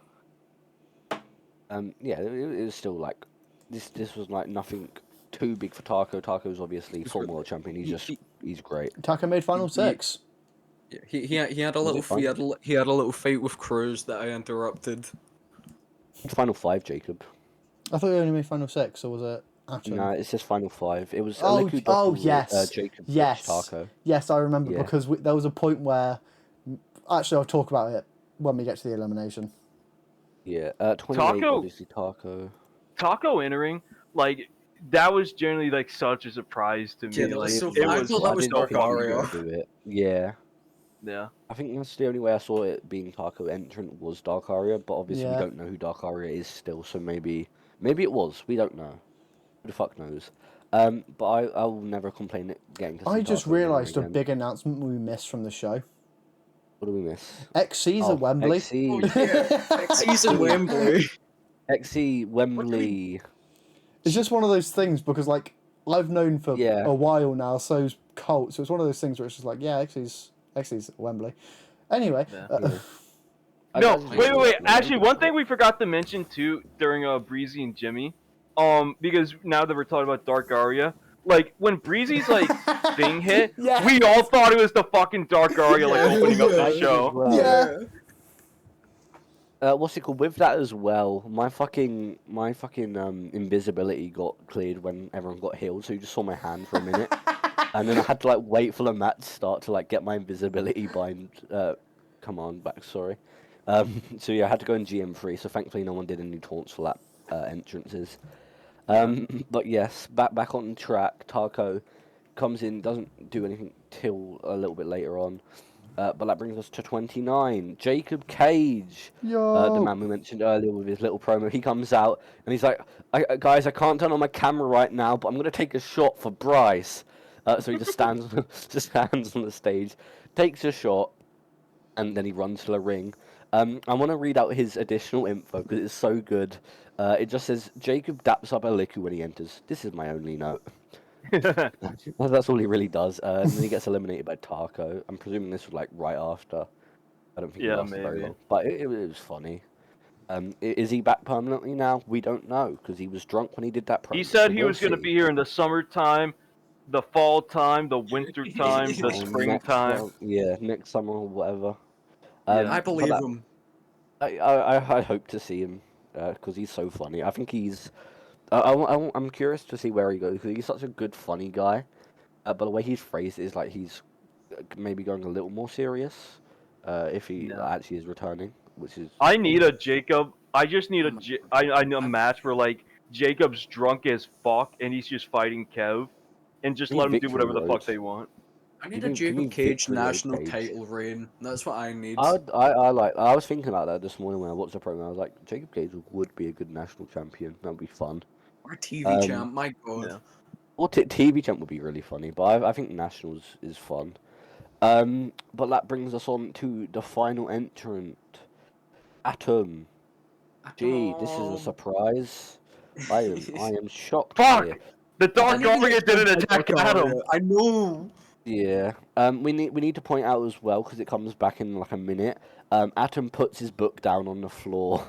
Yeah, it was still like this was like nothing too big for Taco. Taco's obviously former world champion. He's great. Taco made final six. Yeah, he had a Was little it fun? he had a little fight with Cruz that I interrupted. Final five, Jacob. I thought he only made final six, or was it Atom? No, it's just final five. It was Oh, Aliku oh Doppel, yes, Jacob yes, Taco. yes. I remember Yeah. because there was a point where, actually, I'll talk about it when we get to the elimination. Yeah, 28, Taco- obviously Taco. Taco entering, like, that was generally like such a surprise to me. Yeah, that was like, so it fun. I was thought that was I didn't think Dark he was Aria. gonna do it. Yeah. Yeah. I think that's the only way I saw it being Taco entrant was Dark Aria, but obviously we Yeah. don't know who Dark Aria is still, so maybe it was. We don't know. Who the fuck knows? But I will never complain at getting to see I just Taco winning realised a again. big announcement we missed from the show. What do we miss? XC's Oh, at Wembley. XC, Season Wembley. XC Wembley. It's just one of those things because, like, I've known for Yeah. a while now, so's Colt. So it's one of those things where it's just like, yeah, XC's at Wembley. Anyway, Yeah. I No, guess- wait. Actually, one thing we forgot to mention too during Breezy and Jimmy, because now that we're talking about Dark Aria, like when Breezy's like thing hit, Yeah. we all thought it was the fucking Dark Aria like Yeah, opening up yeah. the show. Well, Yeah. What's it called? With that as well, my fucking invisibility got cleared when everyone got healed, so you just saw my hand for a minute, and then I had to like wait for the match to start to like get my invisibility bind command back. Sorry. So yeah, I had to go in GM3. So thankfully, no one did any taunts for that entrances. But yes, back on track. Taco comes in, doesn't do anything till a little bit later on. But that brings us to 29. Jacob Cage, the man we mentioned earlier with his little promo. He comes out and he's like, guys, I can't turn on my camera right now, but I'm going to take a shot for Bryce. So he just stands on the stage, takes a shot, and then he runs to the ring. I want to read out his additional info because it's so good. It just says, Jacob daps up Aliku when he enters. This is my only note. That's all he really does. And then he gets eliminated by Taco. I'm presuming this was like right after. I don't think it Yeah, lasted very maybe. long. But it was funny. Is he back permanently now? We don't know because he was drunk when he did that promo. He said so he we'll was going to see. be here in the summertime, the fall time, the winter time, the Or springtime. next summer or whatever. Yeah. I but believe that- him. I hope to see him because he's so funny. I think he's. I'm curious to see where he goes because he's such a good, funny guy. But the way he's phrased it is like he's maybe going a little more serious if he Yeah. actually is returning, which is. I need a Jacob. I just need I need a match where like Jacob's drunk as fuck and he's just fighting Kev, and just Need let him do Victory whatever the fuck Road. they want. I need Give a me- give me Jacob Cage Victory Road national Cage. title reign. That's what I need. I was thinking about that this morning when I watched the program. I was like, Jacob Cage would be a good national champion. That would be fun. Or TV Um, champ, my god. Yeah. Or TV champ would be really funny, but I think nationals is fun. But that brings us on to the final entrant, Atom. Gee, this is a surprise. I am shocked. Fuck! Here. The I Dark need to Aria get didn't some attack Dark Adam. Aria. I know. Yeah. We need to point out as well because it comes back in like a minute. Atom puts his book down on the floor,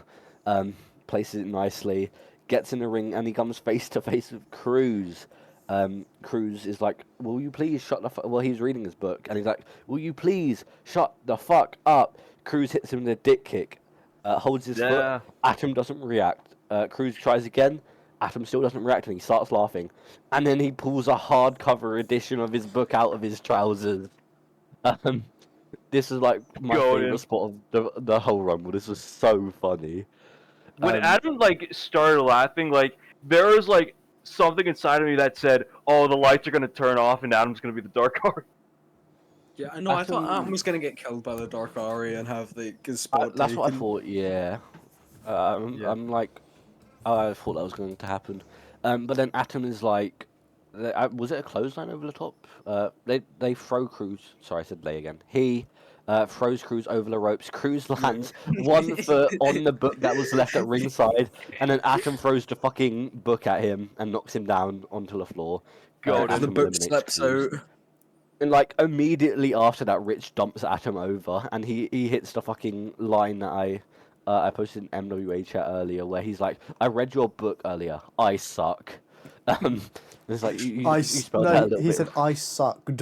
places it nicely, gets in the ring, and he comes face to face with Cruz. Cruz is like, "Will you please shut the fuck?" Well, he's reading his book, and he's like, "Will you please shut the fuck up?" Cruz hits him with a dick kick, holds his Yeah. foot. Atom doesn't react. Cruz tries again. Atom still doesn't react, and he starts laughing. And then he pulls a hardcover edition of his book out of his trousers. This is like my Golden. favorite spot of the whole Rumble. This was so funny. When Adam like started laughing, like there was like something inside of me that said, "Oh, the lights are gonna turn off, and Adam's gonna be the Dark Ark." Yeah, I know. I thought Atom- Atom was gonna get killed by the Dark Arya and have his spot That's what I taken. thought. Yeah. Yeah. I'm like, I thought that was going to happen. But then Atom is like, was it a clothesline over the top? They throw Cruz. Sorry, I said they again. He throws Cruz over the ropes. Cruz lands 1 foot on the book that was left at ringside, and then Atom throws the fucking book at him and knocks him down onto the floor. Go And the Atom book eliminates slips Cruz. out. And like immediately after that, Rich dumps Atom over, and he hits the fucking line that I posted in MWA chat earlier, where he's like, "I read your book earlier. I suck." It's like you spelled that a no, little he bit. said I sucked.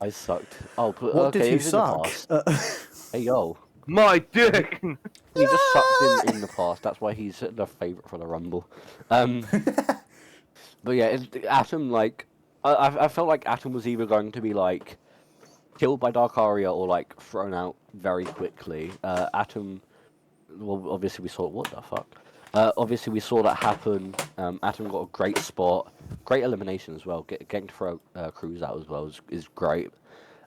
I sucked. Oh, but, What okay, did it he was in the suck? past. Hey yo, My dick. he just sucked in the past. That's why he's the favorite for the Rumble. But yeah, Atom like I felt like Atom was either going to be like killed by Dark Aria or like thrown out very quickly. Atom, well, obviously we saw what the fuck. Obviously we saw that happen. Atom got a great spot, great elimination as well. Getting to throw Cruz out as well is great.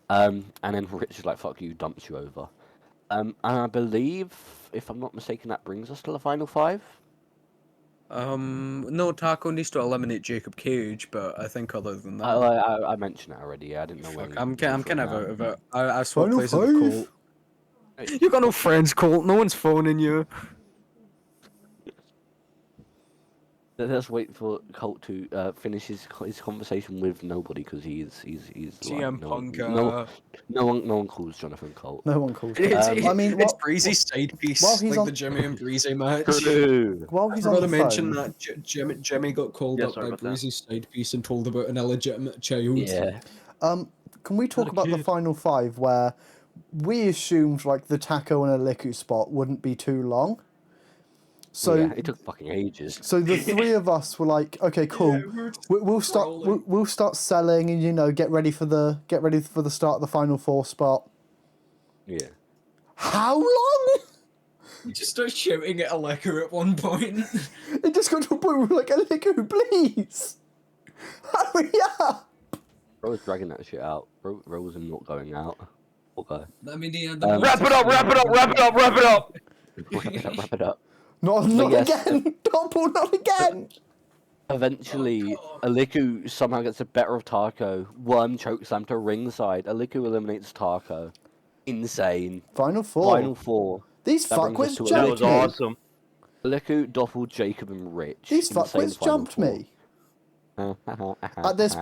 And then Rich is like, "Fuck you," dumps you over. And I believe, if I'm not mistaken, that brings us to the final 5. No, Taco needs to eliminate Jacob Cage, but I think other than that, I mentioned that already. Yeah, I didn't know where. I'm kind of out of it. I swapped Final places with five? Colt. You got no friends, Colt. No one's phoning you. Let's wait for Colt to finish his conversation with nobody because he's CM like, Punk. no one calls Jonathan Colt. No one calls. I mean, it's Breezy's side piece, while he's like on- the Jimmy and Breezy match. True. While I he's on forgot the to mention phone, that Jimmy got called Yeah, up sorry by about that. Breezy's side piece and told about an illegitimate child. Yeah. can we talk Not a about the kid. final 5 where we assumed like the Taco and Aliku spot wouldn't be too long? So Yeah, it took fucking ages. So the 3 of us were like, okay, cool. We'll start. scrolling. We'll start selling, and get ready for the start of the final 4 spot. Yeah. How long? You just start shouting at Aleku at one point. It just got to a point where we're like, Aliku, please, hurry up. Bro was dragging that shit out. Bro was not going out. Okay. I mean, Wrap it up. Wrap it up. Wrap it up. Wrap it up. Wrap it up. Not yes. again. Doppel, not again. Eventually, Oh, Aliku somehow gets the better of Taco. Worm chokeslam to ringside. Aliku eliminates Taco. Insane. Final 4. Final 4. These That brings us fuckwits to That jumped was me. awesome. Aliku, Doppel, Jacob, and Rich. These Insane fuckwits final jumped four. me. At this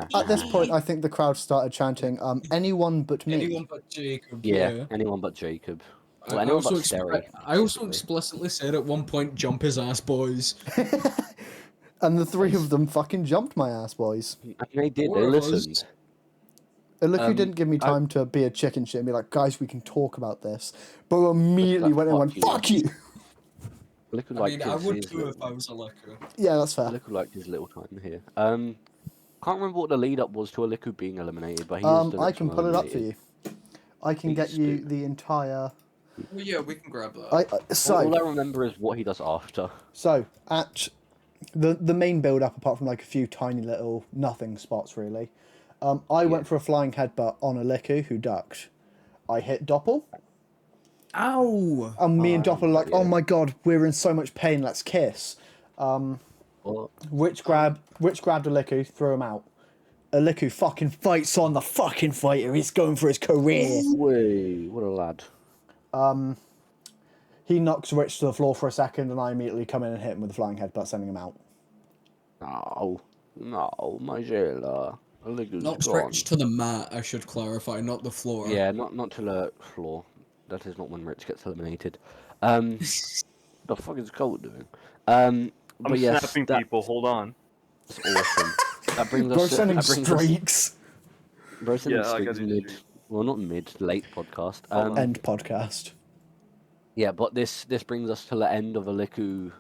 point, I think the crowd started chanting, "Anyone but me." Anyone but Jacob. Yeah, anyone but Jacob. Well, I anyone also, but Sterry. I also specifically. explicitly said at one point, "Jump his ass, boys." And the 3 of them fucking jumped my ass, boys. And they did. Four They of us. listened. Aliku didn't give me time to be a chicken shit and be like, "Guys, we can talk about this." But immediately went and went, Fuck you. "Fuck you." Aliku I liked mean, I his, would his too little- if I was Aleku. Yeah, that's fair. Aliku liked his little time here. Can't remember what the lead up was to Aliku being eliminated, but he is the I next can one pull it up for eliminated. you. I can Please get you do. the entire. Well, yeah, we can grab that. All All I remember is what he does after. So at the main build up, apart from like a few tiny little nothing spots, really, I went for a flying headbutt on Aliku, who ducked. I hit Doppel, Ow! and me and Doppel are like, yeah. "Oh my god, we're in so much pain. Let's kiss." What? Which grabbed Aliku, threw him out. Aliku fucking fights on the fucking fighter. He's going for his career. Wait, what a lad. He knocks Rich to the floor for a second, and I immediately come in and hit him with a flying headbutt, sending him out. No, my jailer. Aliku's Knocks gone. Rich to the mat, I should clarify, not the floor. Yeah, not to the floor. That is not when Rich gets eliminated. The fuck is Colt doing? I'm But yes, snapping that's people. Hold on. awesome. That brings Bro us. sending That brings us. streaks. Bro sending Yeah, I streaks got mid. it. Well, not mid, late podcast. End podcast. Yeah, but this brings us to the end of Aliku.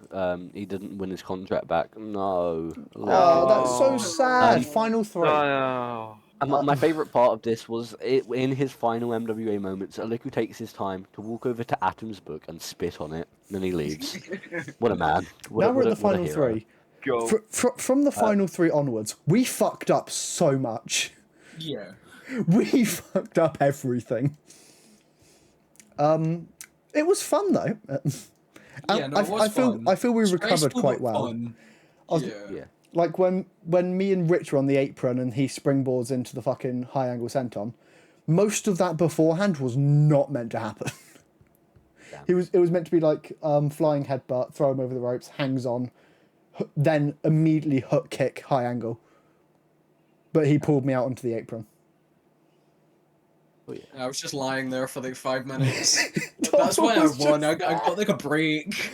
He didn't win his contract back. No. Oh, that's so Oh. sad. Final 3. Oh. And my favourite part of this was in his final MWA moments, Aliku takes his time to walk over to Atom's book and spit on it, and then he leaves. What a man. What Now a, we're what at a- the what a final hero. 3. go. From the final three onwards, we fucked up so much. Yeah. We fucked up everything. It was fun though. Yeah, no, it was fun. I feel we recovered Stressful, quite but well. fun. was- Yeah. Yeah. Like when me and Rich were on the apron and he springboards into the fucking high angle senton, most of that beforehand was not meant to happen. It was meant to be like flying headbutt, throw him over the ropes, hangs on, then immediately hook kick high angle. But he pulled me out onto the apron. Oh, yeah. I was just lying there for like 5 minutes. That's why I won. I got like a break.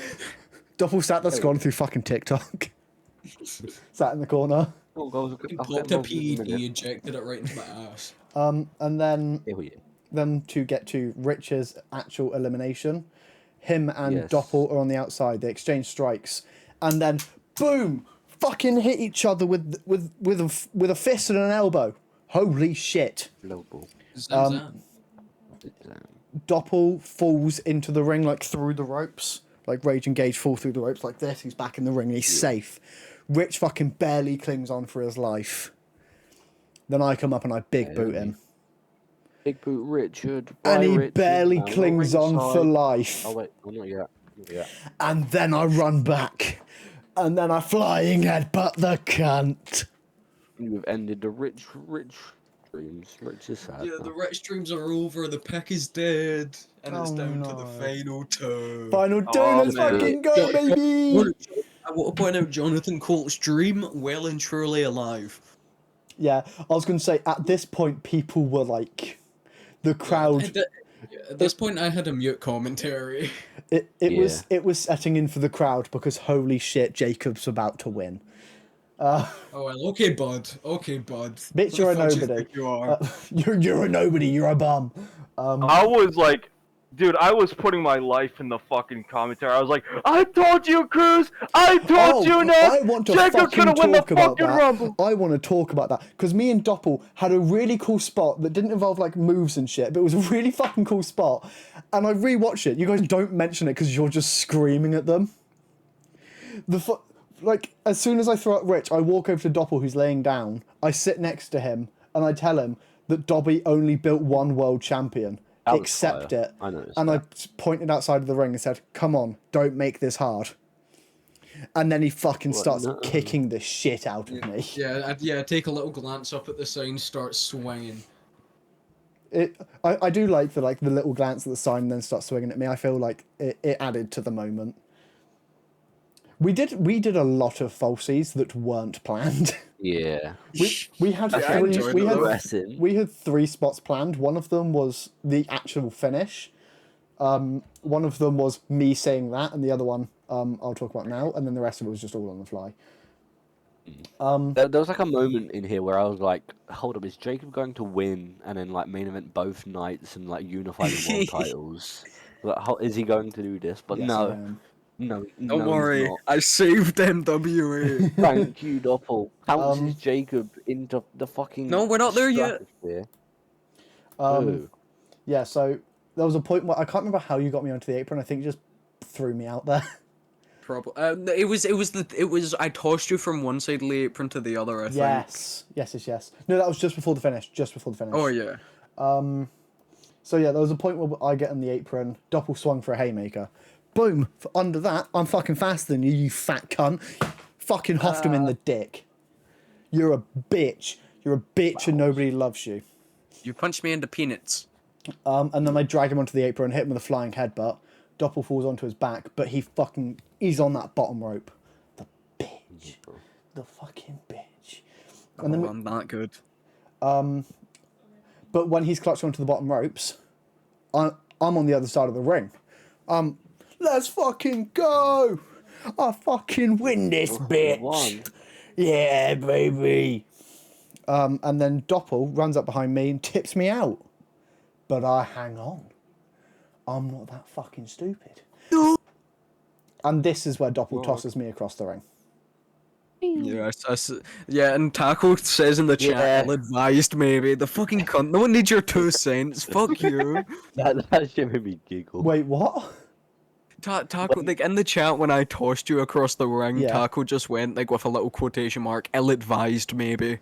Doppel sat there scrolling through fucking TikTok. Sat in the corner. Oh, goals, Popped a PED, injected it right into my ass. And then Here we go. to get to Rich's actual elimination, him and Yes. Doppel are on the outside. They exchange strikes, and then boom, fucking hit each other with a fist and an elbow. Holy shit! Low ball. Zam. Doppel falls into the ring like through the ropes, like Rage and Gage fall through the ropes like this. He's back in the ring. And he's safe. Rich fucking barely clings on for his life. Then I come up and I big boot him. Big boot Richard. And Bye, he Richard. barely Now we're clings on ringside. for life. Oh wait, not yet. Not yet. And then I run back. And then I flying headbutt the cunt. You've ended the rich dreams. Rich is sad. Yeah, now. the rich dreams are over, the pick is dead, and it's Oh, down to no. the final two. Final two, Oh, let's man. fucking go, baby! I want to point out Jonathan Colt's dream, well and truly alive. Yeah, I was going to say, at this point, people were like, the crowd, At this point, I had a mute commentary. it Yeah. was setting in for the crowd because holy shit, Jacob's about to win. Oh well, okay, bud. Okay, bud. Bitch, What you're a the fuck do you nobody. think you are? You're a nobody, you're a bum. I was like, dude, I was putting my life in the fucking commentary. I was like, I told you, Cruz. I told you, Ned. I want to Jacob's fucking gonna win the talk about fucking that. Rumble. I want to talk about that because me and Doppel had a really cool spot that didn't involve like moves and shit, but it was a really fucking cool spot. And I rewatched it. You guys don't mention it because you're just screaming at them. Like as soon as I throw out Rich, I walk over to Doppel who's laying down. I sit next to him and I tell him that Dobby only built one world champion. That was Accept fire. it. I noticed and that. I pointed outside of the ring and said, "Come on, don't make this hard." And then he fucking starts No. kicking the shit out of me. Yeah, take a little glance up at the sign, start swinging. I do like the little glance at the sign and then start swinging at me. I feel like it added to the moment. We did a lot of falsies that weren't planned. Yeah. We had I three. enjoyed We the had wrestling. we had 3 spots planned. One of them was the actual finish. One of them was me saying that, and the other one I'll talk about now. And then the rest of it was just all on the fly. There was like a moment in here where I was like, hold up, is Jacob going to win and then like main event both nights and like unify the world titles? Like, how is he going to do this? But Yes, I no, am. no, Don't no, worry, he's not. I saved MWA. Thank you, Doppel. Pounces Jacob into the fucking. No, we're not there yet. stratosphere. Ooh. Yeah, so there was a point where I can't remember how you got me onto the apron. I think you just threw me out there. Probably. It was. I tossed you from one side of the apron to the other. I think. Yes. No, that was just before the finish. Oh yeah. So yeah, there was a point where I get on the apron, Doppel swung for a haymaker. Boom! For under that, I'm fucking faster than you, you fat cunt. Fucking hoffed him in the dick. You're a bitch. You're a bitch and nobody loves you. You punched me into peanuts. And then I drag him onto the apron, hit him with a flying headbutt. Doppel falls onto his back, but he's on that bottom rope. The bitch. The fucking bitch. And then I'm that good. But when he's clutched onto the bottom ropes, I'm on the other side of the ring. Let's fucking go! I fucking win this bitch! Won. Yeah, baby! And then Doppel runs up behind me and tips me out. But I hang on. I'm not that fucking stupid. And this is where Doppel tosses me across the ring. Yeah, yeah, and Taco says in the chat, Yeah. ill-advised maybe. The fucking cunt. No one needs your 2 cents. Fuck you. That shit made me giggle. Wait, what? Taco, like in the chat when I tossed you across the ring, Yeah. Taco just went like with a little quotation mark, ill-advised maybe.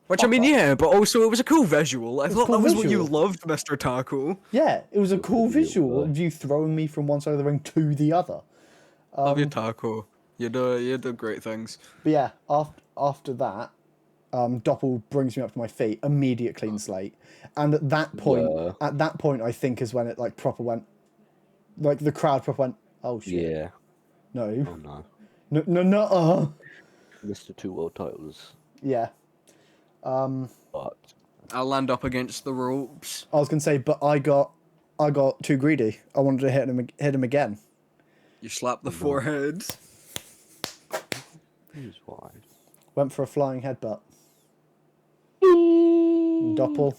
Which I Fuck mean, off. yeah, but also it was a cool visual. I was a thought cool that was what you visual. loved, Mr. Taco. Yeah, it was a cool video, visual though. of you throwing me from one side of the ring to the other. Love you, Taco. You do great things. But yeah, after that, Doppel brings me up to my feet, immediate clean slate, and at that Yeah. point, I think is when it like proper went, like the crowd proper went, oh shit, Yeah. no, Oh no. no, Mr. Two World Titles. yeah. But I'll land up against the ropes. I was gonna say, but I got too greedy. I wanted to hit him again. You slap the forehead. here's why. Went for a flying headbutt. Doppel.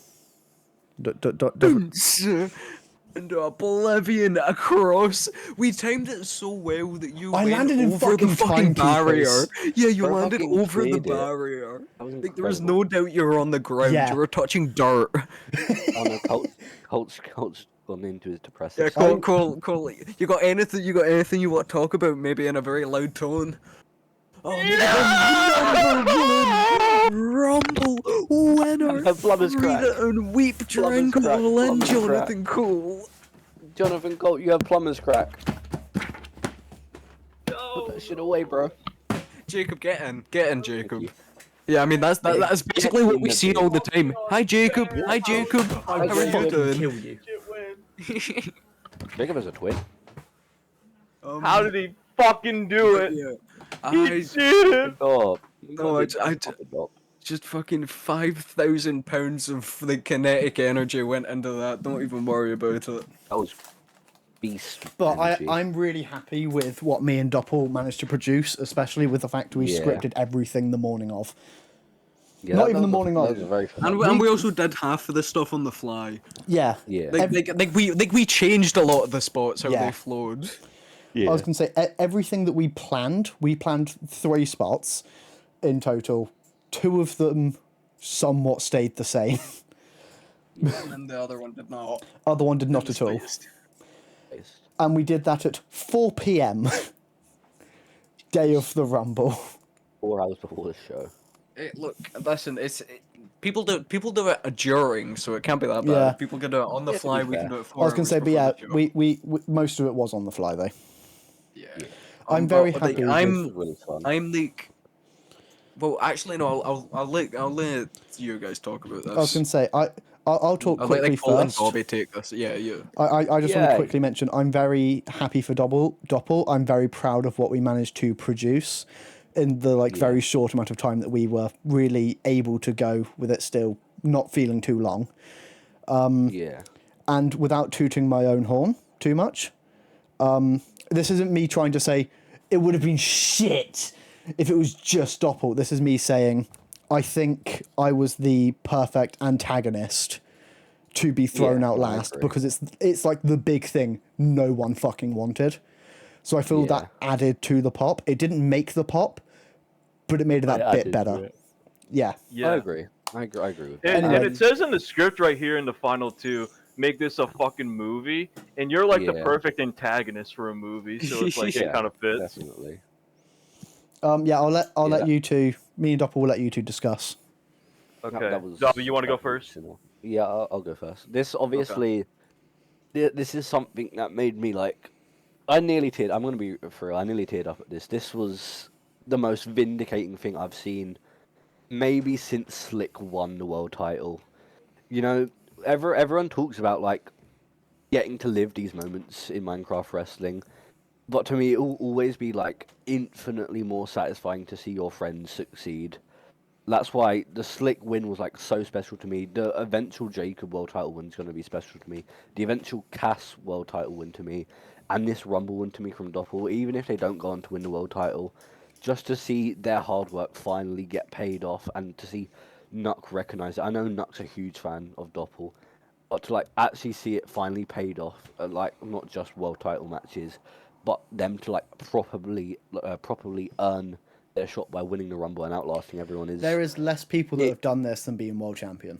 And oblivion across. We timed it so well that you I went landed in over the fucking fucking barrier. timekeepers. Yeah, you Bro, landed fucking over the cleared it. barrier. That was Like there was incredible. no doubt you were on the ground. Yeah. You were touching dirt. Oh no, Colt's gone into his depressive. Yeah, state. cool. You got anything? You got anything you want to talk about? Maybe in a very loud tone. Oh, Rumble winner. Her plumber's Read crack. it and weep, drink crack, all in, plumber's crack. Jonathan Cole. Jonathan Colt, you have plumber's crack. Put that shit away, bro. Jacob, get in, Jacob. you. Yeah, I mean that's basically what we in see the all the time. Hi, Jacob. Hi, Jacob. How are you doing? Kill you. Jacob has a twin. How did he fucking do it? Yeah. He I did it! Oh, No, just fucking £5,000 of the kinetic energy went into that. Don't even worry about it. that was beast. But energy. I'm really happy with what me and Doppel managed to produce, especially with the fact we Yeah. scripted everything the morning of. Yeah, not that- even that the was- morning that of. was very fun. And we also did half of the stuff on the fly. Yeah. Yeah. Like we changed a lot of the spots how Yeah. they flowed. Yeah. I was going to say, everything that we planned 3 spots in total. 2 of them somewhat stayed the same. And the other one did not. Other one did not at all. And we did that at 4 p.m. Day of the Rumble. 4 hours before the show. Look, listen, people do it during, so it can't be that bad. Yeah. People can do it on the Yeah, to fly. be We can fair. do it I 4 was going to hours say, but before yeah, the show. we most of it was on the fly though. Yeah. I'm very but, happy like, with It was really fun. I'm like, well, actually, no. I'll let you guys talk about this. I was going to say, I'll talk I'll let quickly like Paul and first. Bobby take this. Yeah, you. I just want to Yeah. quickly mention I'm very happy for Doppel. I'm very proud of what we managed to produce in the very short amount of time that we were really able to go with it still not feeling too long. Yeah. And without tooting my own horn too much, this isn't me trying to say it would have been shit if it was just Doppel. This is me saying I think I was the perfect antagonist to be thrown Yeah, out I last agree. because it's like the big thing no one fucking wanted. So I feel Yeah. that added to the pop. It didn't make the pop, but it made it that It bit added better. to it. Yeah. Yeah. I agree. I agree with that. And Anyway. it says in the script right here in the final 2, make this a fucking movie, and you're like the Yeah. perfect antagonist for a movie, so it's like it Yeah, kind of fits. Definitely. Yeah, I'll let Yeah. you two. Me and Doppel will let you two discuss. Okay. That was, Dobby, you want to go that was first? similar. Yeah, I'll go first. This obviously, this is something that made me like, I nearly teared. I'm gonna be for real. I nearly teared up at this. This was the most vindicating thing I've seen, maybe since Slick won the world title. You know, everyone talks about like getting to live these moments in Minecraft wrestling, but to me, it will always be like infinitely more satisfying to see your friends succeed. That's why the Slick win was like so special to me. The eventual Jacob world title win is going to be special to me. The eventual Cass world title win to me, and this Rumble win to me from Doppel. Even if they don't go on to win the world title, just to see their hard work finally get paid off, and to see Nuck recognize it. I know Nuck's a huge fan of Doppel, but to like actually see it finally paid off, like not just world title matches, but them to like properly earn their shot by winning the Rumble and outlasting everyone is. There is less people that It- have done this than being world champion.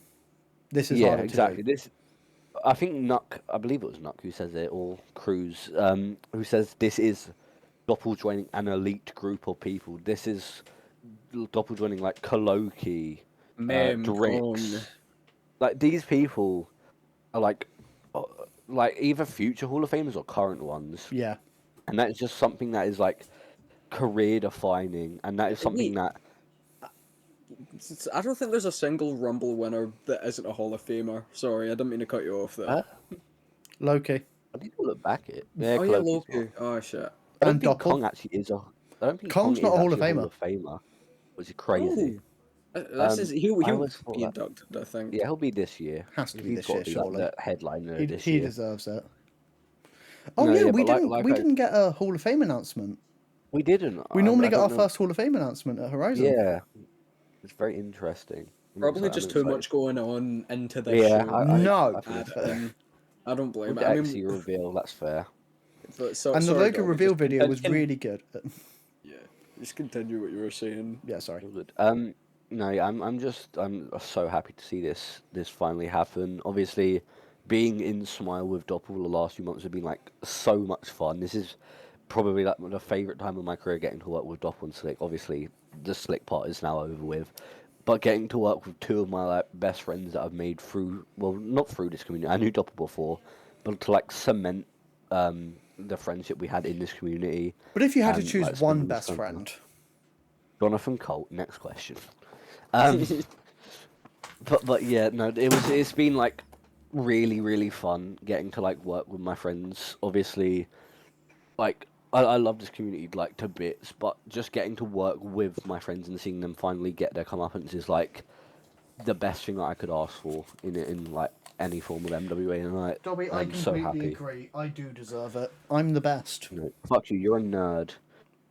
This is Yeah, harder exactly. to do. This I think Nuck, I believe it was Nuck who says it, or Cruz, who says this is Doppel joining an elite group of people. This is Doppel joining like Koloki, Mem, Kong. Drix. Like these people are uh, like either future Hall of Famers or current ones, Yeah. and that is just something that is like career defining, and that is something Wait. that I don't think there's a single Rumble winner that isn't a Hall of Famer. Sorry, I didn't mean to cut you off there. Uh, Loki. I need to look back at it. Yeah, Oh yeah, Koloki's Loki. not. Oh shit. I don't And think Doppel. Kong actually is a. I don't think Kong's Kong not is a Hall of actually a Famer. Hall of Famer, which is crazy. This is he'll I always thought be that. inducted, I think. Yeah, he'll be this year. Has to be He's this got year, to be like surely. the headliner this He year. deserves it. Oh No, yeah, yeah, we but didn't we didn't get a Hall of Fame announcement. We didn't. We normally I get don't our know. first Hall of Fame announcement at Horizon. Yeah, it's very interesting. Probably I'm just too excited. much going on into this Yeah, show. No. I feel Add fair. in. I don't blame With it. the I XE mean, reveal, that's fair. but so, And the sorry, logo Dobby, reveal just video was continue- really good. Yeah, just continue what you were saying. Yeah, sorry. All good. No, yeah, I'm so happy to see this finally happen. Obviously, being in Smile with Doppel the last few months have been like so much fun. This is probably like the favorite time of my career, getting to work with Doppel and Slick. Obviously, the Slick part is now over with, but getting to work with two of my like best friends that I've made through, well, not through this community. I knew Doppel before, but to like cement the friendship we had in this community. But if you had to and, choose like, one spending best some- friend, Jonathan Colt. Next question. But yeah, no, it's been like really fun getting to like work with my friends. Obviously, like I love this community like to bits, but just getting to work with my friends and seeing them finally get their comeuppance is like the best thing that I could ask for in like any form of MWA, and Dobby, I I'm so completely happy. agree. I do deserve it. I'm the best. You know, fuck you, you're a nerd.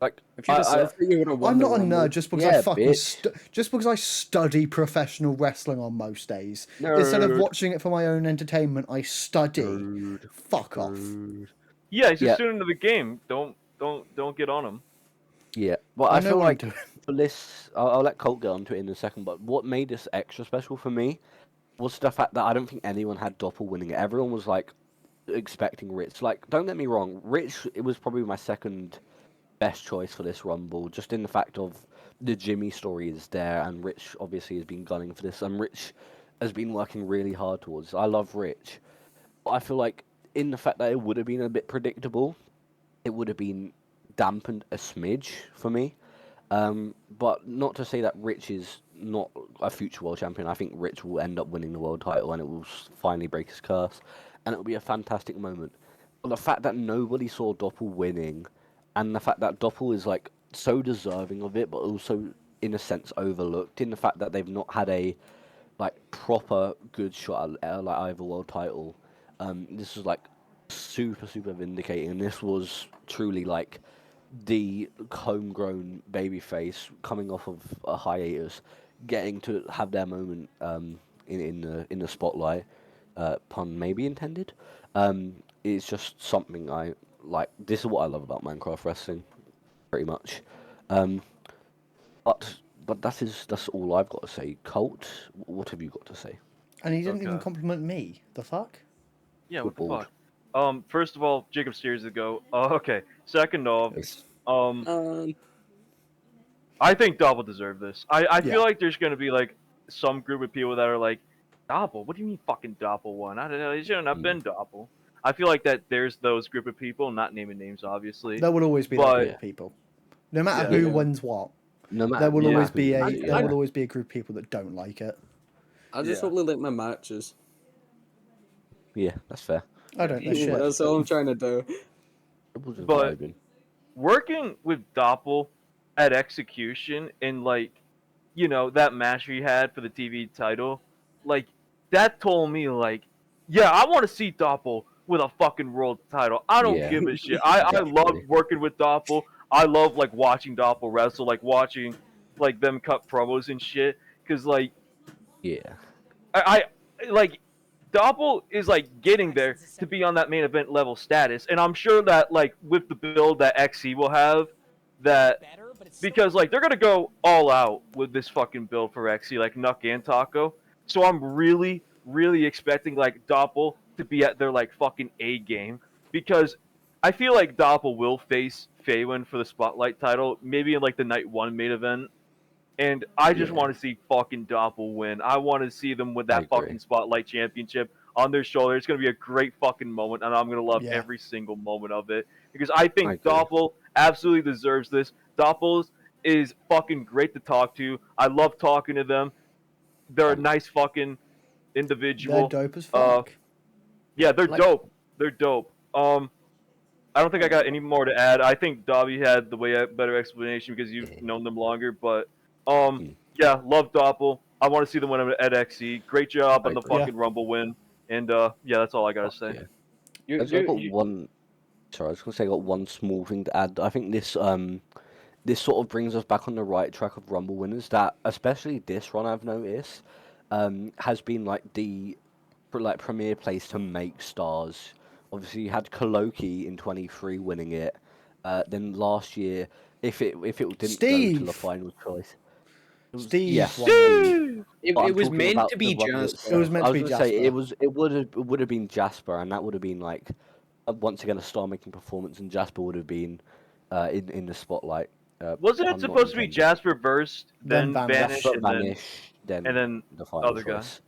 Like If you deserved it, you would have won I'm the not a Rumble. nerd just because Yeah, I fucking bitch. just because I study professional wrestling on most days. Instead of Nerd. watching it for my own entertainment, I study. Nerd. Fuck off. Nerd. Yeah, he's a Yeah. student of the game. Don't get on him. Yeah, well, I I know feel what I'm like doing. for this, I'll let Colt get onto it in a second. But what made this extra special for me was the fact that I don't think anyone had Doppel winning it. Everyone was like expecting Rich. Like, don't get me wrong, Rich. It was probably my second best choice for this Rumble, just in the fact of the Jimmy story is there, and Rich obviously has been gunning for this, and Rich has been working really hard towards it. I love Rich, but I feel like in the fact that it would have been a bit predictable, it would have been dampened a smidge for me. But not to say that Rich is not a future world champion. I think Rich will end up winning the world title, and it will finally break his curse, and it will be a fantastic moment. But the fact that nobody saw Doppel winning, and the fact that Doppel is like so deserving of it, but also in a sense overlooked in the fact that they've not had a like proper good shot at like either world title. This was like super vindicating, and this was truly like the homegrown babyface coming off of a hiatus, getting to have their moment in the spotlight. Pun maybe intended. It's just something I like. This is what I love about Minecraft wrestling, pretty much. But that's all I've got to say. Colt, what have you got to say? And he didn't even Okay. compliment me. The fuck? Yeah, what the Football. fuck? First of all, Jacob steers to go. Okay. Second off, I think Doppel deserved this. I Yeah. feel like there's gonna be like some group of people that are like, Doppel? What do you mean fucking Doppel won? I don't know. It shouldn't have been Doppel. I feel like that there's those group of people, not naming names, obviously. There will always be that But- group of people. No matter Yeah. who Yeah. wins what, No matter there will Yeah. always be a who- there will always be a group of people that don't like it. I just Yeah. hope they like my matches. Yeah, that's fair. I don't know shit. That's all I'm trying to do. Triple just But- vibing. Working with Doppel at Execution in like, you know, that match we had for the TV title, like that told me like, yeah, I want to see Doppel with a fucking world title. I don't Yeah. give a shit. I Definitely. love working with Doppel. I love like watching Doppel wrestle, like watching like them cut promos and shit. Cause like Yeah. I like Doppel is like getting there to be on that main event level status, and I'm sure that like with the build that XE will have, that because like they're gonna go all out with this fucking build for XE, like Nuck and Taco. So I'm really expecting like Doppel to be at their like fucking A game, because I feel like Doppel will face Faywin for the Spotlight title, maybe in like the night 1 main event. And I just Yeah. want to see fucking Doppel win. I want to see them with I that agree. fucking Spotlight Championship on their shoulder. It's going to be a great fucking moment, and I'm going to love Yeah. every single moment of it. Because I I think agree. Doppel absolutely deserves this. Doppel is fucking great to talk to. I love talking to them. They're a nice fucking They're individual. dope as fuck. Yeah, they're Like- dope. They're dope. I don't think I got any more to add. I think Dobby had the way better explanation because you've known them longer. But yeah, love Doppel. I want to see them win at XE. Great job on the agree. fucking Rumble win. And yeah, that's all I gotta say. Yeah. I got one. Sorry, I was gonna say I got one small thing to add. I think this sort of brings us back on the right track of Rumble winners. That especially this run I've noticed has been like the premier place to make stars. Obviously, you had Koloki in 23 winning it. Then last year, if it didn't go to Steve! the final choice, it was, Steve yes, won it. Steve. But I'm It was talking meant about to be the run Jasper. itself. It was meant I to was be gonna say Jasper. it would have been Jasper, and that would have been like once again a star-making performance, and Jasper would have been in the spotlight. Wasn't it pun not supposed to be intended. Jasper first, Then then Vanish. Vanish, Jasper and then Vanish, then and then the final other guy? choice.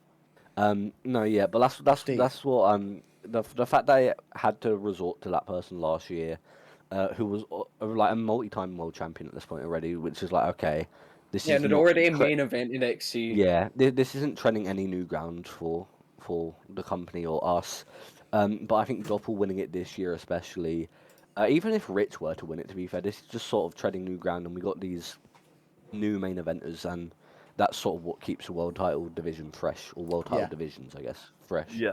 No, yeah, but Steve. that's what the fact they had to resort to that person last year, who was like a multi-time world champion at this point already, which is like okay, this Yeah, is and not already a main event in XC. yeah, this isn't treading any new ground for the company or us. But I think Doppel winning it this year, especially, even if Rich were to win it, to be fair, this is just sort of treading new ground, and we got these new main eventers, and that's sort of what keeps the world title division fresh, or world title Yeah. divisions, I guess, fresh. Yeah.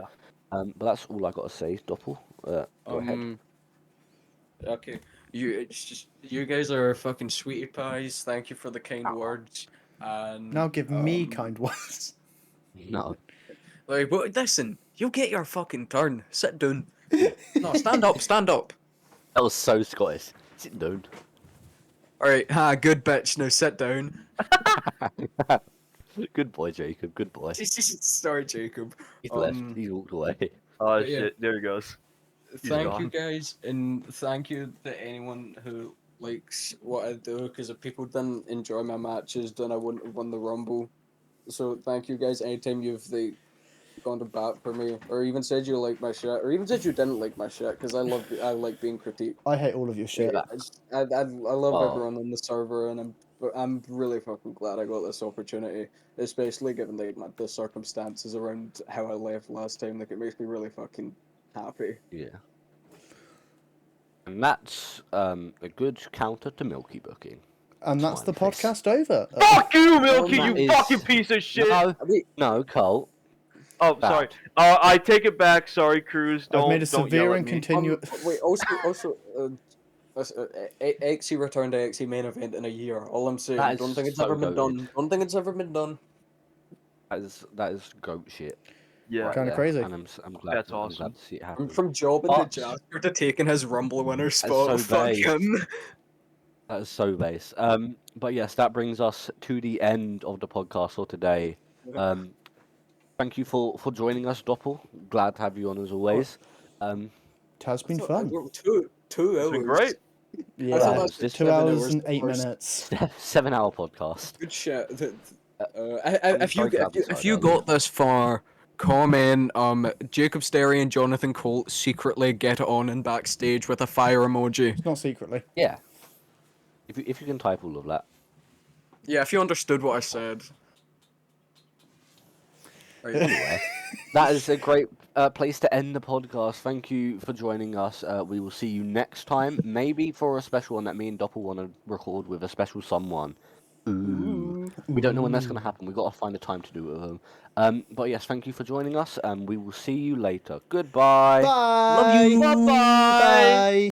But that's all I got to say. Doppel, go ahead. Okay. It's just you guys are fucking sweetie pies. Thank you for the kind words. And Now give me kind words. No, like, but listen, you'll get your fucking turn. Sit down. No, stand up, stand up. that was so Scottish. Sit down. All right, good bitch. Now sit down. Good boy, Jacob. Good boy. Sorry, Jacob. He's left. He walked away. Oh But yeah. shit! There he goes. He's Thank you gone. guys, and thank you to anyone who likes what I do. Because if people didn't enjoy my matches, then I wouldn't have won the Rumble. So thank you guys. Anytime you've gone to bat for me, or even said you like my shit, or even said you didn't like my shit, because I like being critiqued. I hate all of your shit. I love Oh. everyone on the server, and I'm really fucking glad I got this opportunity, especially given the circumstances around how I left last time. Like, it makes me really fucking happy. Yeah. And that's a good counter to Milky booking. And that's the Smiley face. podcast over. Fuck you, Milky! that You is- fucking piece of shit! No, Colt. Oh, Bad. sorry. I take it back. Sorry, Cruz. Don't. I've made a don't severe yell at and me. continuous. Wait, also, XE returned to XE main event in a year. All I'm saying, That is don't think it's so ever been goated. done. Don't think it's ever been done. That is goat shit. Yeah. Kinda there, crazy. And I'm glad. That's I'm awesome. glad to see it happen. From jobbing to But- Jasper to taking his Rumble winner spot. so Fuck base. him. That is so base. But yes, that brings us to the end of the podcast for today. Thank you for joining us, Doppel. Glad to have you on as always. It has been fun. 2 hours. It's been great. Yeah, thought that's this 2 7 hours hours and 8 first. minutes. 7-hour podcast. Good shit. I'm If you very glad we if you started got this far, comment Jacob Sterry and Jonathan Colt secretly get it on in backstage with a fire emoji. It's not secretly. Yeah. If you can type all of that. Yeah, if you understood what I said. Right. Anyway, that is a great place to end the podcast. Thank you for joining us. We will see you next time, maybe for a special one that me and Doppel want to record with a special someone. Ooh. We don't know when that's going to happen. We've got to find a time to do it with them. But yes, thank you for joining us, and we will see you later. Goodbye. Bye. Love you. Bye.